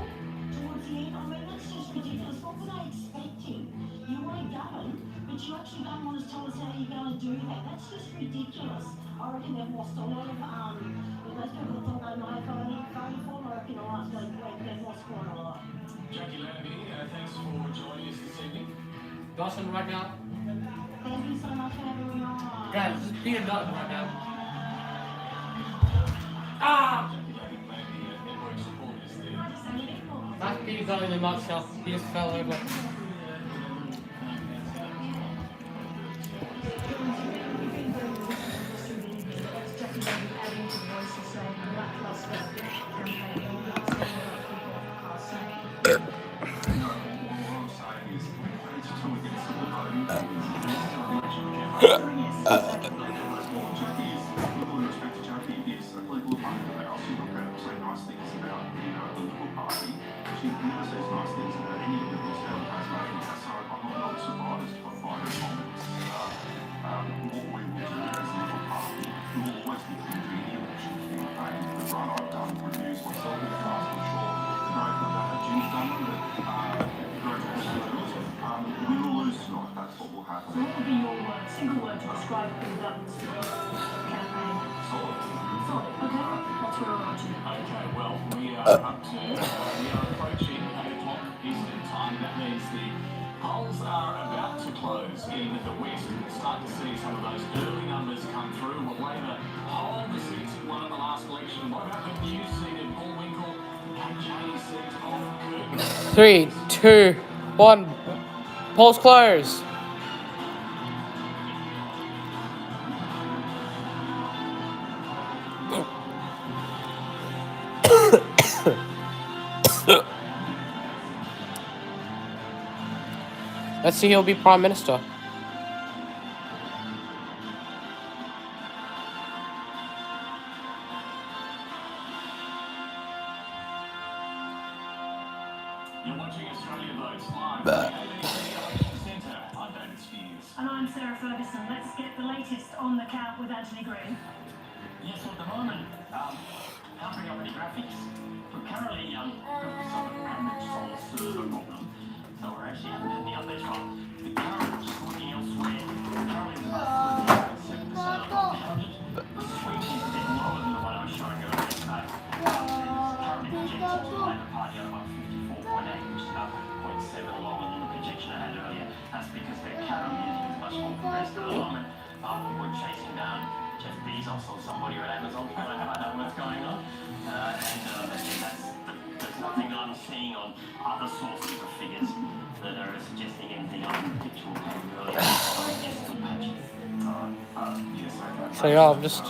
towards the end. I mean, that's just ridiculous. What were they expecting? You want to govern, but you actually don't want to tell us how you're going to do that. That's just ridiculous. I reckon they've lost a lot of, those people that thought they might have voted for, I reckon they've lost quite a lot. Jackie Lambie, thanks for joining us this evening. Dawson right now. Thank you so much for having me on. Guys, this is Peter Dutton right now. Ah! That's Peter Dutton in a nutshell. He just fell over. she never says nice things about any of the Liberals down in Tasmania, so I'm not surprised by her comments. What we will do as a Liberal Party, we will always be committed to any election campaign. The run I've done reviews myself in the past, I'm sure the great Jim's done them, that great Australians, we will lose tonight, that's what will happen. So what would be your single word to describe the government's campaign? Solid. Solid. Okay, that's where we're on to. Okay, well, we are approaching 8 o'clock Eastern time. That means the polls are about to close in the West. We'll start to see some of those early numbers come through. Will Labor hold the seats it won at the last election? What about the new seat in Bullwinkle? KJ seat of Curtin? 3, 2, 1. Polls closed. Let's see who'll be Prime Minister. You're watching Australia Votes live from the ABC Election Centre. I'm David Spears. And I'm Sarah Ferguson. Let's get the latest on the count with Anthony Green. Yes, at the moment, covering up the graphics, we're currently damage from the server problem. So we're actually having the updates from the current just looking elsewhere. Currently about 7% uncounted. The swing is a bit lower than the one I was showing earlier. So currently projected to Labor Party at about 54.8, which is about 0.7 lower than the projection I had earlier. That's because their current meeting is much more progressed at the moment. We're chasing down Jeff Bezos or somebody at Amazon to find out what's going on. There's nothing I'm seeing on other sources of figures that are suggesting anything on the picture earlier. So yeah, I'm just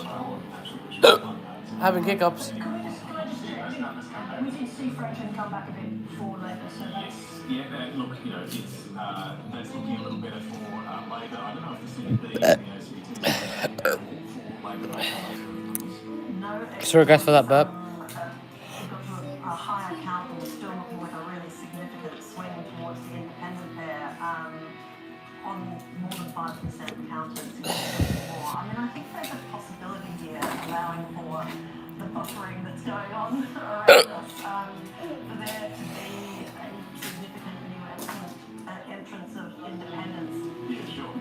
having hiccups. We did see Franklin come back a bit for Labor, so Yes, yeah, look, that's looking a little better for Labor. I don't know if the CNB and the ACT for Labor. no. Sorry guys for that burp. Got to a higher count, and we're still looking with a really significant swing towards the independent there, on more than 5% counted, significantly more. I mean, I think there's a possibility here, allowing for the buffering that's going on around us, for there to be a significant new entrance of independence. Yeah, sure.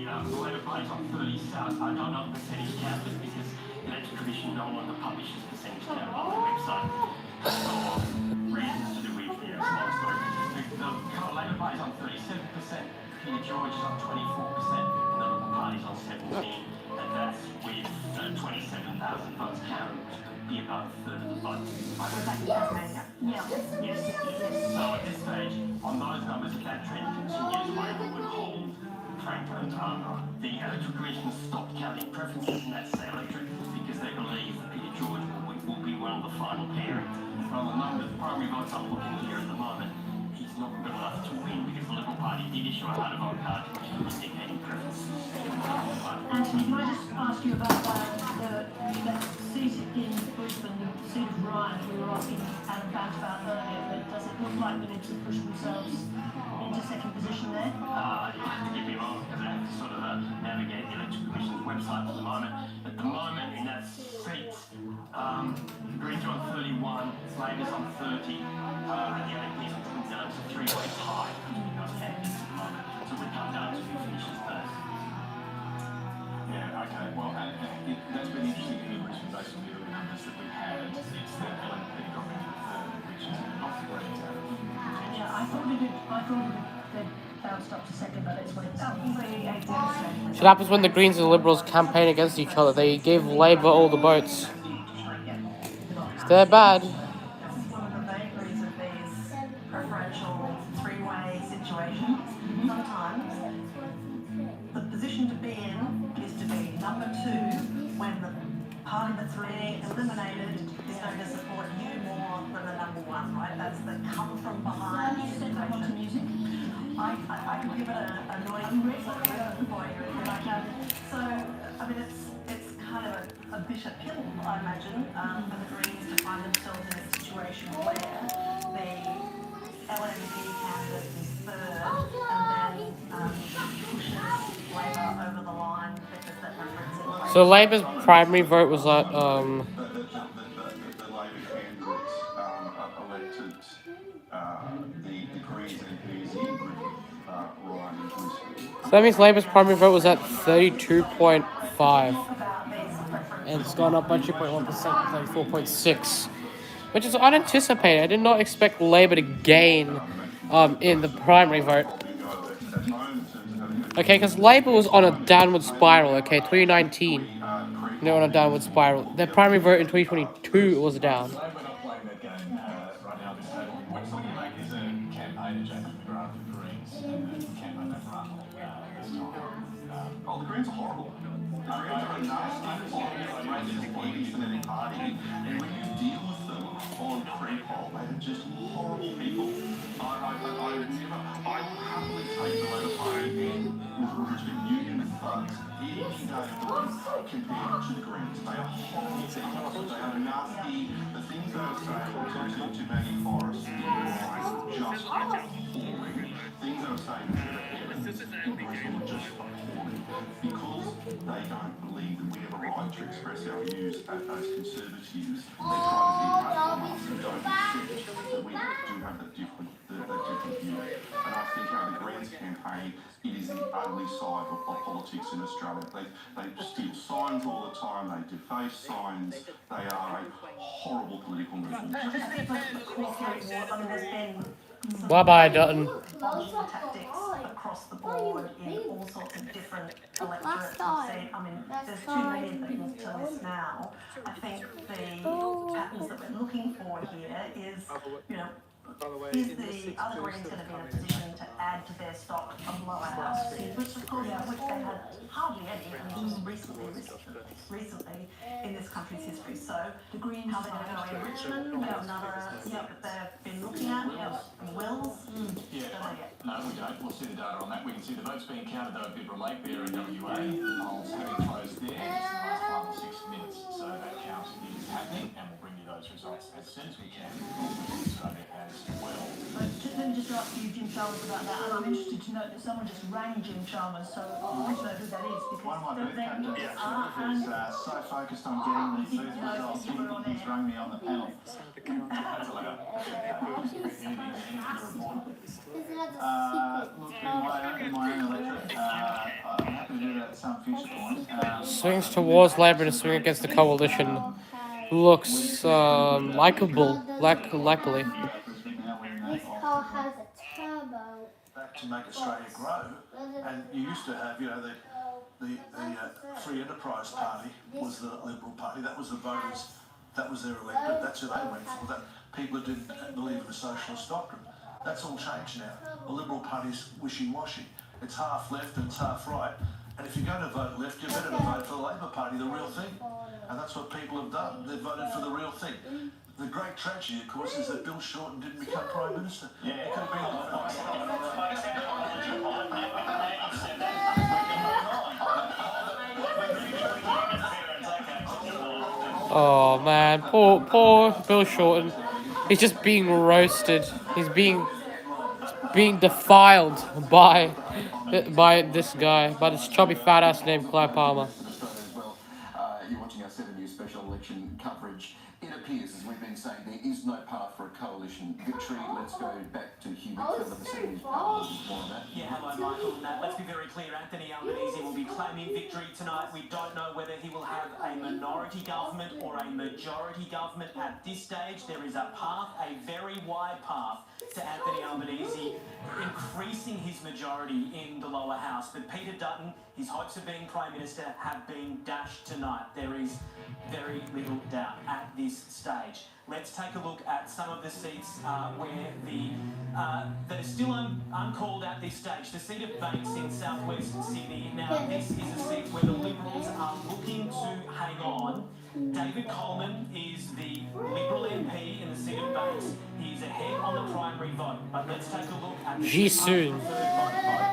The Labor Party's on 30 South. I don't know the percentage count just because the Electoral Commission no longer publishes percentage count on their website for reasons to do with long story. The current Labor Party's on 37%. Peter George is on 24%, and the Liberal Party's on 17%, and that's with 27,000 votes counted, be about a third of the vote. We're back in Tasmania. Yes. So at this stage, on those numbers, if that trend continues, Labor would hold Franklin. The Electoral Commission stopped counting preferences in that state electorate because they believe that Peter George will be one of the final pairing. But on the numbers, primary votes I'm looking here at the moment, he's not good enough to win because the Liberal Party did issue a hard vote card indicating preferences. Anthony, can I just ask you about that seat in Brisbane, the seat of Ryan, we were asking Adam Banks about earlier, but does it look like we need to push themselves into second position there? You have to give me wrong because I have to sort of navigate the Electoral Commission's website at the moment. At the moment, in that seat, Greens are on 31, Labor's on 30, and the LNP's are coming down to 3 weights high. Those candidates at the moment. So we come down to who finishes first. Yeah, okay. Well, that's been interesting in Brisbane based on the early numbers that we had. It's that LNP dropping to the third, which is not the Greens out of contention. Yeah, I thought they'd bounced up to second, but it's when That will be a devastating. So what happens when the Greens and the Liberals campaign against each other? They give Labor all the votes. They're bad. This is one of the vagaries of these preferential three-way situations. Sometimes the position to be in is to be number 2 when the party that's being eliminated is going to support you more than the number 1, right? That's the come from behind situation. I could give it a noise for you if I can. So, I mean, it's kind of a bitter pill, I imagine, for the Greens to find themselves in a situation where So Labour's primary vote was at The Labor candidates elected the Greens MPs in Griffith, Ryan and Brisbane. So that means Labour's primary vote was at 32.5. And it's gone up by 2.1%, 34.6. Which is unanticipated. I did not expect Labour to gain in the primary vote. Okay, because Labour was on a downward spiral, okay, 2019. They were on a downward spiral. Their primary vote in 2022 was down. We're not playing that game right now. This table. What's looking like is a campaign of James McGrath and the Greens, and the campaign that run this time. Oh, the Greens are horrible. The Greens are a nasty, anti-Semitic party, and when you deal with them on pre-poll, they are just horrible people. I would happily take the Labour Party in with Richmond Union funds any day of the week compared to the Greens. They are horrible people. They are nasty. The things they are saying to Maggie Forrest in Wine just appalling. Things they are saying to the parents in Brisbane are just appalling because they don't believe that we have a right to express our views as conservatives. They try to be us and don't accept that we do have that different view. And I think the Greens campaign, it is the ugly side of politics in Australia. They steal signs all the time, they deface signs, they are a horrible political movement. Bye-bye, Dutton. Dodging tactics across the board in all sorts of different electorates. We've seen, I mean, there's too many things to list now. I think the patterns that we're looking for here is, you know, is the other Greens going to be in a position to add to their stock of lower house seats, which of course, which they had hardly any recently in this country's history. So the Greens, how they're going to go in Richmond, we have another that they've been looking at. We have Wills. No, we don't. We'll see the data on that. We can see the votes being counted though at Bibra Lake there in WA. Polls having closed there just in the last 5 or 6 minutes. So that count is happening, and we'll bring you those results as soon as we can. Australia as well. Let me just ask you, Jim Chalmers, about that. And I'm interested to know that someone just rang Jim Chalmers, so I want to know who that is because one of my booth captains is so focused on getting the booth results, he's rung me on the panel. Look, in my own electorate, I'm happy to do that at some future point. Swings towards Labour to swing against the coalition. Looks likable, likely. This car has a turbo. Back to make Australia grow, and you used to have, you know, the Free Enterprise Party was the Liberal Party. That was the voters. That was their electorate. That's who they went for. That people who didn't believe in the socialist doctrine. That's all changed now. The Liberal Party's wishy-washy. It's half left and it's half right. And if you're going to vote left, you better vote for the Labor Party, the real thing. And that's what people have done. They've voted for the real thing. The great tragedy, of course, is that Bill Shorten didn't become Prime Minister. He could have Oh man, poor Bill Shorten. He's just being roasted. He's being defiled by this guy, by this chubby fat ass named Clive Palmer. You're watching our 7 News special election coverage. It appears, as we've been saying, there is no path for a coalition victory. Let's go back to Hugh Whitfield of the 7 News panel. More on that. Yeah, hello, Michael. Now, let's be very clear. Anthony Albanese will be claiming victory tonight. We don't know whether he will have a minority government or a majority government at this stage. There is a path, a very wide path, to Anthony Albanese increasing his majority in the lower house. But Peter Dutton, his hopes of being Prime Minister have been dashed tonight. There is very little doubt at this stage. Let's take a look at some of the seats where that are still uncalled at this stage. The seat of Banks in southwest Sydney. Now, this is a seat where the Liberals are looking to hang on. David Coleman is the Liberal MP in the seat of Banks. He's ahead on the primary vote. But let's take a look at the Ji Soon.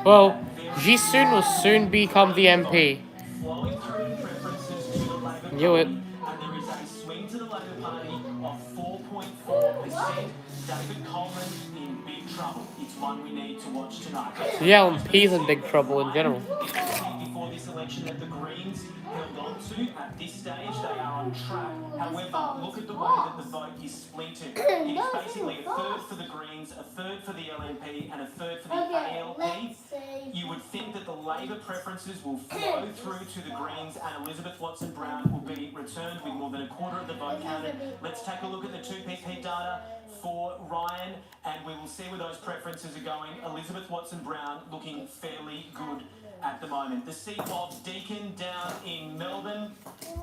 Well, Ji Soon will soon become the MP. Flowing through preferences to the Labor Knew it. and there is a swing to the Labor Party of 4.4%. David Coleman in big trouble. It's one we need to watch tonight. So yeah, LNP's in big trouble in general. Before this election, election that the Greens held on to at this stage. They are on track. However, look at the way that the vote is splintered. It is basically a third for the Greens, a third for the LNP, and a third for the ALP. You would think that the Labor preferences will flow through to the Greens and Elizabeth Watson-Brown will be returned with more than a quarter of the vote counted. Let's take a look at the 2PP data for Ryan, and we will see where those preferences are going. Elizabeth Watson-Brown looking fairly good at the moment. The seat of Deakin down in Melbourne.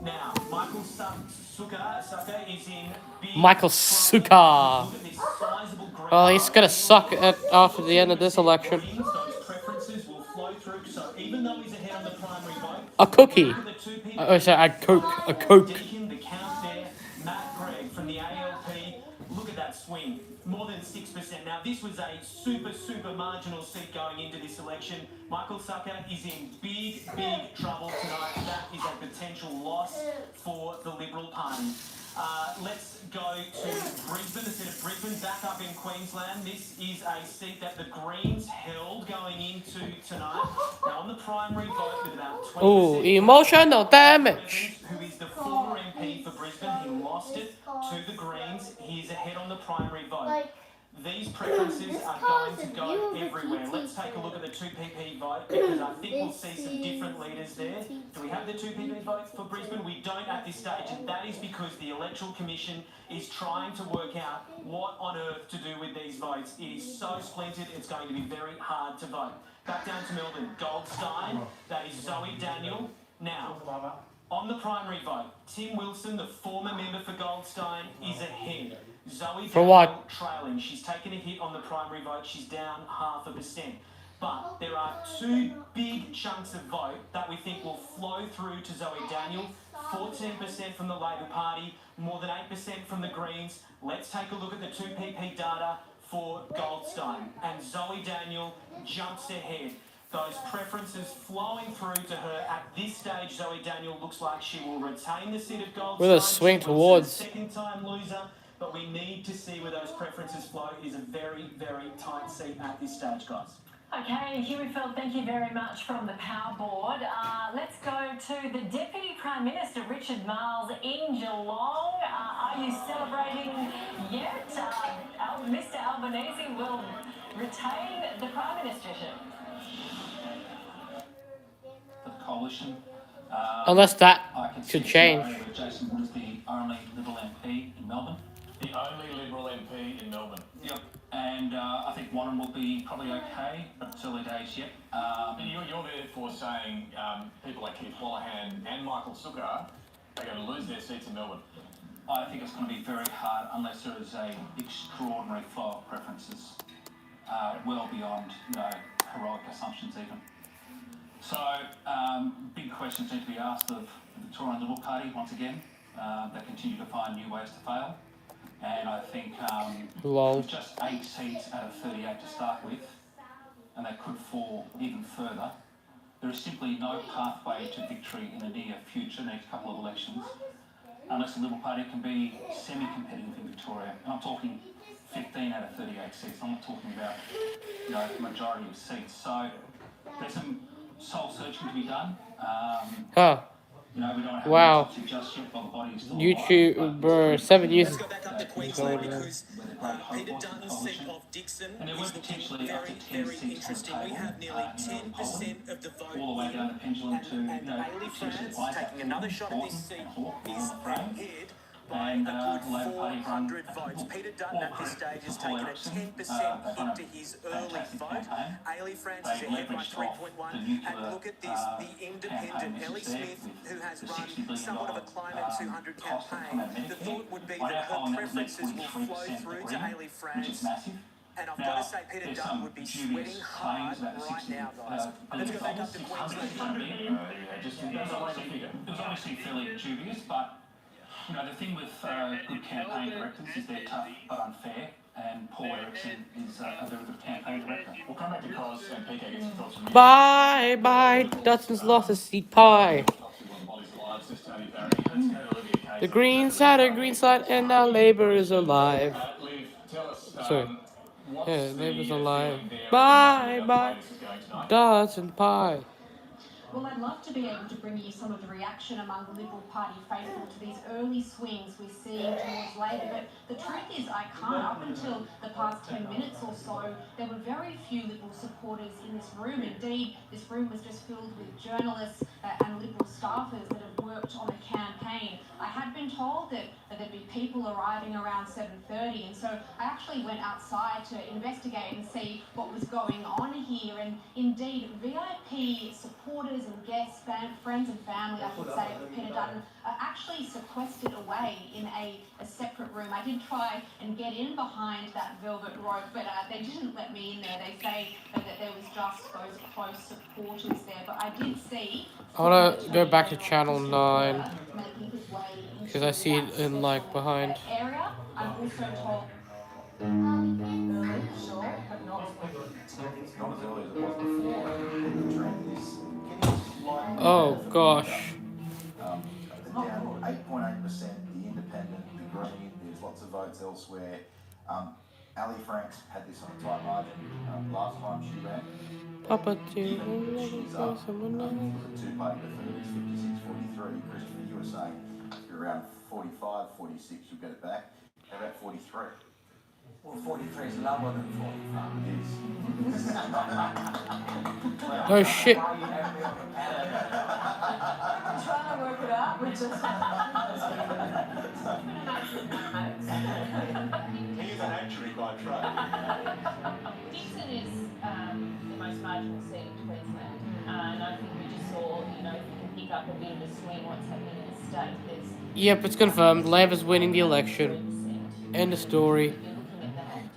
Now, Michael Sukkar is in big Michael Sukkar. Look at this sizable green. Well, he's gonna suck at after the end of this election. Those preferences will flow through. So even though he's ahead on the primary vote, A cookie. look at the two people. Oh, sorry, a Coke. A Coke. Deakin, the count there. Matt Gregg from the ALP. Look at that swing. More than 6%. Now, this was a super marginal seat going into this election. Michael Sukkar is in big trouble tonight. That is a potential loss for the Liberal Party. Let's go to Brisbane. Instead of Brisbane, back up in Queensland. This is a seat that the Greens held going into tonight. Now, on the primary vote with about 20%. Oh, emotional damage. Who is the former MP for Brisbane? He lost it to the Greens. He is ahead on the primary vote. These preferences are going to go everywhere. Let's take a look at the 2PP vote because I think we'll see some different leaders there. Do we have the 2PP vote for Brisbane? We don't at this stage, and that is because the Electoral Commission is trying to work out what on earth to do with these votes. It is so splintered, it's going to be very hard to vote. Back down to Melbourne, Goldstein, that is Zoe Daniel. Now, on the primary vote, Tim Wilson, the former member for Goldstein, is ahead. Zoe For Daniel what? trailing. She's taken a hit on the primary vote. She's down 0.5%. But there are two big chunks of vote that we think will flow through to Zoe Daniel. 14% from the Labor Party, more than 8% from the Greens. Let's take a look at the 2PP data for Goldstein. And Zoe Daniel jumps ahead. Those preferences flowing through to her at this stage. Zoe Daniel looks like she will retain the seat of Goldstein. With a swing She was towards. a second-time loser, but we need to see where those preferences flow. It is a very tight seat at this stage, guys. Okay, Huey Feld, thank you very much from the Power Board. Let's go to the Deputy Prime Minister, Richard Marles, in Geelong. Are you celebrating yet? Mr Albanese will retain the Prime Ministership. For the coalition. Unless that I can could see change. a scenario where Jason Wood is the only Liberal MP in Melbourne. The only Liberal MP in Melbourne. Yep. And I think Warren will be probably okay, but it's early days yet. You're therefore saying people like Keith Wallahan and Michael Sukkar are going to lose their seats in Melbourne. I think it's going to be very hard unless there is a extraordinary flow of preferences, well beyond heroic assumptions even. So big questions need to be asked of the Victorian Liberal Party once again. They continue to find new ways to fail. And I think with just 8 seats out of 38 to start with, and they could fall even further, there is simply no pathway to victory in the near future, next couple of elections, unless the Liberal Party can be semi-competitive in Victoria. And I'm talking 15 out of 38 seats. I'm not talking about the majority of seats. So there's some soul searching to be done. Huh. We don't have Wow. an agency just yet while the body is still YouTuber 7 years. Let's go back up to Queensland because Peter Dutton's seat of Dixon is looking very interesting. We have nearly 10% of the vote. all the way down to Pendulum to Bailey France taking another shot at this seat is ahead by a and good Labor Party 400 votes. Peter Dutton at this stage has taken a 10% hit to his early vote. Ailey France is ahead by 3.1. And look at this, the independent Ellie Smith, who has run somewhat of a Climate 200 campaign. The thought would be that her preferences will flow through to Ailey France. And I've got to say, Peter Dutton would be sweating hard right now, guys. Let's go back up to Queensland. It was obviously fairly dubious, but the thing with good campaign directors is they're tough but unfair, and Paul Erickson is a very good campaign director. We'll come back to Cos and PK get some thoughts from you. Bye. Dutton's lost a seat pie. The Greens had a green side and now Labour is alive. Sorry. Yeah, Labour's alive. Bye. Dutton pie. Well, I'd love to be able to bring you some of the reaction among the Liberal Party faithful to these early swings we're seeing towards Labor, but the truth is I can't. Up until the past 10 minutes or so, there were very few Liberal supporters in this room. Indeed, this room was just filled with journalists and Liberal staffers that have worked on the campaign. I had been told that there'd be people arriving around 7:30, and so I actually went outside to investigate and see what was going on here. And indeed, VIP supporters and guests, friends and family, I should say, of Peter Dutton are actually sequestered away in a separate room. I did try and get in behind that velvet rope, but they didn't let me in there. They say that there was just those close supporters there. But I did see... I want to go back to channel 9 because I see it in like behind. Area. I'm also told... Sure, but not as early as it was before. The trend is getting slightly... Oh gosh. Down 8.8%, the Independent, the Green, there's lots of votes elsewhere. Ali Franks had this on a tight margin last time she ran. Papa, She's up. The two-party preferred is 56-43. Christopher, you were saying if you're around 45, 46, you'll get it back. How about 43? Well, 43 is lower than 45. It is. Oh shit. I'm trying to work it out. We're just... He's an actuary by trade. Dixon is the most marginal seat in Queensland, and I think we just saw, you know, if you can pick up a bit of a swing what's happening in the state. There's Yep, it's confirmed. Labor's winning the election. End of story.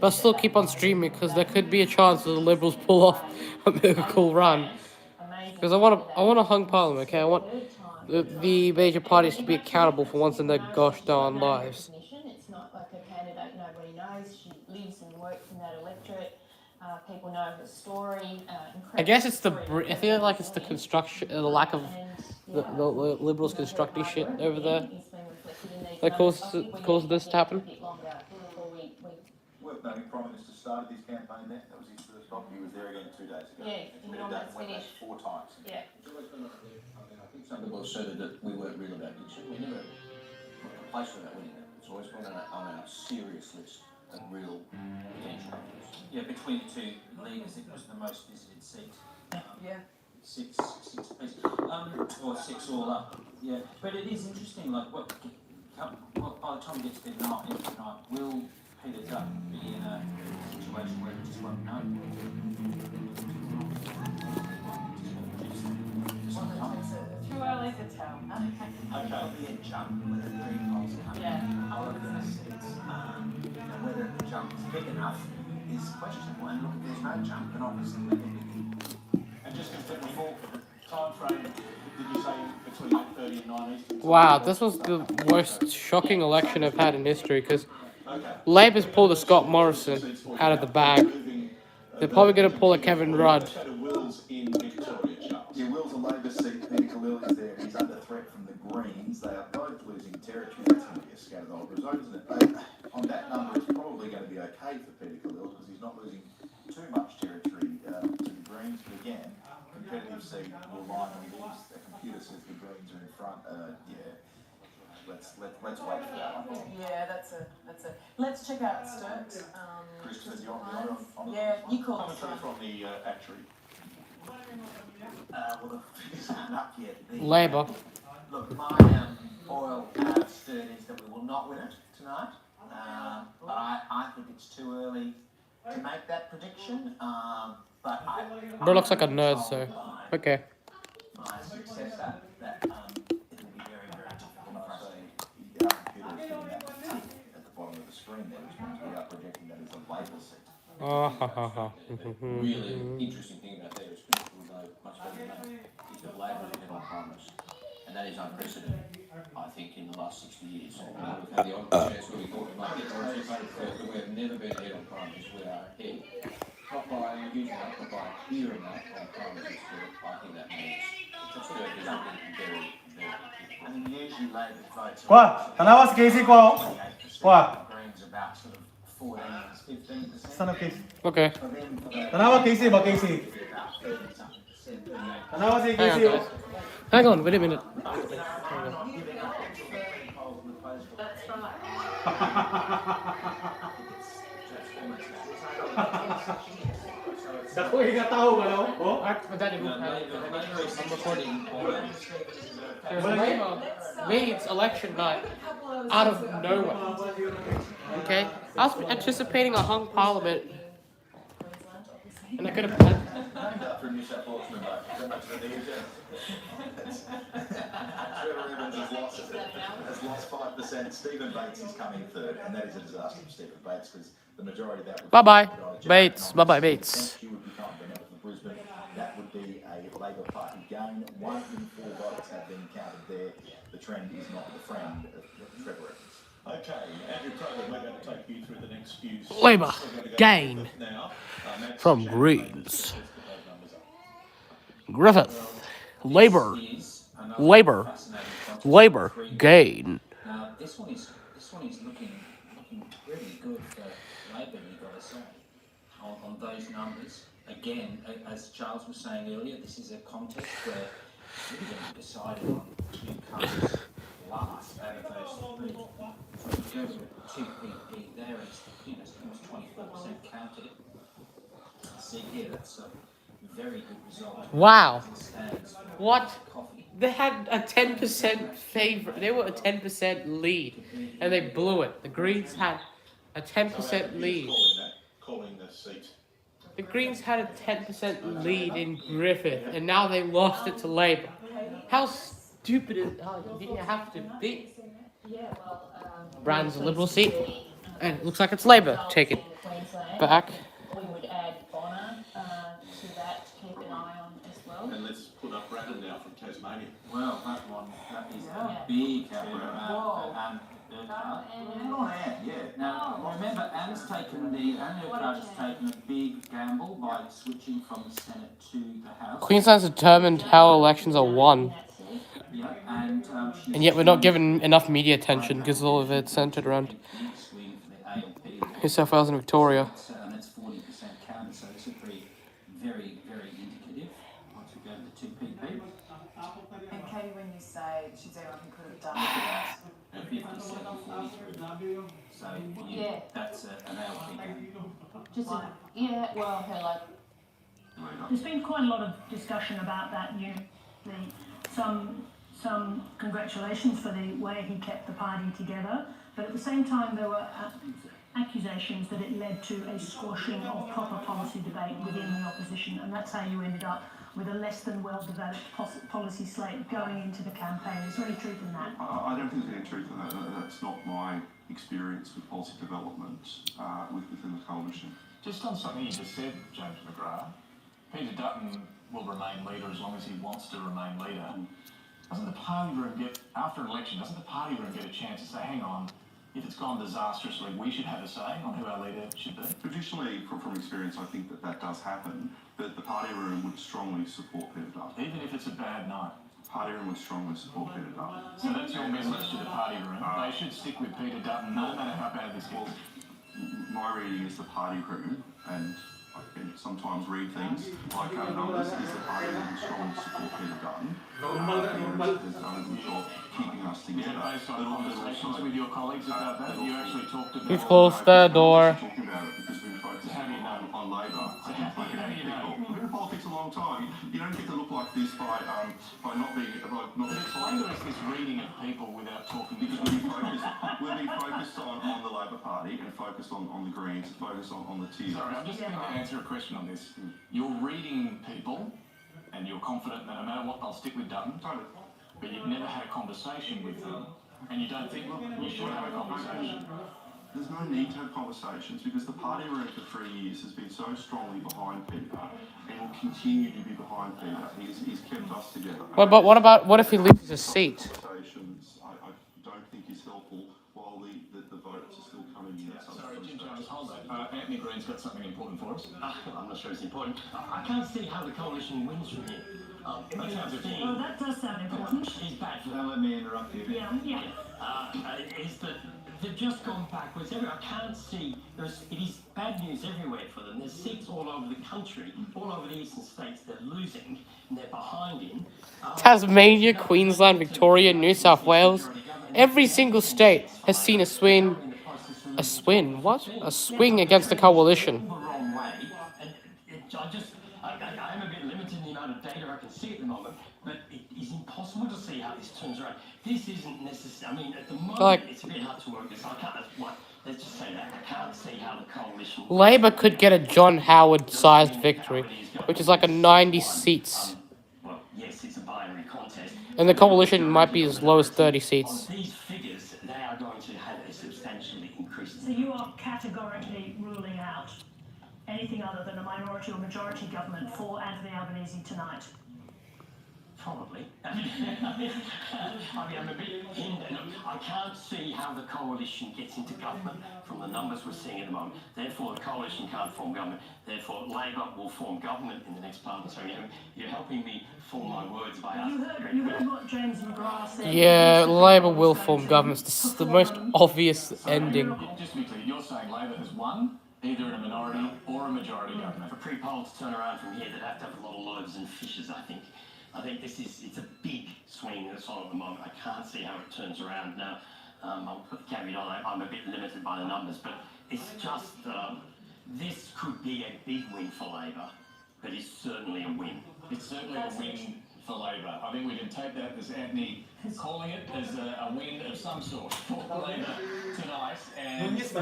But I'll still keep on streaming because there could be a chance that the Liberals pull off a mega cool run. Because I want a hung parliament, okay? I want the major parties to be accountable for once in their gosh darn lives. It's not like a candidate nobody knows. She lives and works in that electorate. People know her story. I guess it's I feel like it's the construction, the lack of the Liberals constructing shit over there that caused this to happen. Worth noting, Prime Minister started his campaign there. That was his first stop. He was there again 2 days ago. Yeah, He went back 4 times. Yeah. I think some people asserted that we weren't real about Dixon. We never replaced her about winning that. It's always been on a serious list of real potential. Yeah, between the two leaders, it was the most visited seat. Yeah. Six pieces. Or 6 all up. Yeah, but it is interesting. Like, by the time we get to the night, will Peter Dutton be in a situation where he just won't know? Too early to tell. Okay. There'll be a jump when the green polls come Yeah. out of those seats. Whether the jump is big enough is questionable. And look, if there's no jump, then obviously we're going to be... And just before time frame, did you say between 8:30 and 9 Eastern? Wow, this was the most shocking election I've had in history because Labor's pulled a Scott Morrison out of the bag. They're probably going to pull a Kevin Rudd. Yeah, Will's a Labor seat. Peter Khalil is there. He's under threat from the Greens. They are both losing territory. That's going to be a scattered old result, isn't it? On that number, it's probably going to be okay for Peter Khalil because he's not losing too much territory to the Greens. But again, competitive seat will lie on his. The computer says the Greens are in front. Yeah. Let's wait for that one. Yeah, that's a. Let's check out Sturt. Christopher, you're on. Yeah, you call it. Commentary from the actuary. Well, the figures aren't up yet. Labor. Look, my oil Sturt is that we will not win it tonight. But I think it's too early to make that prediction. But Bro looks like a nerd, so okay. My successor, that it will be very, very difficult for us Peter is sitting at the bottom of the screen there, which means we are projecting that as a Labor seat. Really interesting thing about there is people will know much better than that is that Labor is ahead on Primaries. And that is unprecedented, I think, in the last 60 years. We've had the odd chance where we thought we might get the right first, but we have never been ahead on Primaries. We are ahead. Not by a huge amount, but by a clear amount on Primaries. I think that means it's very, very, I mean, usually Labor votes. Qua, kenapa Casey kau? Qua. Greens about sort of 14 to 15%. Sana Casey. Okay. Kenapa Casey? Ba Casey? Kenapa sih Hang on, KC? guys. Hang on, wait a minute. Aku nggak tahu kalau. Oh, I'm recording. Labour leads election night out of nowhere. Okay? I was anticipating a hung parliament. And I could have. Named after a New South Welshman, mate. That much of the news. Trevor Evans has lost 5%. Stephen Bates is coming third, and that is a disaster for Stephen Bates because the majority of that would Bye-bye, Bates. Bye-bye, Bates. She would become the member for Brisbane. That would be a Labor Party gain. 1 in 4 votes have been counted there. The trend is not the friend of Trevor Evans. Okay, Andrew Crowther, we're going to take you through the next few. Labour We're going to go gain now. Matt's from chat. Greens. Let's put those numbers up. Griffith. Labour gain. Now this one is looking really good for Labor, you've got to say, on those numbers. Again, as Charles was saying earlier, this is a contest where we're going to be decided on two colours last out of those three. So if you go to a 2PP there, it's almost 24% counted. See here, that's a very good result. Wow. As it stands for What? coffee. They had a 10% favor. They were a 10% lead, and they blew it. The Greens had a 10% lead. Calling the seat. The Greens had a 10% lead in Griffith, and now they lost it to Labour. How stupid is? Oh, didn't you have to be? Brand's a Liberal seat, and it looks like it's Labour. Take it back. We would add Bonner to that to keep an eye on as well. And let's put up Brandon now from Tasmania. Well, that is a big and Hang on, Anne, yeah. now remember, Anne has taken a big gamble by switching from the Senate to the House. Queensland's determined how elections are won, Yeah, and and yet we're not given enough media attention because all of it's centred around swing for the ALP. New South Wales and Victoria. And that's 40% counted, so this would be very, very indicative once we go to the 2PP. And Katie, when you say she's anyone who could have done that, 57, 43. So Yeah. that's an ALP game. Just well, hello. There's been quite a lot of discussion about that. Some congratulations for the way he kept the party together, but at the same time there were accusations that it led to a squashing of proper policy debate within the opposition, and that's how you ended up with a less than well-developed policy slate going into the campaign. Is there any truth in that? I don't think there's any truth in that. That's not my experience with policy development within the coalition. Just on something you just said, James McGrath, Peter Dutton will remain leader as long as he wants to remain leader. Doesn't the party room after an election, doesn't the party room get a chance to say, hang on, if it's gone disastrously, we should have a say on who our leader should be? Traditionally, from experience, I think that does happen, but the party room would strongly support Peter Dutton. Even if it's a bad night. Party room would strongly support Peter Dutton. So that's your message to the party room. They should stick with Peter Dutton no matter how bad this gets. My reading is the party room, and I can sometimes read things like numbers, is the party room would strongly support Peter Dutton. Has done a good job keeping us together. Based on conversations with your colleagues about that, you actually talked about... We've closed the door. Talking about it because we've been focusing on Labor. We've been in politics a long time. You don't get to look like this by not being... Explain to us this reading of people without talking to because we'll be focused on the Labor Party and focused on the Greens, focused on the tier. Sorry, I'm just going to answer a question on this. You're reading people and you're confident that no matter what, they'll stick with Dutton. Totally. But you've never had a conversation with them, and you don't think, look, we should have a conversation. There's no need to have conversations because the party room for 3 years has been so strongly behind Peter and will continue to be behind Peter. He's kept us together. But what if he loses his seat? Conversations, I don't think is helpful while the votes are still coming in. Sorry, Jim Jones, hold that. Anthony Green's got something important for us. I'm not sure it's important. I can't see how the coalition wins from here. That sounds important. Well, that does sound important. He's back. Don't let me interrupt you. Yeah. Is that they've just gone backwards. I can't see. It is bad news everywhere for them. There's seats all over the country, all over the eastern states. They're losing, and they're behind in. Tasmania, Queensland, Victoria, New South Wales. Every single state has seen a swing against the coalition. The wrong way, and I am a bit limited in the amount of data I can see at the moment, but it is impossible to see how this turns around. This isn't necessary. I mean, at the moment, it's a bit hard to work this. I can't. Let's just say that I can't see how the coalition. Labor could get a John Howard-sized victory, which is like a 90 seats. Well, yes, it's a binary contest. And the coalition might be as low as 30 seats. These figures, they are going to have a substantially increased. So you are categorically ruling out anything other than a minority or majority government for Anthony Albanese tonight? Probably. I mean, I'm a bit hindered. I can't see how the coalition gets into government from the numbers we're seeing at the moment. Therefore, the coalition can't form government. Therefore, Labor will form government in the next parliament. So you're helping me form my words by asking. You heard what James McGrath said. Yeah, Labor will form government. This is the most obvious ending. Just to be clear, you're saying Labor has won, either in a minority or a majority government. For pre-poll to turn around from here, they'd have to have a lot of loaves and fishes, I think. I think it's a big swing that's on at the moment. I can't see how it turns around now. I'll put the caveat on. I'm a bit limited by the numbers, but it's just this could be a big win for Labor, but it's certainly a win. It's certainly a win for Labor. I think we can take that as Anthony calling it as a win of some sort for Labor tonight. And this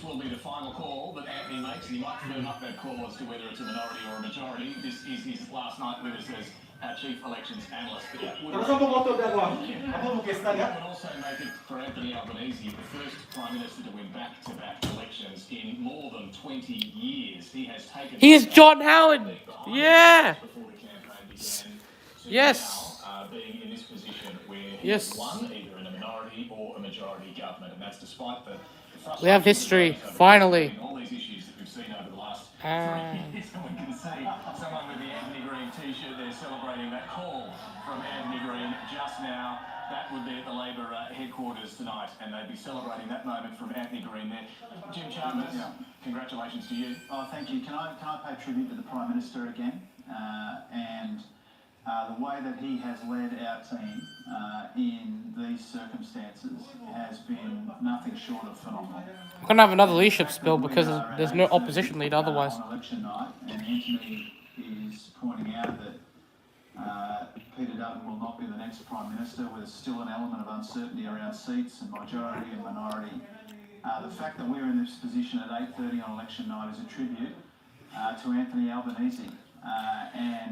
will be the final call that Anthony makes, and he might firm up that call as to whether it's a minority or a majority. This is his last night with us as our chief elections analyst. But it would also make it for Anthony Albanese the first Prime Minister to win back-to-back elections in more than 20 years. He has taken. He is John Howard! Yeah! Yes! Being in this position where Yes. he won either in a minority or a majority government, and that's despite the We have history, finally. all these issues that we've seen over the last 3 years. Someone can see someone with the Anthony Green t-shirt there celebrating that call from Anthony Green just now. That would be at the Labor headquarters tonight, and they'd be celebrating that moment from Anthony Green there. Jim Chalmers, congratulations to you. Oh, thank you. Can I pay tribute to the Prime Minister again? The way that he has led our team in these circumstances has been nothing short of phenomenal. We're going to have another leadership spill because there's no opposition leader otherwise. On election night, and Anthony is pointing out that Peter Dutton will not be the next Prime Minister, with still an element of uncertainty around seats and majority and minority. The fact that we're in this position at 8:30 on election night is a tribute to Anthony Albanese.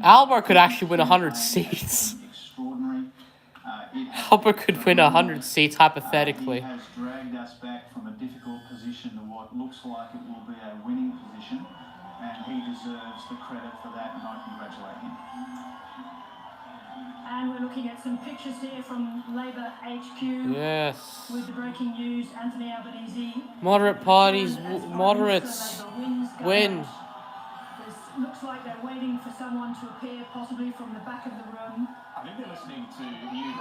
Alba could actually win 100 seats. Alba could win 100 seats hypothetically. He has dragged us back from a difficult position to what looks like it will be a winning position, and he deserves the credit for that, and I congratulate him. And we're looking at some pictures here from Labor HQ. Yes. With the breaking news, Anthony Albanese. Moderate parties, moderates win. Looks like they're waiting for someone to appear, possibly from the back of the room. I think they're listening to you,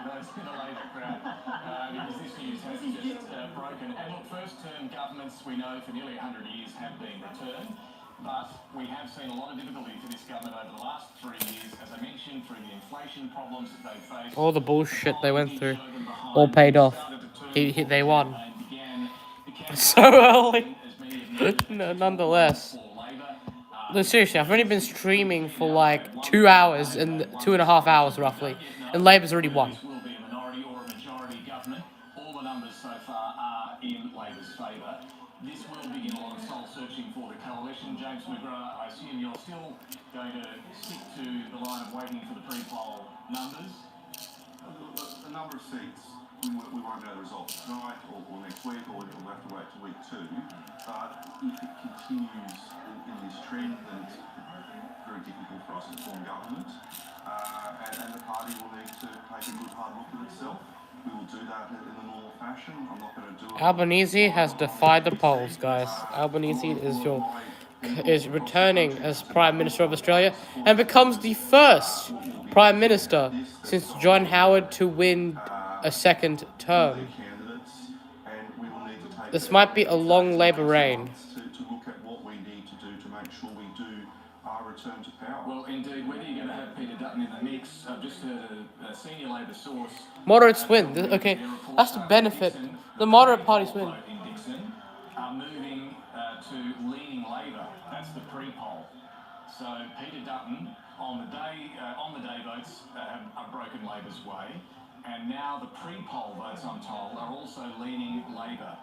those in the Labor crowd, because this news has just broken. And look, first-term governments, we know, for nearly 100 years have been returned, but we have seen a lot of difficulty for this government over the last 3 years, as I mentioned, through the inflation problems that they faced. All the bullshit they went through, all paid off. They won. So early. Nonetheless. No, seriously, I've only been streaming for like 2 hours and 2.5 hours roughly, and Labor's already won. This will be a minority or a majority government. All the numbers so far are in Labor's favour. This will begin a lot of soul searching for the coalition. James McGrath, I assume you're still going to stick to the line of waiting for the pre-poll numbers. The number of seats, we won't know the results tonight or next week, or we'll have to wait till week 2. But if it continues in this trend, then it's very difficult for us to form government. And the party will need to take a good hard look at itself. We will do that in the normal fashion. I'm not going to do it. Albanese has defied the polls, guys. Albanese is returning as Prime Minister of Australia and becomes the first Prime Minister since John Howard to win a second term. candidates, and we will need to take This that might be a into long account Labour reign. to look at what we need to do to make sure we do return to power. Well, indeed, whether you're going to have Peter Dutton in the mix, I've just heard a senior Labour source. Moderates win. Okay, that's the benefit. The moderate parties win. In Dixon are moving to leaning Labour. That's the pre-poll. So Peter Dutton on the day votes have broken Labour's way, and now the pre-poll votes, I'm told, are also leaning Labour.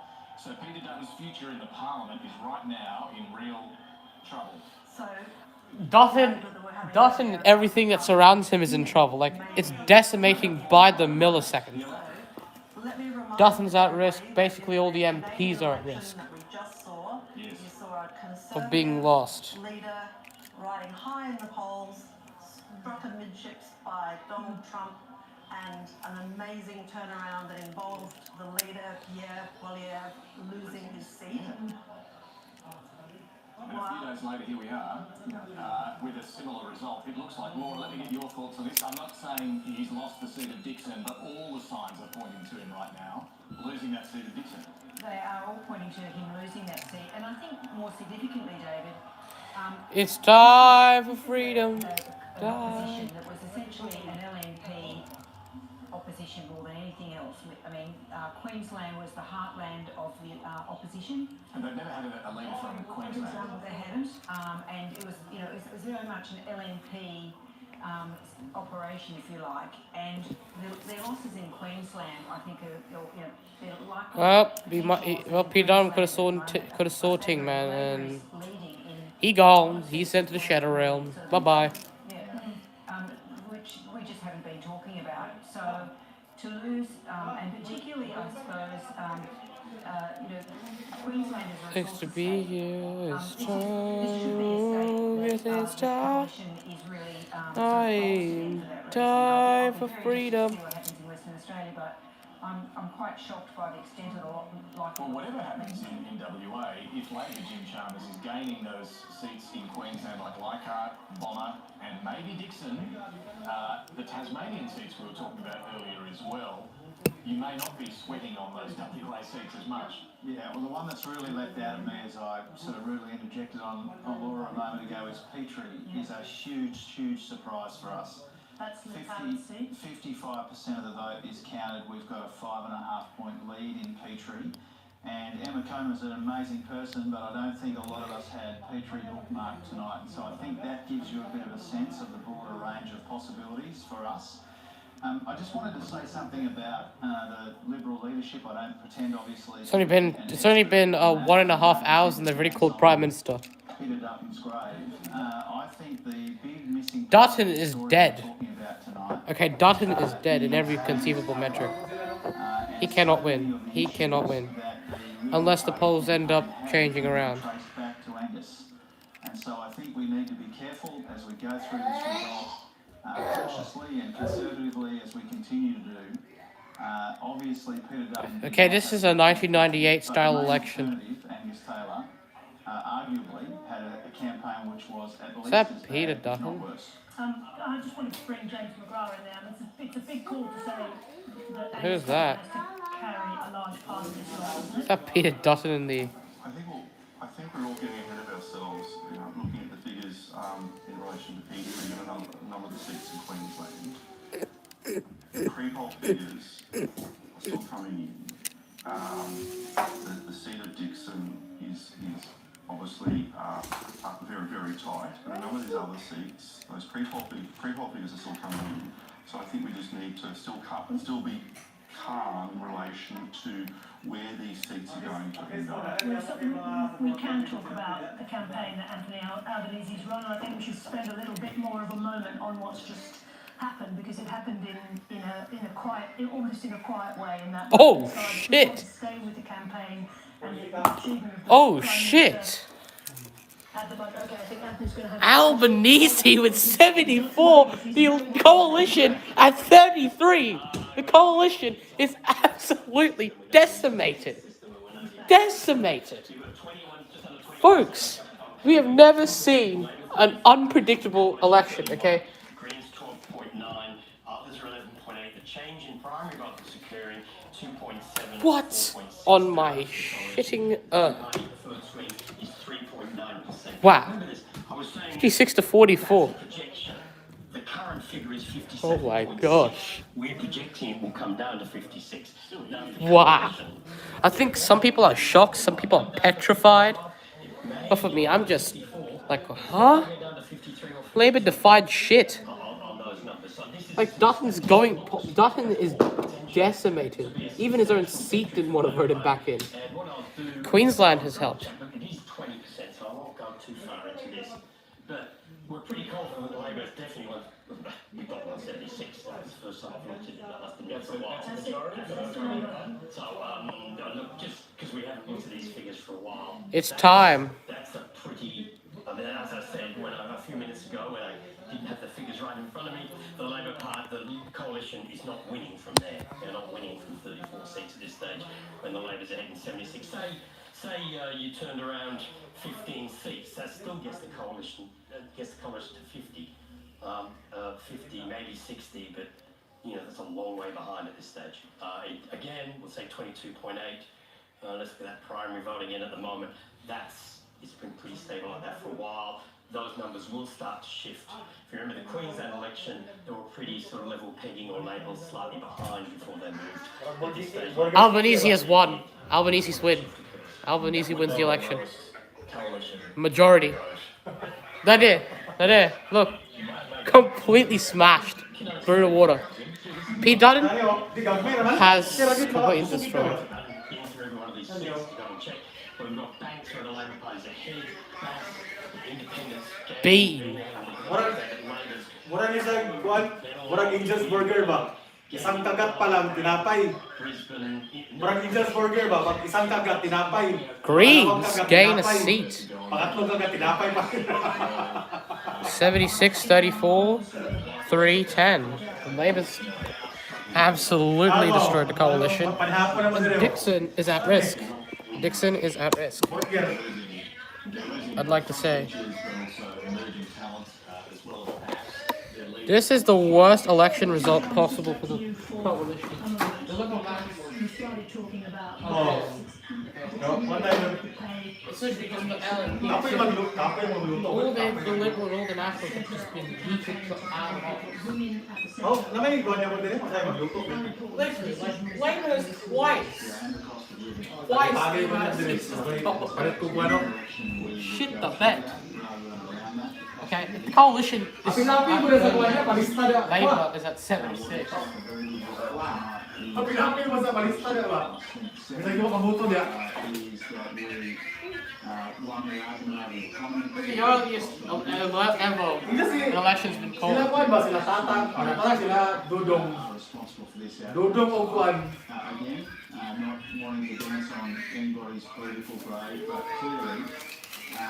So Peter Dutton's future in the Parliament is right now in real trouble. So Dutton and everything that surrounds him is in trouble. Like, it's decimating by the millisecond. Dutton's at risk. Basically, all the MPs are at risk of being lost. Leader riding high in the polls, struck amidships by Donald Trump, and an amazing turnaround that involved the leader, Pierre Poilievre, losing his seat. And a few days later, here we are, with a similar result. It looks like, Laura, let me get your thoughts on this. I'm not saying he's lost the seat of Dixon, but all the signs are pointing to him right now, losing that seat of Dixon. They are all pointing to him losing that seat. And I think more significantly, David, It's time for freedom. opposition that was essentially an LNP opposition more than anything else. I mean, Queensland was the heartland of the opposition. And they've never had a leader from Queensland. They hadn't, and it was, it was very much an LNP operation, if you like. And their losses in Queensland, I think, they're likely. Well, Peter Dutton could have saw Ting, man, and he gone. He's sent to the Shadow Realm. Bye bye. Which we just haven't been talking about. So to lose, and particularly, I suppose, Queensland is a It's to be here. It's time. It's time. Time for freedom. What happens in Western Australia, but I'm quite shocked by the extent of the lot. Well, whatever happens in WA, if Labor Jim Chalmers is gaining those seats in Queensland like Leichhardt, Bonner, and maybe Dixon, the Tasmanian seats we were talking about earlier as well, you may not be sweating on those WA seats as much. Yeah, well, the one that's really left out of me, as I sort of really interjected on Laura a moment ago, is Petrie is a huge surprise for us. That's 55% of the vote is counted. We've got a 5.5 point lead in Petrie. And Emma Comer's an amazing person, but I don't think a lot of us had Petrie bookmarked tonight. And so I think that gives you a bit of a sense of the broader range of possibilities for us. I just wanted to say something about the Liberal leadership. I don't pretend, obviously. It's only been 1.5 hours, and they've already called Prime Minister. Peter Dutton's grave. I think the big missing Dutton is dead. talking about tonight. Okay, Dutton is dead in every conceivable metric. He cannot win. He cannot win. Unless the polls end up changing around. Traced back to Angus. And so I think we need to be careful as we go through this result, cautiously and conservatively as we continue to do. Obviously, Peter Dutton... Okay, this is a 1998 style election. Angus Taylor, arguably, had a campaign which was at least Is that as Peter bad, if Dutton? not worse. I just wanted to bring James McGrath in there. It's a big call to say that Who's that? has to carry a large part of this role. Is that Peter Dutton in the... I think we're all getting ahead of ourselves, looking at the figures in relation to Petrie and a number of the seats in Queensland. The pre-poll figures are still coming in. The seat of Dixon is obviously very tight, but a number of these other seats, those pre-poll figures are still coming in. So I think we just need to still be calm in relation to where these seats are going to end up. We can talk about the campaign that Anthony Albanese's run, and I think we should spend a little bit more of a moment on what's just happened, because it happened in a quiet, almost in a quiet way. In that Oh shit! stay with the campaign and the achievement of the Oh Prime shit! Minister at the moment. Okay, I think Anthony's going to have Albanese with 74, the coalition at 33. The coalition is absolutely decimated. Decimated. Folks, we have never seen an unpredictable election, okay? Greens 12.9, others are 11.8. The change in primary vote was occurring. 2.7. What? On my shitting The first swing is 3.9%. Wow. Remember this, I was saying 56 to 44. projection. The current figure is 57. Oh my gosh. We're projecting it will come down to 56. Wow. I think some people are shocked, some people are petrified. But for me, I'm just like, huh? Labour defied shit. Like, Dutton is decimated. Even his own seat didn't want to vote him back in. Queensland has helped. It is 20%, so I won't go too far into this. But we're pretty confident that Labor is definitely one. We got 176. That was the first time I've looked at it. That must have been for a while. So, look, just because we haven't looked at these figures for a while. It's time. That's a pretty. I mean, as I said a few minutes ago, when I didn't have the figures right in front of me, the Labor Party, the coalition is not winning from there. They're not winning from 34 seats at this stage when the Labor's ahead in 76. Say you turned around 15 seats, that still gets the coalition to 50, 50, maybe 60, but that's a long way behind at this stage. Again, we'll say 22.8. Let's look at that primary voting in at the moment. It's been pretty stable like that for a while. Those numbers will start to shift. If you remember the Queensland election, they were pretty sort of level pegging or labelled slightly behind before they moved. At this stage, Albanese has won. Albanese's win. Albanese wins the election. Majority. There. Look. Completely smashed. Through the water. Pete Dutton has completely destroyed. Bean. Murag Angel's Burger ba? Isang kagat pa lang, tinapay. Murag Angel's Burger ba? Pag isang kagat, tinapay. Greens gain a seat. Pangatlong kagat, tinapay pa. 76-34, 3-10. Labour's absolutely destroyed the coalition. And Dixon is at risk. I'd like to say. This is the worst election result possible for the coalition. Especially because the LNP, all the Liberal and all the Nationals have just been beaten out of office. Literally, like, Labour has twice shit the bed. Okay, the coalition is Labour is at 76. The earliest ever election's been called. Not wanting to dance on anybody's political grade, but clearly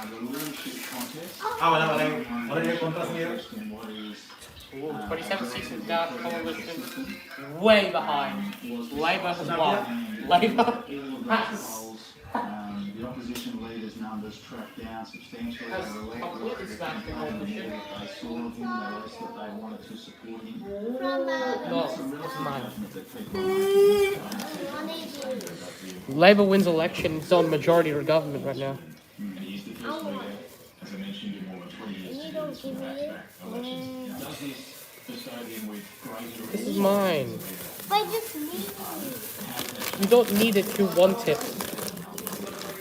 the leadership contest. 27 seats in Dark coalition, way behind. Labour has won. Labour has. The opposition leaders' numbers tracked down substantially. Has completely smashed the coalition. They saw him, they realised that they wanted to support him. No, it's mine. Labour wins election, it's on majority of government right now. He's the first leader, as I mentioned, in more than 20 years to do this from back-to-back elections. Does this beside him with greater... This is mine. But just me. You don't need it, you want it.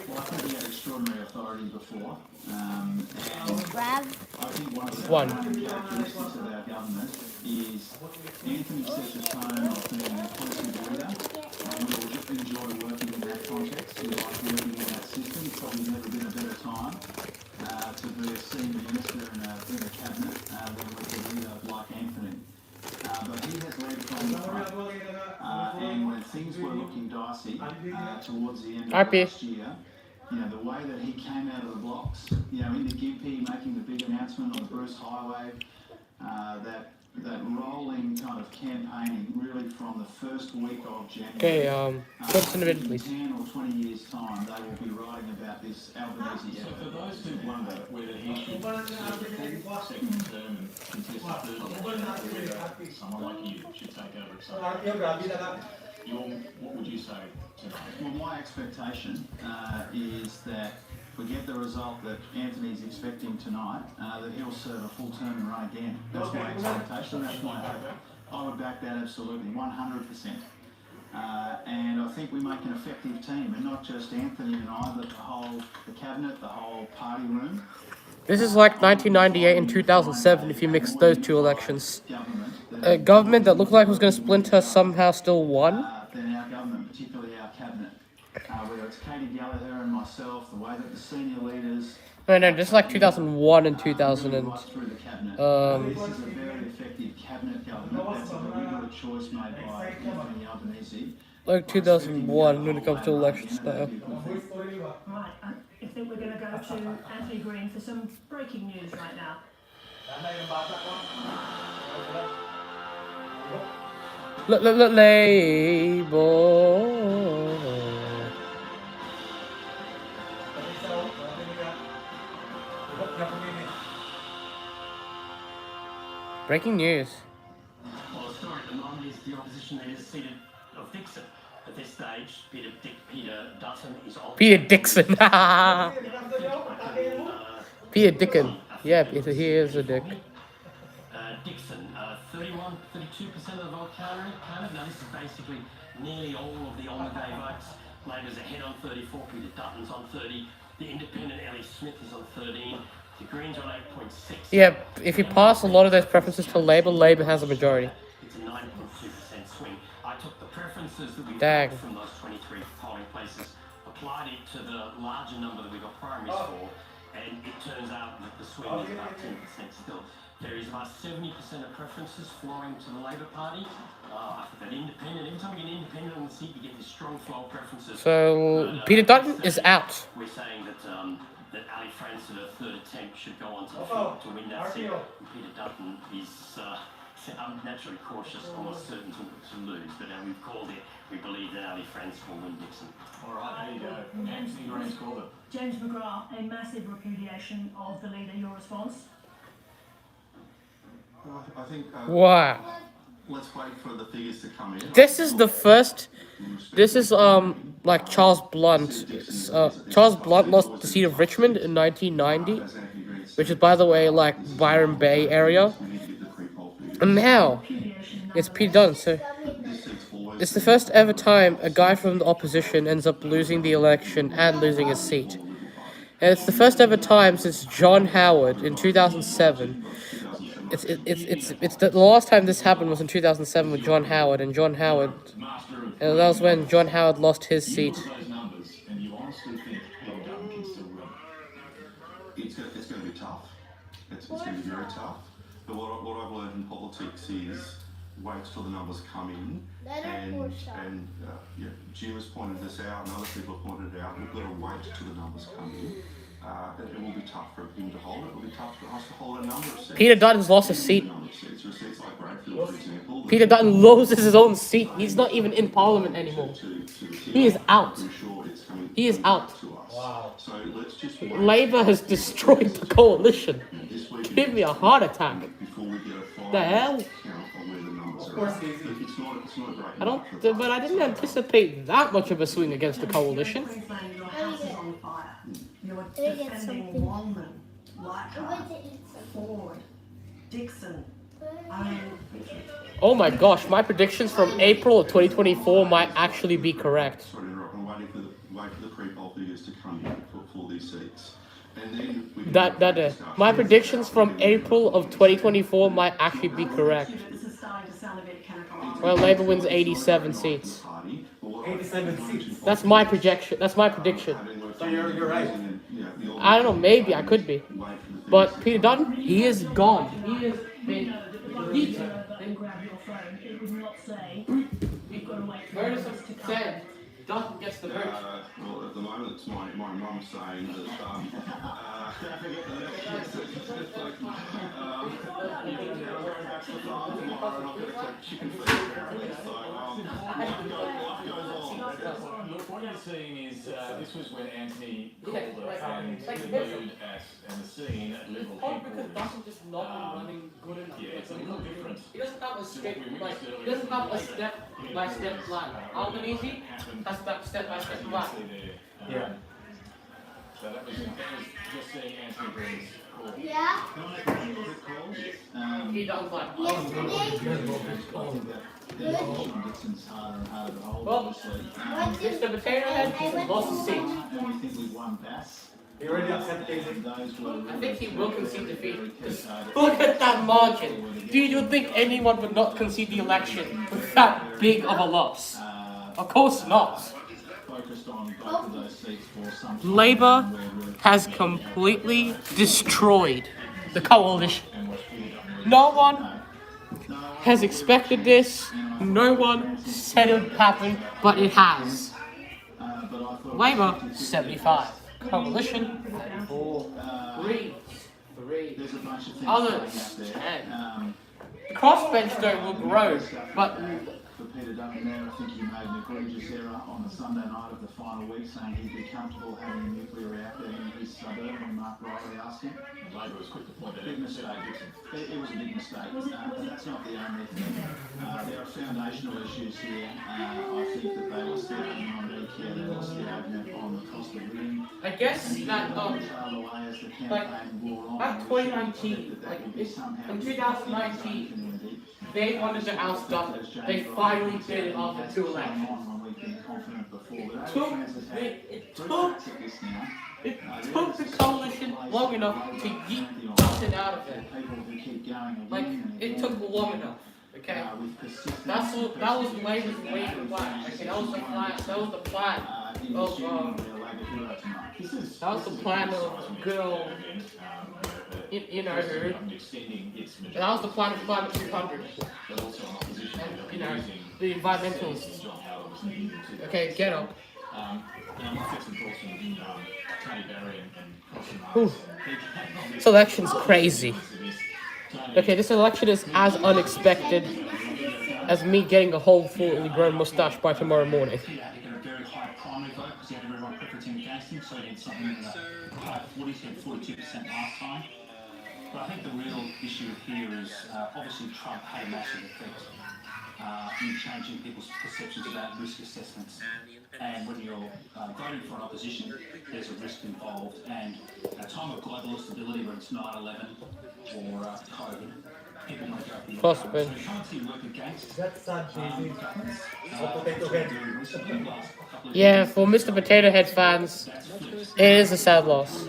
Well, I think he had extraordinary authority before. And I think one of the characteristics of our government is Anthony sets the tone of being an inclusive leader, and we will enjoy working in that context. We like working in that system. It's probably never been a better time to be a senior minister in a cabinet than with a leader like Anthony. But he has led from the front, and when things were looking dicey towards the end of last year, the way that he came out of the blocks, in the Gympie, making the big announcement on the Bruce Highway, that rolling kind of campaigning really from the first week of January. Okay, put us in the please. 10 or 20 years' time, they will be writing about this Albanese. So for those who wonder whether he should serve a second term and contest a third election, someone like you should take over at some point. What would you say tonight? Well, my expectation is that if we get the result that Anthony's expecting tonight, that he'll serve a full term and run again. That's my expectation. That's my hope. I would back that absolutely, 100%. And I think we make an effective team, and not just Anthony and I, but the cabinet, the whole party room. This is like 1998 and 2007 if you mix those two elections. A government that looked like it was going to splinter somehow still won. Then our government, particularly our cabinet, whether it's Katie Gallagher and myself, the way that the senior leaders... No, just like 2001 and 2000 and... This is a very effective cabinet government. That's a deliberate choice made by Anthony Albanese. Like 2001 when it comes to elections now. Right, I think we're going to go to Anthony Green for some breaking news right now. Label. Breaking news. Well, the story at the moment is the opposition leader seated of Dixon. At this stage, Peter Dutton is on. Peter Dixon. Peter Dickin. Yeah, he is a dick. Dixon, 32% of the vote counted. Now, this is basically nearly all of the on-the-day votes. Labor's ahead on 34, Peter Dutton's on 30. The independent Ellie Smith is on 13. The Greens on 8.6. Yeah, if you pass a lot of those preferences to Labour, Labour has a majority. It's a 9.2% swing. I took the preferences that we got from those 23 polling places, applied it to the larger number that we got primaries for, and it turns out that the swing is about 10% still. There is about 70% of preferences flowing to the Labour Party. After that independent, every time we get an independent on the seat, we get this strong flow of preferences. So, Peter Dutton is out. We're saying that Ali France at her third attempt should go on to the field to win that seat. And Peter Dutton is naturally cautious, almost certain to lose. But we've called it. We believe that Ali France will win Dixon. All right, there you go. Anthony Green's called it. James McGrath, a massive repudiation of the leader. Your response? I think. Wow. Let's wait for the figures to come in. This is the first. This is like Charles Blunt. Charles Blunt lost the seat of Richmond in 1990, which is, by the way, like Byron Bay area. And now it's Peter Dutton. So it's the first ever time a guy from the opposition ends up losing the election and losing his seat. And it's the first ever time since John Howard in 2007. It's the last time this happened was in 2007 with John Howard, and that was when John Howard lost his seat. It's going to be tough. It's going to be very tough. But what I've learned in politics is wait till the numbers come in, and Jim has pointed this out, and other people have pointed it out. We've got to wait till the numbers come in. It will be tough for him to hold it. It will be tough for us to hold a number of seats. Peter Dutton's lost his seat. Peter Dutton loses his own seat. He's not even in Parliament anymore. He is out. He is out. Wow. So let's just Labour has destroyed the coalition. Give me a heart attack. The hell? But I didn't anticipate that much of a swing against the coalition. You're defending Longman, Leichhardt, Ford, Dixon. Oh my gosh, my predictions from April of 2024 might actually be correct. Wait for the pre-poll figures to come in for these seats. And then we my predictions from April of 2024 might actually be correct. Well, Labour wins 87 seats. 87 seats. That's my projection. That's my prediction. So you're right. I don't know, maybe I could be. But Peter Dutton, he is gone. He has been deleted. Grab your phone. It would not say. We've got to wait for Where does it say Dutton gets the well, at the moment, it's my mum saying that. Chicken feed apparently. So life goes on. Look, what you're seeing is this was when Anthony called it and the mood and the scene at Liberal headquarters. Just not running good enough. Yeah, it's a little different. He doesn't have a step, he doesn't have a step-by-step plan. Albanese has that step-by-step plan. Yeah. So that was just seeing Anthony Green's call. Yeah. Can I make a quick call? He does like. Dixon's harder and harder to hold, Well, obviously. Mr. Potato Head lost the seat. And we think we've won Bass. He already accepted And those were I think he will concede defeat. Because Look at that margin. Do you think anyone would not concede the election with that big of a loss? Of course not. focused on both of those seats for some time. Labour has completely destroyed the coalition. No one has expected this. No one said it would happen, but it has. Labour, 75. Coalition, 34. Greens, 3. Others, 10. The crossbench though will grow, but For Peter Dutton there, I think he made an egregious error on the Sunday night of the final week, saying he'd be comfortable having a nuclear reactor in his suburb when Mark Riley asked him. Labour was quick to point that Big mistake. It was a big mistake, but that's not the only thing. There are foundational issues here. I think that they lost the argument on daycare, they lost the argument on the cost of living. I guess that like at 2019, like in 2019, they wanted to oust Dutton. They finally did it after 2 elections. It took the coalition long enough to yeet Dutton out of it. Like, it took long enough, okay? That was Labour's waiting plan, okay? That was the plan of, that was the plan of good old, you know who. That was the plan of Climate 200. And, you know, the environmentalists. Okay, get up. Whew. This election's crazy. Okay, this election is as unexpected as me getting a whole fully grown mustache by tomorrow morning. He had a very high primary vote because he had everyone preferencing against him, so he had something in the high 40s, he had 42% last time. But I think the real issue here is obviously Trump had a massive effect in changing people's perceptions about risk assessments. And when you're voting for an opposition, there's a risk involved. And at a time of global instability, where it's 9/11 or COVID, people want to go for the outcome. So we can't see work against Yeah, for Mr. Potato Head fans, it is a sad loss.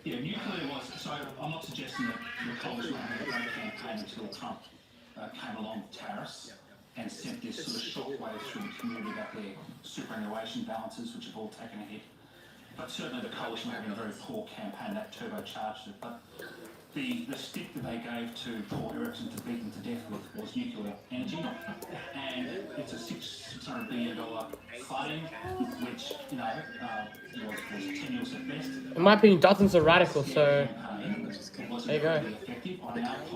Yeah, nuclear was, so I'm not suggesting that the coalition had a great campaign until Trump came along with tariffs and sent this sort of shockwave through the community about their superannuation balances, which have all taken a hit. But certainly the coalition having a very poor campaign, that turbocharged it. But the stick that they gave to Paul Erickson to beat them to death with was nuclear energy. And it's a $600 billion flooding, which, you know, was tenuous at best. In my opinion, Dutton's a radical, so there you go.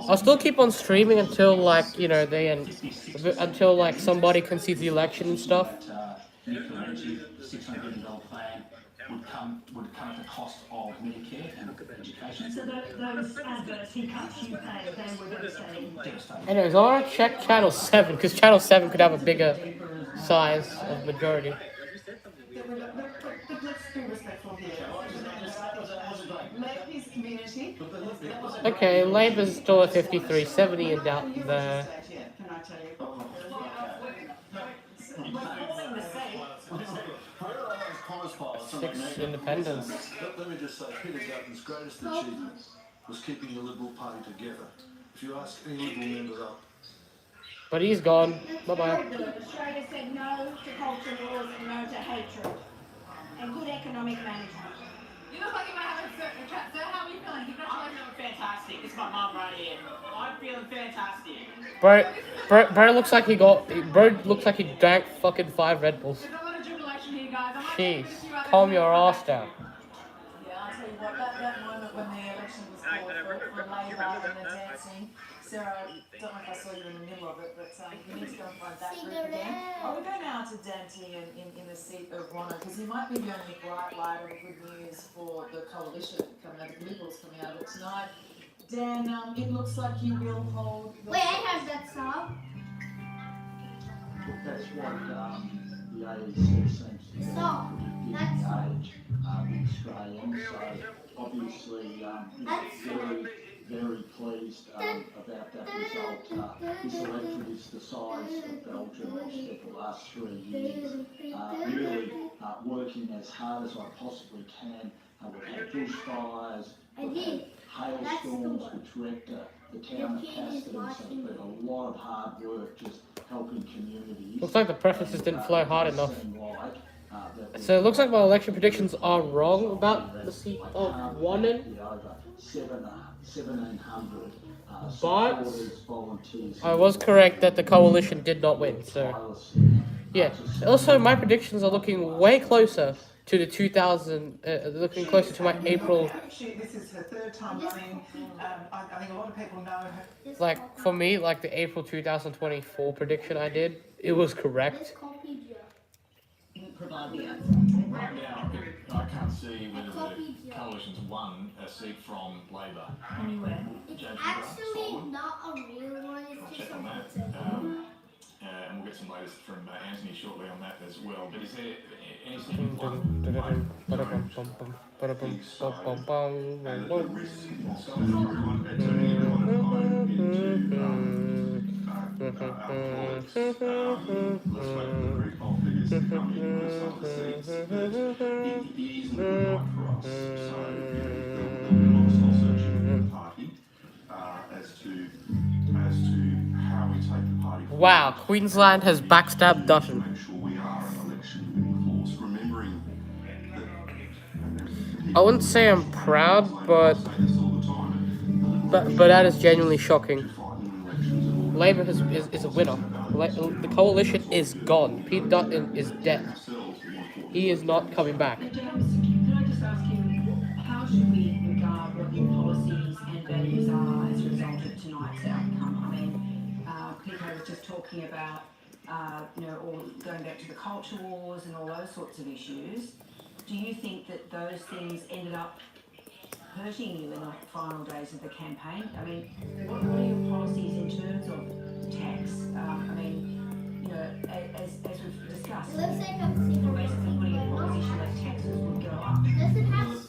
I'll still keep on streaming until, like, you know, until like somebody concedes the election and stuff. Nuclear energy, $600 billion plan would come at the cost of Medicare and education. So those adverts he cuts you pay, they were devastating. Anyways, I want to check Channel 7, because Channel 7 could have a bigger size of majority. Let's be respectful here. Labour's community. Okay, Labour's still at 53, 70 in doubt there. Can I tell you? Six independents. Let me just say, Peter Dutton's greatest achievement was keeping the Liberal Party together. If you ask any Liberal member, But he's gone. Bye-bye. Australia said no to culture wars and no to hatred. And good economic management. You look like you might have a cat. So how are you feeling? Congratulations. I'm feeling fantastic. It's my mum right here. I'm feeling fantastic. Bro looks like he drank fucking 5 Red Bulls. There's a lot of jubilation Jeez, calm your ass down. Yeah, I'll tell you what, that moment when the election was called for Labor and the dancing, Sarah, I don't know if I saw you in the middle of it, but you need to go and find that group again. I would go now to Dante in the seat of Ronna, because he might be the only bright light of good news for the coalition coming out of the Liberals coming out of it tonight. Dan, it looks like you will hold the... Wait, I have that song. That's what the AEC seems to be engage Australians. So obviously, very pleased about that result. This electorate is the size of Belgium. I've spent the last 3 years really working as hard as I possibly can. We've had bushfires, we've had hailstorms which wrecked the town of Casterton, so it's been a lot of hard work just helping communities. Looks like the preferences didn't flow hard enough. So it looks like my election predictions are wrong about the seat of Wannon. But I was correct that the coalition did not win, so yeah. Also, my predictions are looking way closer to the 2000, looking closer to my April. This is her third time running. I think a lot of people know her. Like, for me, like the April 2024 prediction I did, it was correct. Right now, I can't see whether the coalition's won a seat from Labor. Anywhere. It's actually not a real one, it's just Check on that. something. And we'll get some latest from Anthony shortly on that as well. But is there any significant Wow, Queensland has backstabbed Dutton. I wouldn't say I'm proud, but that is genuinely shocking. Labour is a winner. The coalition is gone. Pete Dutton is dead. He is not coming back. James, can I just ask you, how should we regard what your policies and values are as a result of tonight's outcome? I mean, Pico was just talking about, all going back to the culture wars and all those sorts of issues. Do you think that those things ended up hurting you in the final days of the campaign? I mean, what are your policies in terms of tax? As we've discussed, you're basically putting in a position that taxes would go up. That's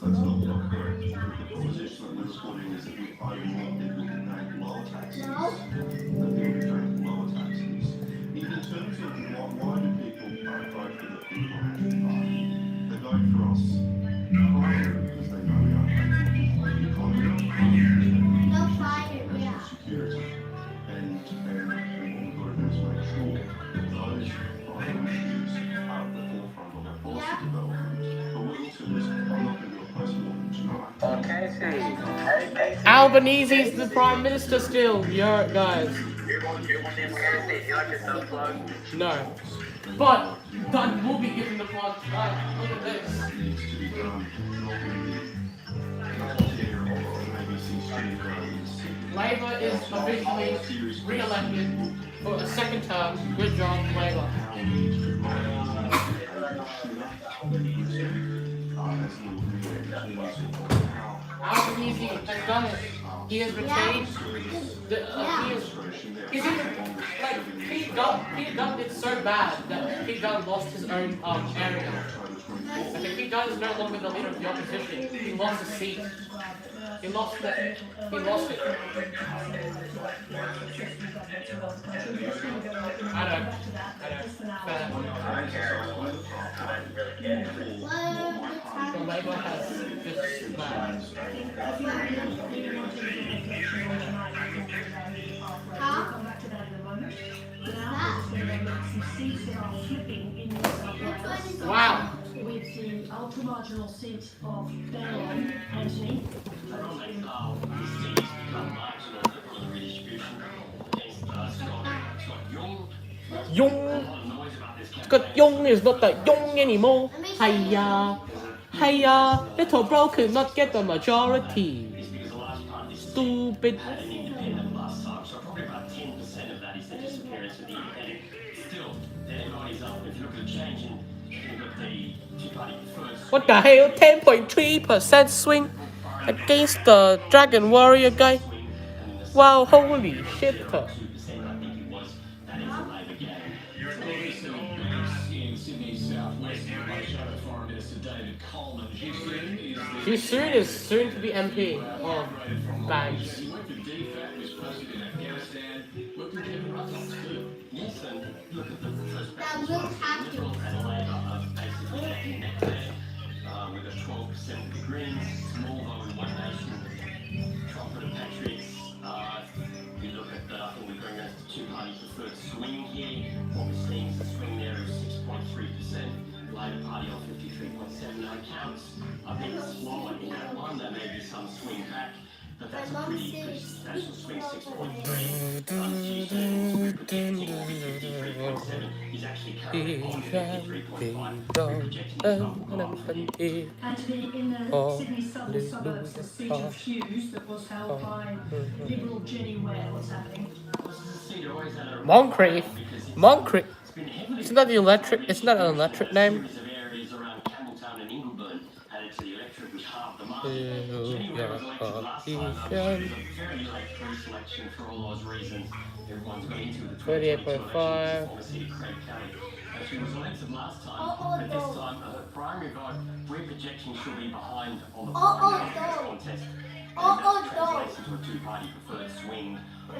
not correct. The proposition that we're putting is that we only want people to pay lower taxes. That they will pay lower taxes. In terms of why do people vote for the National Party? They vote for us because they know we are taking the economy, security, and what we've got to do is make sure that those vital issues are at the forefront of our policy development. But what also is, I'm not going to do a post-mortem tonight. Albanese is the Prime Minister still. Yeah, guys. No. But Dutton will be given the plug tonight. Look at this. Labour is officially re-elected for a second term. Good job, Labour. Albanese has done it. He has retained he's even, like, Pete Dutton did so bad that Pete Dutton lost his own area. I think Pete Dutton is no longer the leader of the opposition. He lost his seat. He lost it. I don't. The Labour has just bad. Wow. With the ultra-marginal seat of Ballon, Anthony. Scott Young Young. Because young is not that young anymore. Hiya. Hiya. Little bro could not get the majority. Stupid. Independent last time, so probably about 10% of that is the disappearance of the independent. Still, everybody's up. If you look at the change in the two-party preferred. What the hell? 10.3% swing against the Dragon Warrior guy. Wow, holy shit. In Sydney's southwest, Shadow Foreign Minister David Coleman. She soon is soon to be MP of Banks. He went to DFAT, was posted in Afghanistan, worked with Kevin Russell too. Yes, and look at the first Liberal and Labor are basically neck and neck there, with a 12% with the Greens, small vote in One Nation, Trump and Patriots. You look at I think we're going to two-party preferred swing here. What we're seeing is a swing there of 6.3%. Labor Party on 53.7. Now it counts a bit slower in that one. There may be some swing back, but that's a pretty substantial swing. 6.3. Tuesday, is actually currently on 53.5. Anthony, in the Sydney southern suburbs, the seat of Hughes that was held by Liberal Jenny Ware. What's happening? Moncrief. Moncrief. Isn't that the electric? Isn't that an electric name? Areas around Campbelltown and Ingleburn added to the electorate, which halved the market. Jenny Ware was elected last time. It was a very late pre-selection for all those reasons. Everyone's got into the 38.5. She was elected last time, but this time her primary vote, we're projecting she'll be behind on the primary contest. And that translates into a two-party preferred swing of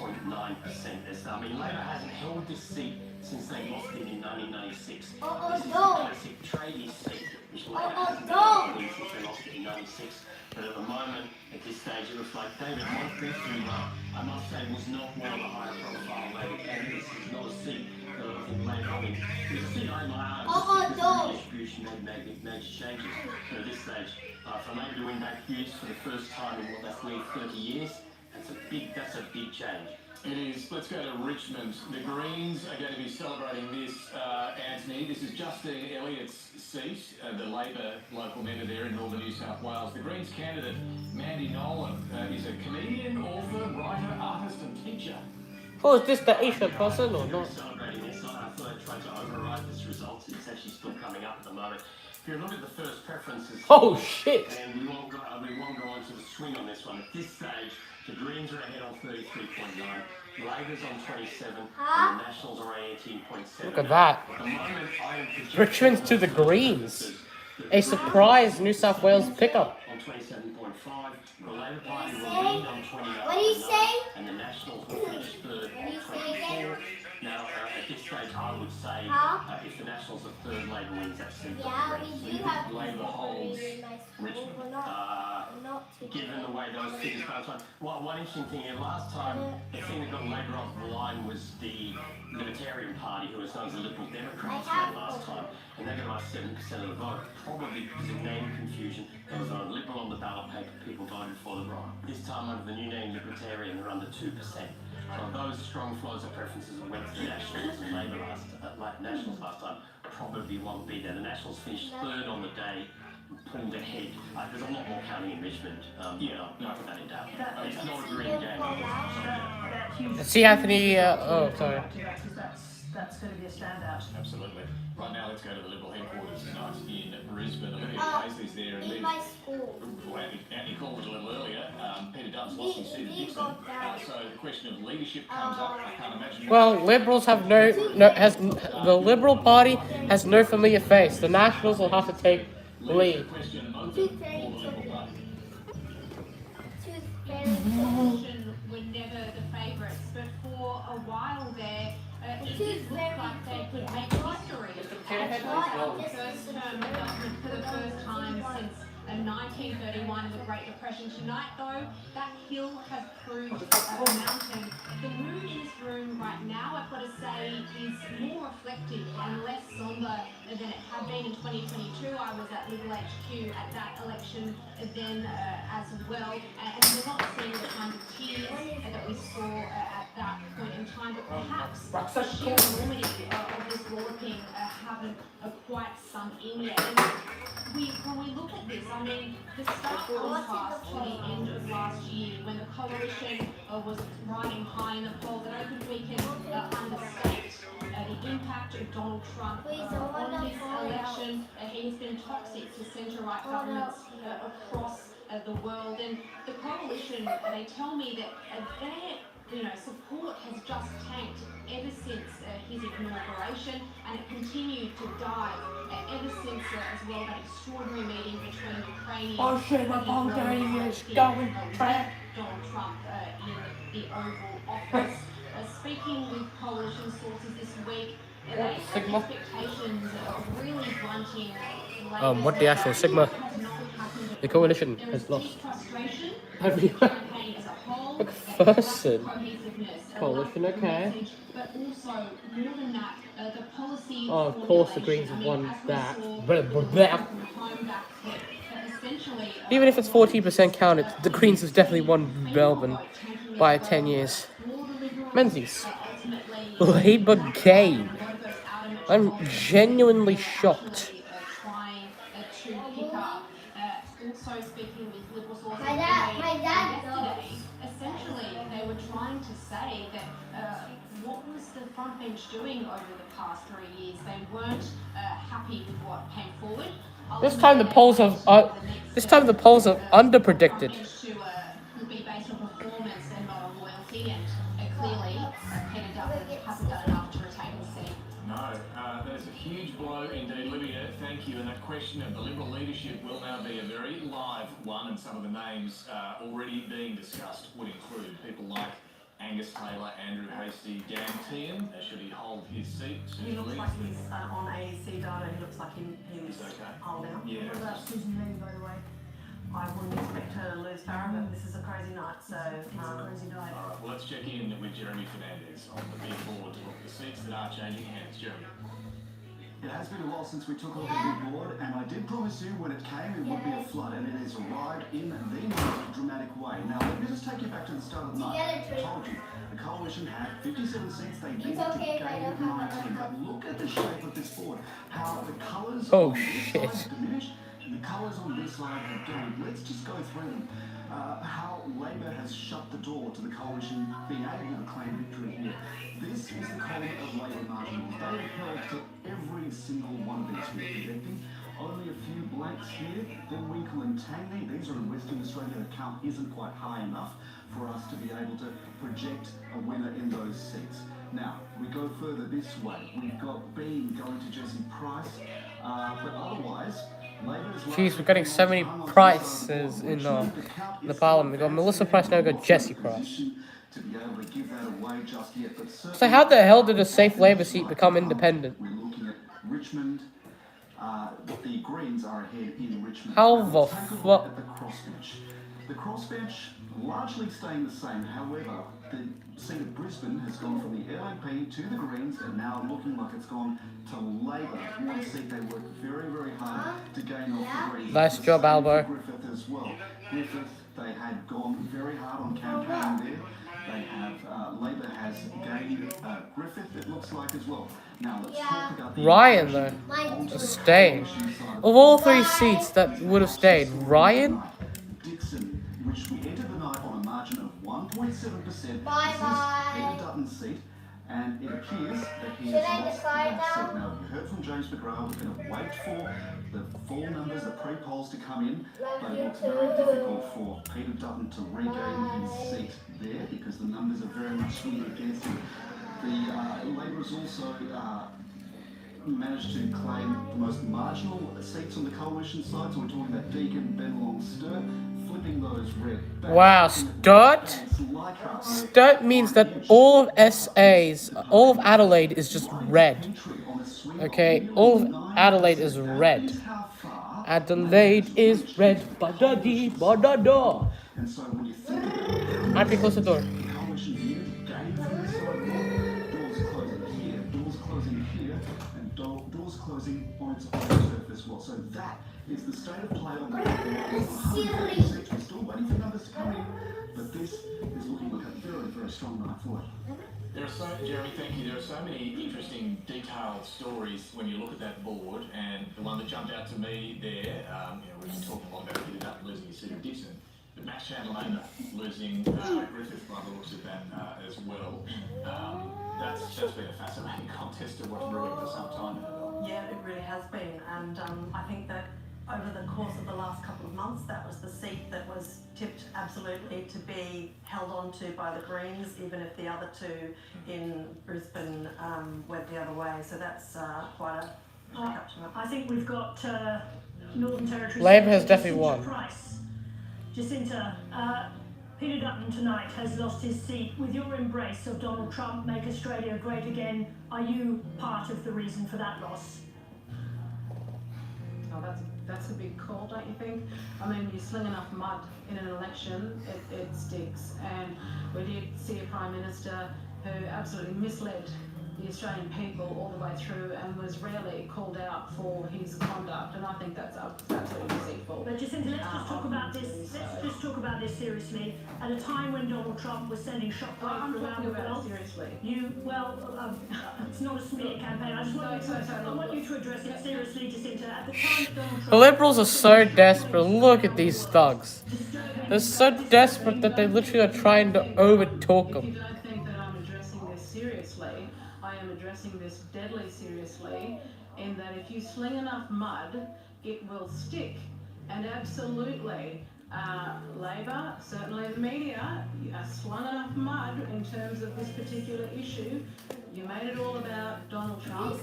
8.9% this time. I mean, Labor hasn't held this seat since they lost it in 1996. This is a classic tradie seat, which Labor hasn't held since they lost it in 96. But at the moment, at this stage, it looks like David Moncrief, who I must say was not one of the higher profile Labor candidates. This is not a seat that I think Labor, I mean, it was a seat I admire because the distribution made major changes. But at this stage, for Labor to win back Hughes for the first time in what that's nearly 30 years, that's a big change. It is. Let's go to Richmond. The Greens are going to be celebrating this, Anthony. This is Justine Elliott's seat, the Labor local member there in northern New South Wales. The Greens candidate, Mandy Nolan, is a comedian, author, writer, artist and teacher. Oh, is this the Asian person or not? Celebrating this, I thought I tried to override this result. It's actually still coming up at the moment. If you look at the first preferences... Oh, shit! And we won't go on to the swing on this one. At this stage, the Greens are ahead on 33.9, Labor's on 27, and the Nationals are on 18.7. Look at that. At the moment, I am projecting Richmond to the Greens. A surprise New South Wales pickup. on 27.5, the Labor Party will lead on 29. What do you say? And the Nationals will finish third on 24. Now, at this stage, I would say if the Nationals are third, Labor wins that seat. Labor holds Richmond. Given the way those figures go on. One interesting thing here, last time, the thing that got Labor off the line was the Libertarian Party, who was known as the Liberal Democrats last time, and they got about 7% of the vote, probably because of name confusion. There was a Liberal on the ballot paper, people voted for the right. This time, under the new name Libertarian, they're under 2%. So those strong flows of preferences that went to the Nationals and Labor Nationals last time probably won't be there. The Nationals finished third on the day, pulled ahead. There's a lot more counting in Richmond. Not put that in doubt. It's not a green game. See Anthony. Oh, sorry. That's going to be a standout. Absolutely. Right now, let's go to the Liberal headquarters tonight in Brisbane. Olivia Paisley's there and In my school. Anthony called it a little earlier. Peter Dunn's lost his seat at Dixon. So the question of leadership comes up. I can't imagine. Well, Liberals have the Liberal Party has no familiar face. The Nationals will have to take the lead. Were never the favourites, but for a while there, it did look like they could make history as a first term for the first time since 1931 and the Great Depression. Tonight, though, that hill has proved a mountain. The mood in this room right now, I've got to say, is more reflective and less somber than it had been in 2022. I was at Liberal HQ at that election then as well, and we're not seeing the kind of tears that we saw at that point in time, but perhaps the sheer enormity of this walloping haven't quite sunk in yet. And when we look at this, I mean, the stark contrast to the end of last year when the coalition was riding high in the polls, I don't think we can understate the impact of Donald Trump on this election. He's been toxic to centre-right governments across the world, and the coalition, they tell me that their support has just tanked ever since his inauguration, and it continued to dive ever since as well that extraordinary meeting between Ukrainian Oh shit, my phone is going crap. Donald Trump in the Oval Office. Speaking with coalition sources this week, they have Sigma? expectations of really blunting What the actual Sigma? The coalition has lost. Everywhere. McPherson. Coalition, okay. But also, more than that, the policy. Oh, of course the Greens have won that. Even if it's 14% counted, the Greens has definitely won Melbourne by 10 years. Menzies. Labour gain. I'm genuinely shocked. Also speaking with Liberal sources yesterday, essentially they were trying to say that what was the front bench doing over the past 3 years? They weren't happy with what came forward. This time the polls have underpredicted. Would be based on performance and not on loyalty, and clearly Peter Dutton hasn't done enough to retain his seat. No, there's a huge blow indeed, Lydia. Thank you. And that question of the Liberal leadership will now be a very live one, and some of the names already being discussed would include people like Angus Taylor, Andrew Hastie, Dan Tehan. Should he hold his seat? He looks like he's on AEC data. He looks like he's hold out. Yeah. What about Susan Lee, by the way? I wouldn't expect her to lose power, but this is a crazy night, so crazy night. All right, well, let's check in with Jeremy Fernandez on the big board to look at the seats that are changing hands. Jeremy. It has been a while since we took over the big board, and I did promise you when it came it would be a flood, and it has arrived in the most dramatic way. Now, let me just take you back to the start of the night. I told you, the coalition had 57 seats, they needed to gain 19, but look at the shape of this board, how the colours on this side have diminished, and the colours on this side have grown. Let's just go through them. How Labor has shut the door to the coalition being able to claim victory here. This is the column of Labor marginals. They have held to every single one of these we're predicting. Only a few blanks here. Bullwinkle and Tangley. These are in Western Australia. The count isn't quite high enough for us to be able to project a winner in those seats. Now, we go further this way. We've got Bean going to Jesse Price. But otherwise, Jeez, we're getting so many Prices in the parliament. We got Melissa Price, now we got Jesse Price. So how the hell did a safe Labour seat become independent? We're looking at Richmond. The Greens are ahead in Richmond. How the fuck? The crossbench. The crossbench largely staying the same. However, the seat of Brisbane has gone from the LNP to the Greens, and now looking like it's gone to Labor. One seat they worked very, very hard to gain off the Greens. Nice job, Albo. Griffith as well. Griffith, they had gone very hard on campaign there. They have, Labor has gained Griffith, it looks like, as well. Now, let's talk about the Ryan, though, just staying. Of all three seats that would have stayed, Ryan? Dixon, which we entered the night on a margin of 1.7%. This is Peter Dutton's seat, and it appears that he has lost that seat. Now, you heard from James McGrath, we're going to wait for the full numbers, the pre-polls to come in, but it looks very difficult for Peter Dutton to regain his seat there because the numbers are very much swinging against him. The Labor has also managed to claim the most marginal seats on the coalition side, so we're talking about Deakin, Bennelong, Sturt, flipping those red back. Wow, Sturt? Sturt means that all of SA's, all of Adelaide is just red. Okay, all of Adelaide is red. Adelaide is red. Ba-da-dee, ba-da-da. Might be close to the door. Closing points on the turf as well. So that is the state of play on the we're still waiting for numbers to come in But this is looking like a very, very strong night for it. Jeremy, thank you. There are so many interesting, detailed stories when you look at that board, and the one that jumped out to me there, we've been talking a lot about Peter Dutton losing his seat of Dixon, but Max Chandler losing Griffith by the looks of that as well. That's been a fascinating contest to watch brewing for some time now. Yeah, it really has been, and I think that over the course of the last couple of months, that was the seat that was tipped absolutely to be held on to by the Greens, even if the other two in Brisbane went the other way. So that's quite a catching up. I think we've got Northern Territory. Labor has definitely won. Price. Jacinta, Peter Dutton tonight has lost his seat. With your embrace of Donald Trump, Make Australia Great Again, are you part of the reason for that loss? Oh, that's a big call, don't you think? I mean, you sling enough mud in an election, it sticks. And we did see a Prime Minister who absolutely misled the Australian people all the way through and was rarely called out for his conduct, and I think that's absolutely deceitful. But Jacinta, let's just talk about this. Let's just talk about this seriously. At a time when Donald Trump was sending shockwaves around the world, seriously. It's not a smear campaign. I just want you to address it seriously, Jacinta. At the time that Donald Trump, The Liberals are so desperate. Look at these thugs. They're so desperate that they literally are trying to overtalk them. If you don't think that I'm addressing this seriously, I am addressing this deadly seriously, in that if you sling enough mud, it will stick. And absolutely, Labor, certainly the media, slung enough mud in terms of this particular issue. You made it all about Donald Trump.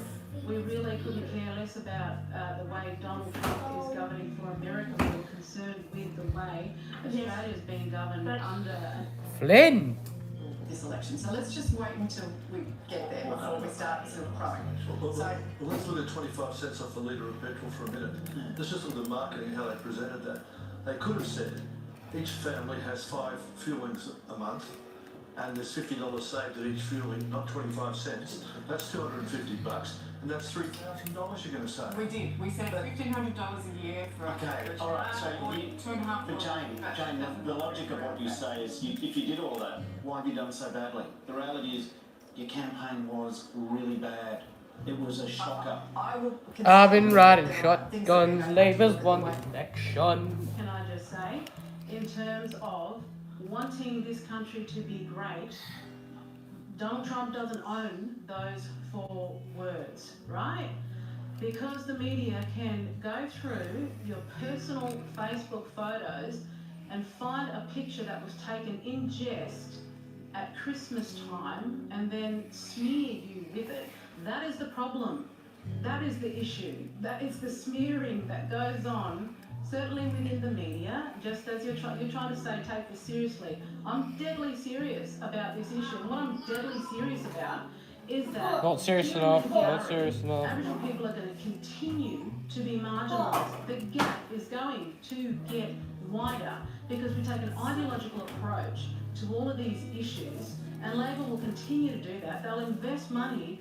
We really couldn't care less about the way Donald Trump is governing for America. We were concerned with the way Australia's being governed under Flynn. This election. So let's just wait until we get there before we start sort of crowing. Well, let's look at 25 cents off the litre of petrol for a minute. Let's just look at the marketing, how they presented that. They could have said each family has 5 fuelings a month, and there's $50 saved at each fueling, not 25 cents. That's $250, and that's $3,000 you're going to save. We did. We said $1,500 a year for Okay, all right. So, but Jane, the logic of what you say is, if you did all that, why have you done so badly? The reality is, your campaign was really bad. It was a shocker. I've been riding shotguns. Labor's won the election. Can I just say, in terms of wanting this country to be great, Donald Trump doesn't own those 4 words, right? Because the media can go through your personal Facebook photos and find a picture that was taken in jest at Christmas time and then smear you with it. That is the problem. That is the issue. That is the smearing that goes on, certainly within the media, just as you're trying to say, take this seriously. I'm deadly serious about this issue. And what I'm deadly serious about is that Not serious enough. Not serious enough. Aboriginal people are going to continue to be marginalised. The gap is going to get wider because we take an ideological approach to all of these issues, and Labor will continue to do that. They'll invest money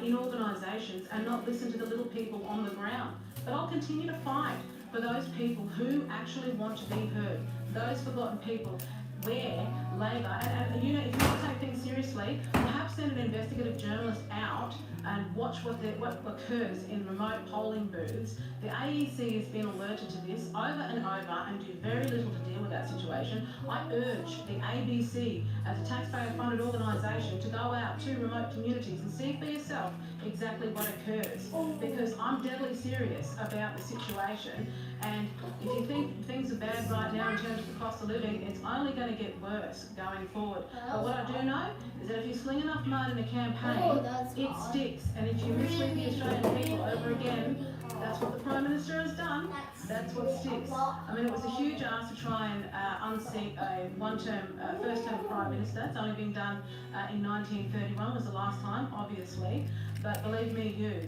in organisations and not listen to the little people on the ground. But I'll continue to fight for those people who actually want to be heard, those forgotten people, where Labor, and if you want to take things seriously, perhaps send an investigative journalist out and watch what occurs in remote polling booths. The AEC has been alerted to this over and over and do very little to deal with that situation. I urge the ABC, as a taxpayer-funded organisation, to go out to remote communities and see for yourself exactly what occurs, because I'm deadly serious about the situation. And if you think things are bad right now in terms of the cost of living, it's only going to get worse going forward. But what I do know is that if you sling enough mud in a campaign, it sticks. And if you mislead the Australian people over again, that's what the Prime Minister has done. That's what sticks. I mean, it was a huge ask to try and unseat a first-term Prime Minister. It's only been done in 1931, was the last time, obviously. But believe me,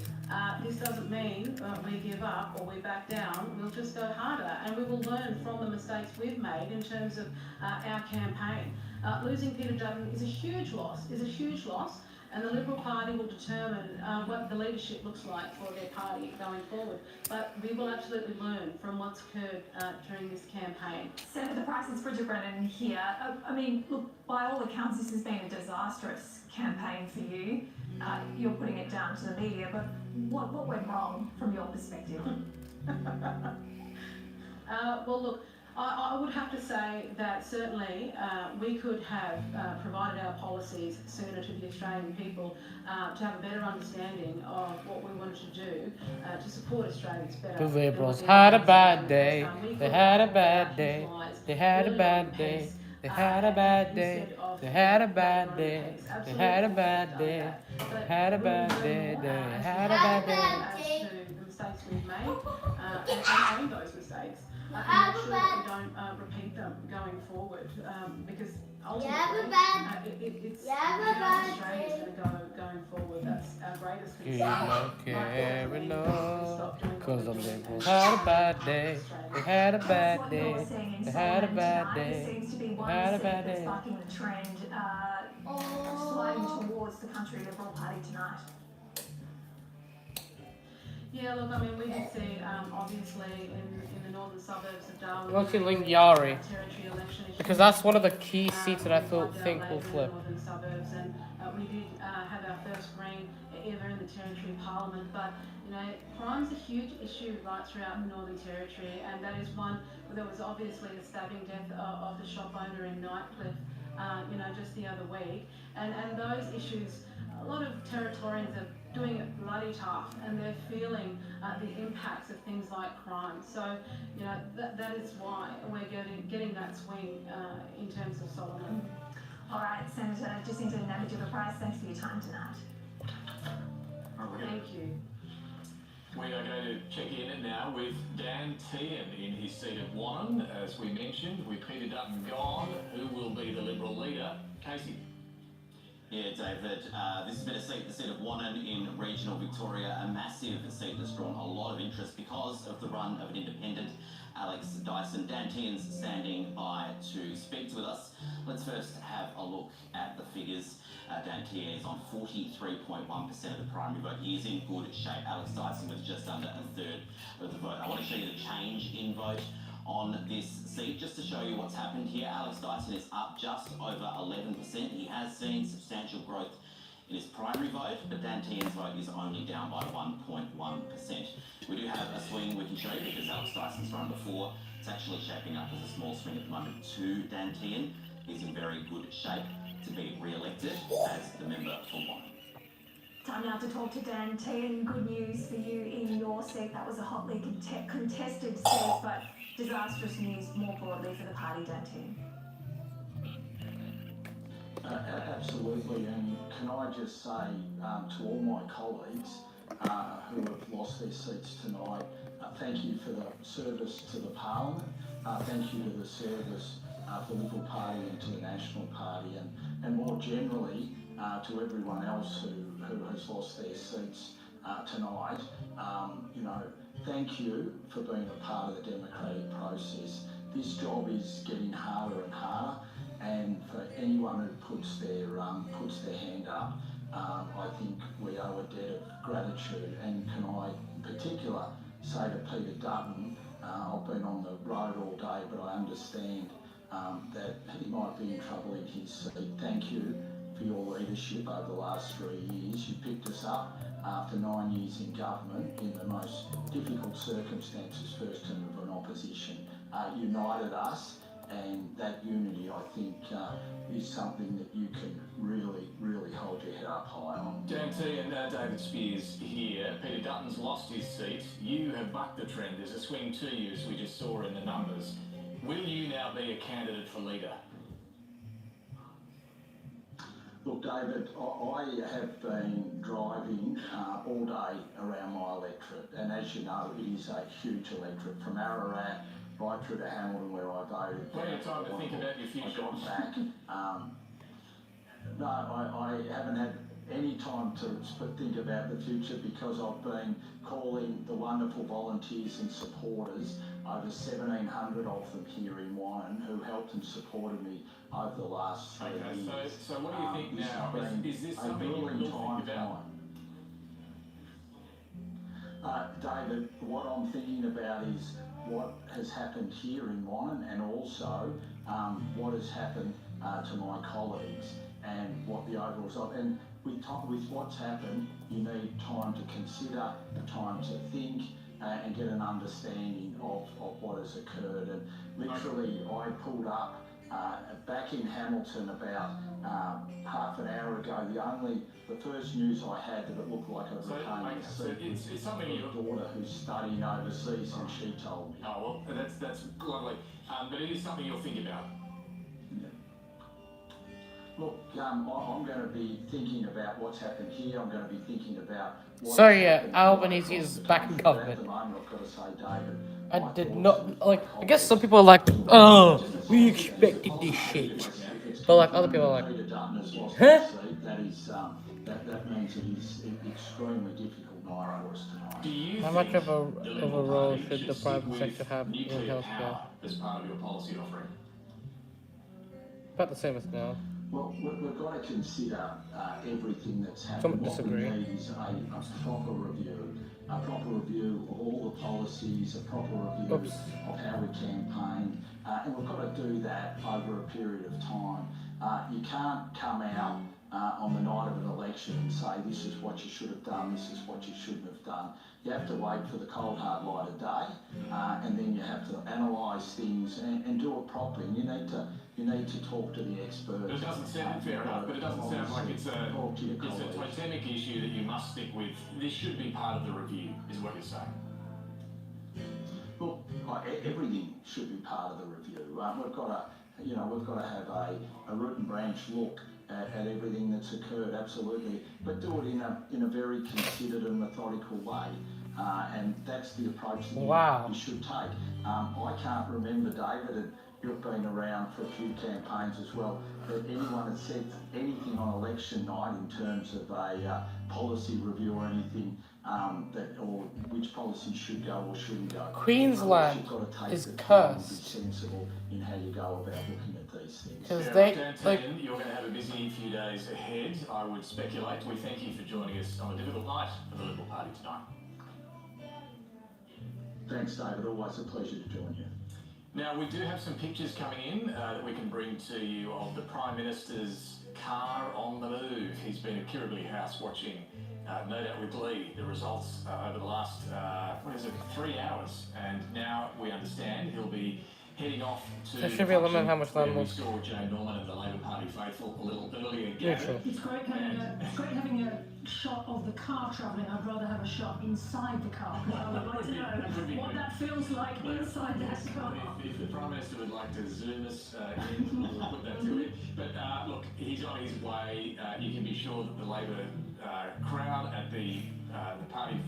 this doesn't mean we give up or we back down. We'll just go harder, and we will learn from the mistakes we've made in terms of our campaign. Losing Peter Dutton is a huge loss. And the Liberal Party will determine what the leadership looks like for their party going forward. But we will absolutely learn from what's occurred during this campaign. Senator Price, it's Bridget Brennan here. I mean, look, by all accounts, this has been a disastrous campaign for you. You're putting it down to the media, but what went wrong from your perspective? Well, look, I would have to say that certainly we could have provided our policies sooner to the Australian people to have a better understanding of what we wanted to do to support Australians better. The Liberals had a bad day. They had a bad day. They had a bad day. They had a bad day. They had a bad day. They had a bad day. They had a bad day. They had a bad day. As to the mistakes we've made and own those mistakes. And make sure that we don't repeat them going forward, because ultimately it's Australia's going to go going forward. That's our greatest concern. Cause the Liberals had a bad day. They had a bad day. They had a bad day. They had a bad day. Bucking the trend, sliding towards the Country Liberal Party tonight. Yeah, look, I mean, we did see, obviously, in the northern suburbs of Darwin, I want to see Lingyari, territory election issues. because that's one of the key seats that I think will flip. Northern suburbs, and we did have our first Green ever in the Territory Parliament, but you know, crime's a huge issue right throughout the Northern Territory, and that is one where there was obviously the stabbing death of the shop owner in Nightcliff, you know, just the other week, and those issues, a lot of Territorians are doing it bloody tough, and they're feeling the impacts of things like crime. So, you know, that is why we're getting that swing in terms of Solomon. All right, Senator Jacinta Nampijila-Price, thanks for your time tonight. Thank you. We are going to check in now with Dan Tehan in his seat of Wannon, as we mentioned, with Peter Dutton gone. Who will be the Liberal leader? Casey. Yeah, David, this has been the seat of Wannon in regional Victoria, a massive seat that's drawn a lot of interest because of the run of an independent, Alex Dyson. Dan Tehan's standing by to speak with us. Let's first have a look at the figures. Dan Tehan is on 43.1% of the primary vote. He is in good shape. Alex Dyson was just under a third of the vote. I want to show you the change in vote on this seat, just to show you what's happened here. Alex Dyson is up just over 11%. He has seen substantial growth in his primary vote, but Dan Tehan's vote is only down by 1.1%. We do have a swing we can show you because Alex Dyson's run before. It's actually shaping up as a small swing at the moment to Dan Tehan. He's in very good shape to be re-elected as the member for Wannon. Time now to talk to Dan Tehan. Good news for you in your seat. That was a hotly contested seat, but disastrous news more broadly for the party, Dan Tehan. Absolutely, and can I just say to all my colleagues who have lost their seats tonight, thank you for the service to the Parliament, thank you to the service to the Liberal Party and to the National Party, and more generally to everyone else who has lost their seats tonight. You know, thank you for being a part of the democratic process. This job is getting harder and harder, and for anyone who puts their hand up, I think we owe a debt of gratitude. And can I, in particular, say to Peter Dutton, I've been on the road all day, but I understand that he might be in trouble in his seat. Thank you for your leadership over the last 3 years. You picked us up after 9 years in government in the most difficult circumstances, first term of an opposition, united us, and that unity, I think, is something that you can really, really hold your head up high on. Dan Tehan and David Spears here. Peter Dutton's lost his seat. You have bucked the trend. There's a swing to you, as we just saw in the numbers. Will you now be a candidate for leader? Look, David, I have been driving all day around my electorate, and as you know, it is a huge electorate from Ararat right through to Hamilton, where I voted. Plenty of time to think about your future. I got back. No, I haven't had any time to think about the future, because I've been calling the wonderful volunteers and supporters, over 1,700 of them here in Wannon, who helped and supported me over the last 3 years. Okay, so what do you think This now? has been Is this a something you grueling will time think about? David, what I'm thinking about is what has happened here in Wannon, and also what has happened to my colleagues and what the overall result. And with what's happened, you need time to consider, time to think, and get an understanding of what has occurred. And literally, I pulled up back in Hamilton about half an hour ago. The first news I had that it looked like a retained seat it's something was a daughter who's studying overseas, and she told me. Oh, well, that's lovely. But it is something you'll think about. Look, I'm going to be thinking about what's happened here. I'm going to be thinking about. So yeah, Albanese is back in government. At the moment, I've got to say, David, I did not like. I guess some people are like, "Oh, we expected this shit," but like other people are like, "Huh?" That means it is extremely difficult night for us tonight. Do you How much of a role should the private sector have in nuclear healthcare? power as part of your policy offering? About the same as now. Well, we've got to consider everything that's happened. Some What disagree. we need is a proper review of all the policies, a proper review Oops. of how we campaign, and we've got to do that over a period of time. You can't come out on the night of an election and say this is what you should have done, this is what you shouldn't have done. You have to wait for the cold hard light of day, and then you have to analyse things and do it properly. And you need to talk to the experts. But it doesn't sound fair enough. But it doesn't sound like it's a totemic issue that you must stick with. This should be part of the review, is what you're saying. Look, everything should be part of the review. We've got to have a root and branch look at everything that's occurred, absolutely, but do it in a very considered and methodical way. And that's the approach that you should take. I can't remember, David, and you've been around for a few campaigns as well, that anyone has said anything on election night in terms of a policy review or anything, or which policy should go or shouldn't go. Queensland You've got to take is the time cursed. and be sensible in how you go about looking at these things. Because Yeah, they Dan like. Tan, you're going to have a busy few days ahead, I would speculate. We thank you for joining us on a difficult night for the Liberal Party tonight. Thanks, David. Always a pleasure to join you. Now, we do have some pictures coming in that we can bring to you of the Prime Minister's car on the move. He's been at Kirribilli House watching, no doubt with glee, the results over the last, 3 hours. And now we understand he'll be heading off to There should be a limit function how much where land we was. saw Jane Norman and the Labor Party faithful a little earlier. Neutral. It's great having a shot of the car travelling. I'd rather have a shot inside the car, because I would like to know what that feels like inside that car. If the Prime Minister would like to zoom us in, we'll put that to him. But look, he's on his way. You can be sure that the Labor crowd at the party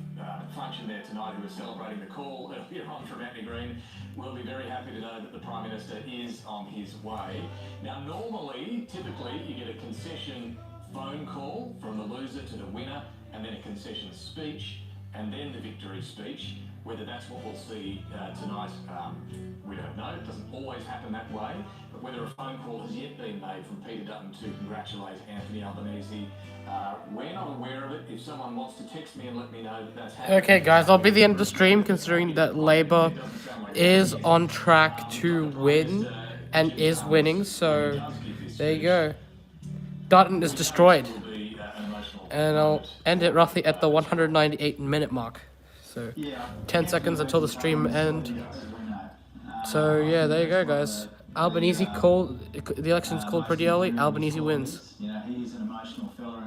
function there tonight, who are celebrating the call earlier on from Anthony Green, will be very happy to know that the Prime Minister is on his way. Now, normally, typically, you get a concession phone call from the loser to the winner, and then a concession speech, and then the victory speech. Whether that's what we'll see tonight, we don't know. It doesn't always happen that way. But whether a phone call has yet been made from Peter Dutton to congratulate Anthony Albanese, we're not aware of it. If someone wants to text me and let me know that that's happening. Okay, guys, I'll be the end of the stream, considering that Labour is on track to win and is winning. So there you go. Dutton is destroyed, and I'll end it roughly at the 198-minute mark. So 10 seconds until the stream end. So yeah, there you go, guys. Albanese called the election's called pretty early. Albanese wins. You know, he is an emotional fella,